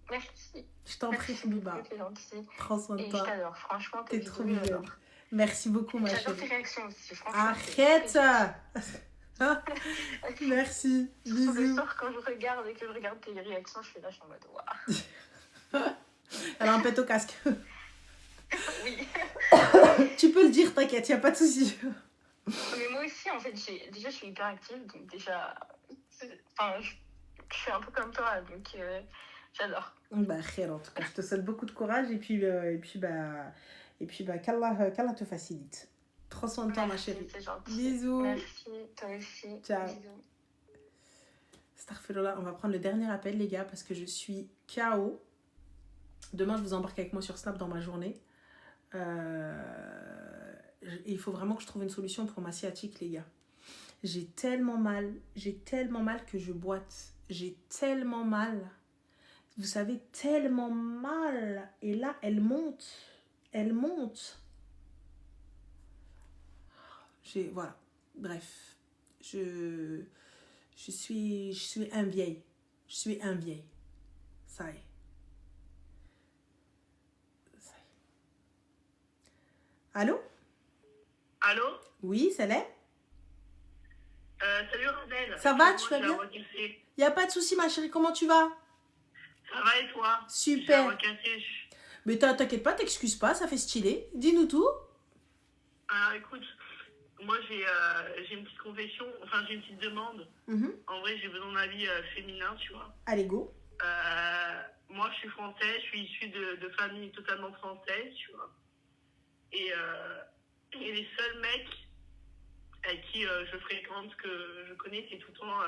Merci. Je t'en prie, Habiba. C'est gentil. Prends soin de Et je toi. t'adore, franchement, T'es tes trop vidéos, mignonne. j'adore. Merci beaucoup, ma J'adore tes chérie. réactions aussi, franchement. Arrête. Merci. Le Bisous. soir, quand je regarde et que je regarde tes réactions, je suis là, je suis en mode waouh. Elle a un pet au casque. Oui. Tu peux le dire, t'inquiète, y a pas de souci. Mais moi aussi, en fait, déjà, je suis hyper active, donc déjà, enfin, je suis un peu comme toi, donc j'adore. Bah, khair, en tout cas, je te souhaite beaucoup de courage et puis qu'Allah te facilite. Prends soin de toi, ma Merci, chérie. c'est gentil. Bisous. Merci, toi aussi. Ciao. Bisous. Astaghfirullah, on va prendre le dernier appel, les gars, parce que je suis KO. Demain, je vous embarque avec moi sur Snap dans ma journée. Il faut vraiment que je trouve une solution pour ma sciatique, les gars. J'ai tellement mal que je boite. J'ai tellement mal. Vous savez, tellement mal. Et là, elle monte. Elle monte. Voilà. Bref. Je suis un vieil. Je suis un vieil. Ça y est. Allô? Allô? Oui, c'est là? Salut Roselle. Ça va, tu vas bien? Il Y a pas de souci, ma chérie, comment tu vas? Ça va et toi? Super. Recassé. Mais t'inquiète pas, t'excuses pas, ça fait stylé. Dis-nous tout. Alors écoute, moi j'ai une petite confession, enfin j'ai une petite demande. En vrai, j'ai besoin d'un avis féminin, tu vois. Allez, go. Moi je suis français, je suis issue de famille totalement française, tu vois. Et les seuls mecs avec qui je fréquente, que je connais, c'est tout le temps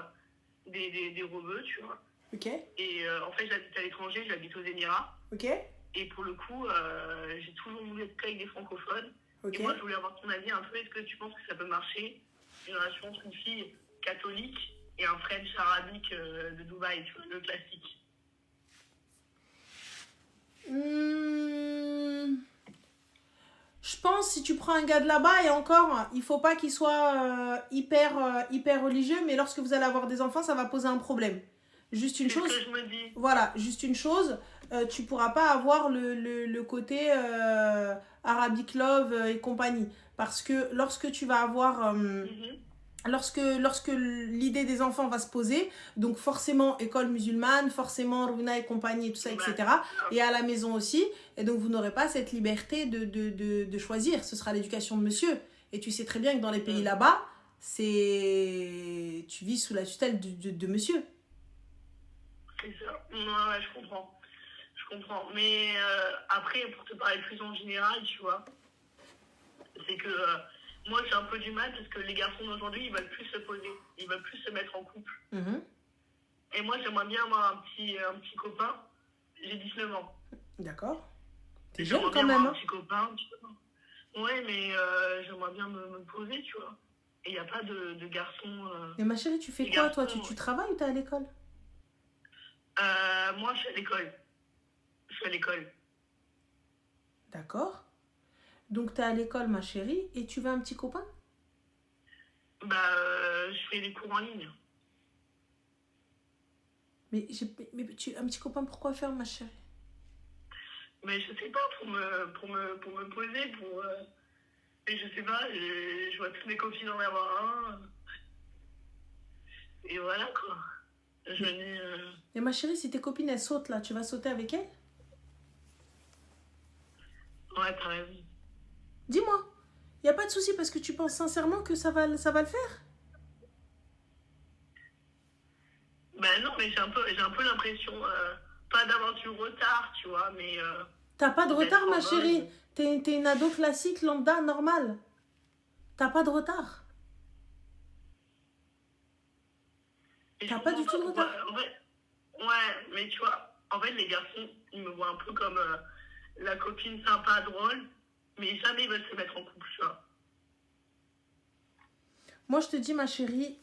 des rebeux, tu vois. Ok. Et en fait, j'habite à l'étranger, j'habite aux Émirats. Ok. Et pour le coup, j'ai toujours voulu être avec des francophones. Ok. Et moi, je voulais avoir ton avis un peu. Est-ce que tu penses que ça peut marcher, une relation entre une fille catholique et un French arabique de Dubaï, tu vois, le classique? Je pense si tu prends un gars de là-bas, et encore, il faut pas qu'il soit hyper religieux, mais lorsque vous allez avoir des enfants, ça va poser un problème. Juste une C'est ce chose, que je me dis. voilà, juste une chose, tu pourras pas avoir le côté Arabic Love et compagnie. Parce que lorsque tu vas avoir... Mhm. lorsque l'idée des enfants va se poser, donc forcément école musulmane, forcément Runa et compagnie, et tout ça, etc. Et à la maison aussi. Et donc vous n'aurez pas cette liberté de choisir. Ce sera l'éducation de monsieur. Et tu sais très bien que dans les pays là-bas, tu vis sous la tutelle de monsieur. C'est ça. Ouais, je comprends. Je comprends. Mais après, pour te parler plus en général, tu vois, c'est que moi, j'ai un peu du mal parce que les garçons d'aujourd'hui, ils veulent plus se poser. Ils veulent plus se mettre en couple. Mhm. Et moi, j'aimerais bien avoir un petit copain. J'ai 19 ans. D'accord. T'es Et jeune j'aimerais quand bien même. avoir Hein. un petit copain, tu vois. Ouais, mais j'aimerais bien me poser, tu vois. Et il n'y a pas de garçon. Mais ma chérie, tu fais Les quoi toi? garçons, Tu travailles ou t'es à l'école? moi, je suis à l'école. Je suis à l'école. D'accord. Donc t'es à l'école, ma chérie, et tu veux un petit copain? Bah, je fais des cours en ligne. Mais un petit copain, pourquoi faire, ma chérie? Mais je sais pas, pour me poser, et je sais pas, je vois toutes mes copines en avoir un. Et voilà, quoi. Je me dis... Mais ma chérie, si tes copines, elles sautent là, tu vas sauter avec elles? Ouais, t'as raison. Dis-moi. Y a pas de souci parce que tu penses sincèrement que ça va le faire? Ben non, mais j'ai un peu l'impression, pas d'avoir du retard, tu vois, mais... T'as pas de d'être retard, en ma mode- chérie. T'es une ado classique, lambda, normale. T'as pas de retard. et T'as je pas comprends du tout de pourquoi- retard. En fait, ouais, mais tu vois, en fait, les garçons, ils me voient un peu comme la copine sympa, drôle, mais jamais ils veulent se mettre en couple, tu vois. Moi, je te dis, ma chérie,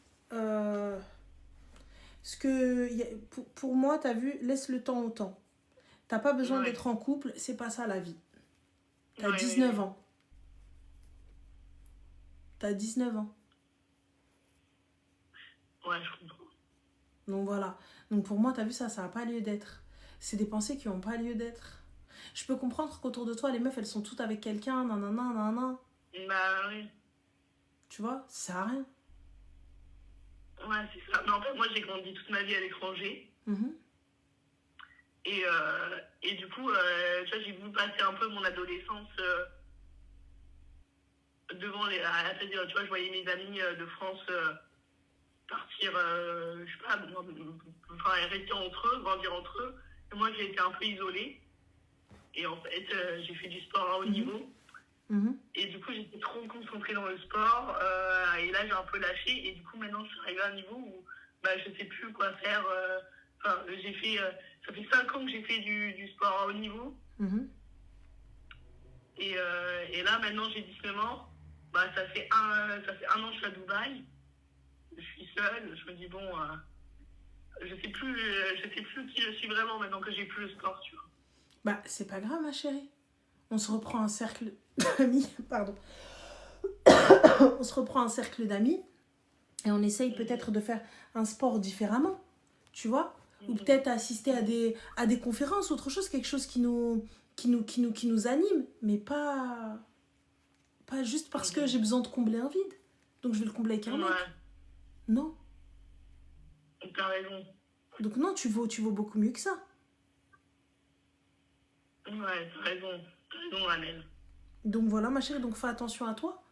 pour moi, t'as vu, laisse le temps au temps. T'as pas besoin Ouais. d'être en couple, c'est pas ça la vie. T'as Ouais, 19 ans. T'as 19 ans. Ouais, je comprends. Donc voilà. Donc pour moi, t'as vu ça n'a pas lieu d'être. C'est des pensées qui n'ont pas lieu d'être. Je peux comprendre qu'autour de toi, les meufs, elles sont toutes avec quelqu'un, nanana, nanana. Bah oui. Tu vois, ça sert à rien. Ouais, c'est ça. Mais en fait, moi, j'ai grandi toute ma vie à l'étranger. Mhm. Et du coup, tu vois, j'ai voulu passer un peu mon adolescence devant à la télé. Tu vois, je voyais mes amis de France partir, je sais pas, enfin, rester entre eux, grandir entre eux. Et moi, j'ai été un peu isolée. Et en fait, j'ai fait du sport à haut niveau. Mhm. Et du coup, j'étais trop concentrée dans le sport. Et là, j'ai un peu lâché. Et du coup, maintenant, je suis arrivée à un niveau où bah, je sais plus quoi faire. Enfin, j'ai fait... ça fait 5 ans que j'ai fait du sport à haut niveau. Mhm. Et là, maintenant, j'ai 19 ans. Bah, ça fait un an que je suis à Dubaï. Je suis seule. Je me dis, bon, je sais plus qui je suis vraiment maintenant que j'ai plus le sport, tu vois. Bah, c'est pas grave, ma chérie. On se reprend un cercle d'amis. Pardon. On se reprend un cercle d'amis. Et on essaye peut-être de faire un sport différemment. Tu vois? Ou peut-être assister à des conférences, autre chose, quelque chose qui nous anime, mais pas juste parce que j'ai besoin de combler un vide. Donc je vais le combler avec un mec. Ouais, Non. t'as raison. Donc non, tu vaux beaucoup mieux que ça. Ouais, t'as raison, Amel. Donc voilà, ma chérie, donc fais attention à toi.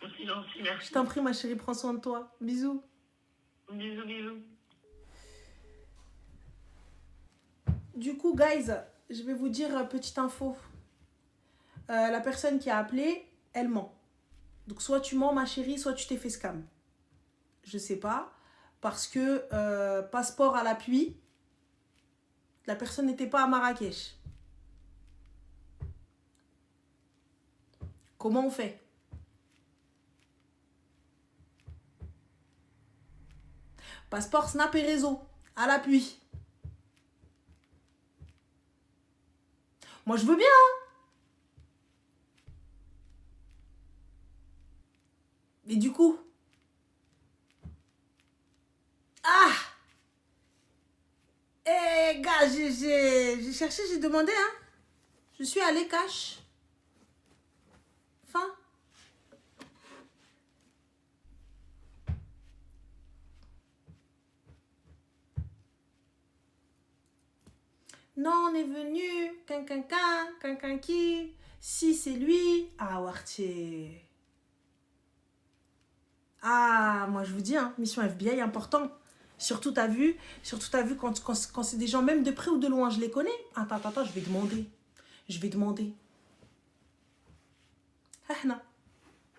C'est gentil, merci. Je t'en prie, ma chérie, prends soin de toi. Bisous. Bisous, bisous. Du coup, guys, je vais vous dire petite info. La personne qui a appelé, elle ment. Donc soit tu mens, ma chérie, soit tu t'es fait scam. Je sais pas. Parce que passeport à l'appui, la personne n'était pas à Marrakech. Comment on fait? Passeport Snap et réseau, à l'appui. Moi, je veux bien. Hein. Et du coup... Ah! Eh, gars, j'ai cherché, j'ai demandé, hein. Je suis allée cash. Fin. Non, on est venu. Quin qui. Si c'est lui. Ah, Wartier. Ah, moi je vous dis, hein, mission FBI important. Surtout, t'as vu quand c'est des gens, même de près ou de loin, je les connais. Attends, je vais demander. Ah, non.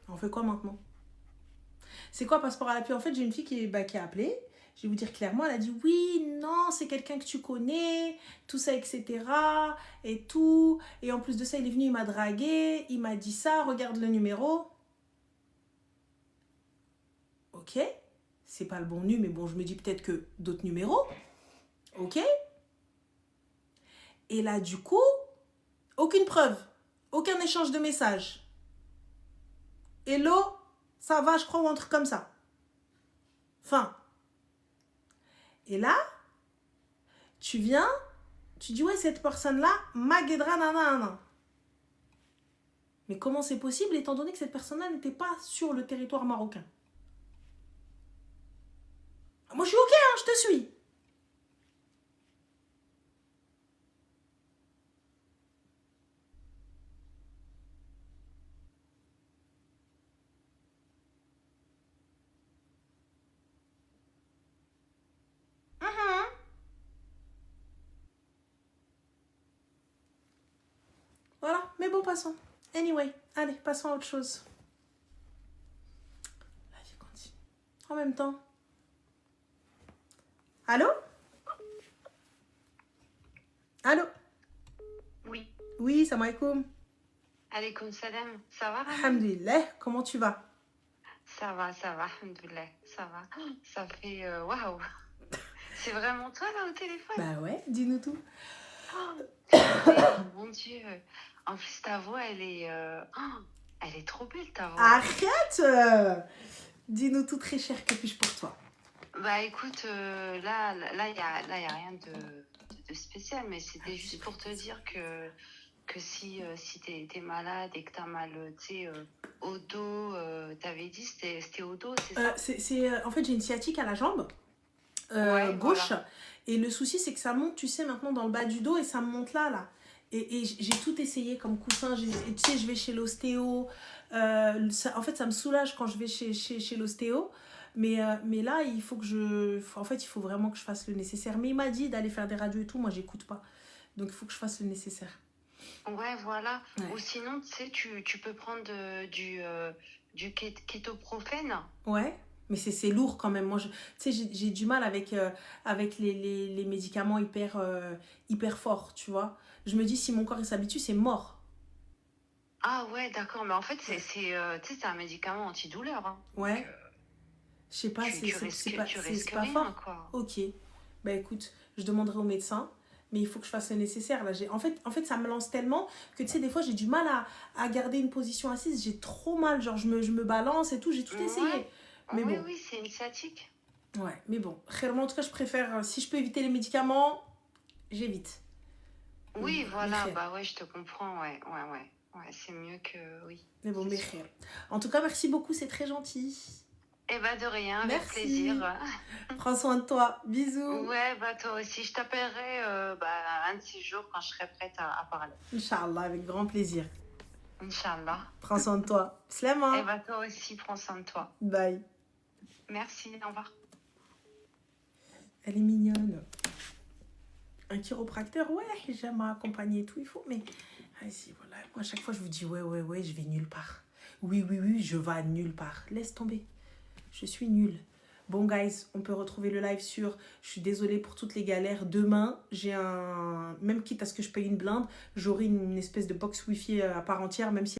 On fait quoi maintenant? C'est quoi passeport à l'appui? En fait, j'ai une fille qui a appelé. Je vais vous dire clairement, elle a dit oui, non, c'est quelqu'un que tu connais, tout ça, etc. Et tout. Et en plus de ça, il est venu, il m'a dragué, il m'a dit ça, regarde le numéro. Ok, c'est pas le bon nu, mais bon, je me dis peut-être que d'autres numéros. Ok. Et là, du coup, aucune preuve, aucun échange de messages. Hello, ça va, je crois, ou un truc comme ça. Fin. Et là, tu viens, tu dis, ouais, cette personne-là, Magedra, nanana. Mais comment c'est possible, étant donné que cette personne-là n'était pas sur le territoire marocain? Moi, je suis ok, hein, je te suis. Voilà, mais bon, passons. Anyway, allez, passons à autre chose. La vie continue. En même temps. Allô? Allô? Oui. Oui, salam alaikum. Alaykoum salam. Ça va, Rahman? Alhamdulillah, comment tu vas? Ça va, alhamdoulilah. Ça va. Ça fait... Waouh. C'est vraiment toi, là, au téléphone? Bah ouais, dis-nous tout. Mon Dieu. En plus, ta voix, elle est trop belle, ta voix. Arrête! Dis-nous tout, très cher, que puis-je pour toi? Bah écoute, là, y a rien de spécial, mais c'était juste pour te dire que si t'es malade et que t'as mal, tu sais, au dos, t'avais dit c'était au dos, c'est ça? En fait, j'ai une sciatique à la jambe Ouais, gauche. voilà. Et le souci, c'est que ça monte, tu sais, maintenant dans le bas du dos et ça me monte là. Et j'ai tout essayé comme coussin. Tu sais, je vais chez l'ostéo. En fait, ça me soulage quand je vais chez l'ostéo. Mais là, il faut vraiment que je fasse le nécessaire. Mais il m'a dit d'aller faire des radios et tout. Moi, j'écoute pas. Donc, il faut que je fasse le nécessaire. Ouais, voilà. Ouais. Ou sinon, tu sais, tu peux prendre du kétoprophène. Ouais. Mais c'est lourd quand même. Moi, tu sais, j'ai du mal avec les médicaments hyper forts, tu vois. Je me dis, si mon corps il s'habitue, c'est mort. Ah ouais, d'accord. Mais en fait, tu sais, c'est un médicament antidouleur. Hein. Ouais. Donc, Je sais pas, tu risques c'est pas rien, fort. quoi. Ok. Bah écoute, je demanderai au médecin. Mais il faut que je fasse le nécessaire. Là, en fait, ça me lance tellement que, tu sais, des fois, j'ai du mal à garder une position assise. J'ai trop mal. Genre, je me balance et tout. J'ai tout essayé. Ouais. Mais oui, bon. oui, c'est une sciatique. Ouais, mais bon. Réellement, en tout cas, je préfère... Si je peux éviter les médicaments, j'évite. Oui, Mais voilà. khair. Bah ouais, je te comprends. Ouais, c'est mieux que... Oui. Mais bon, c'est mais sûr. khair. En tout cas, merci beaucoup. C'est très gentil. Eh bah de rien, avec Merci. plaisir. Prends soin de toi. Bisous. Ouais, bah toi aussi. Je t'appellerai un de ces jours quand je serai prête à parler. Inch'Allah, avec grand plaisir. Inch'Allah. Prends soin de toi. Eh Slama. bah toi aussi, prends soin de toi. Bye. Merci, au revoir. Elle est mignonne. Un chiropracteur, ouais, j'aime accompagner et tout, il faut, mais... Vas-y, voilà. Moi, à chaque fois, je vous dis, ouais, je vais nulle part. Oui, je vais à nulle part. Laisse tomber. Je suis nulle. Bon, guys, on peut retrouver le live sur... Je suis désolée pour toutes les galères. Demain, j'ai un... Même quitte à ce que je paye une blinde, j'aurai une espèce de box Wi-Fi à part entière, même si...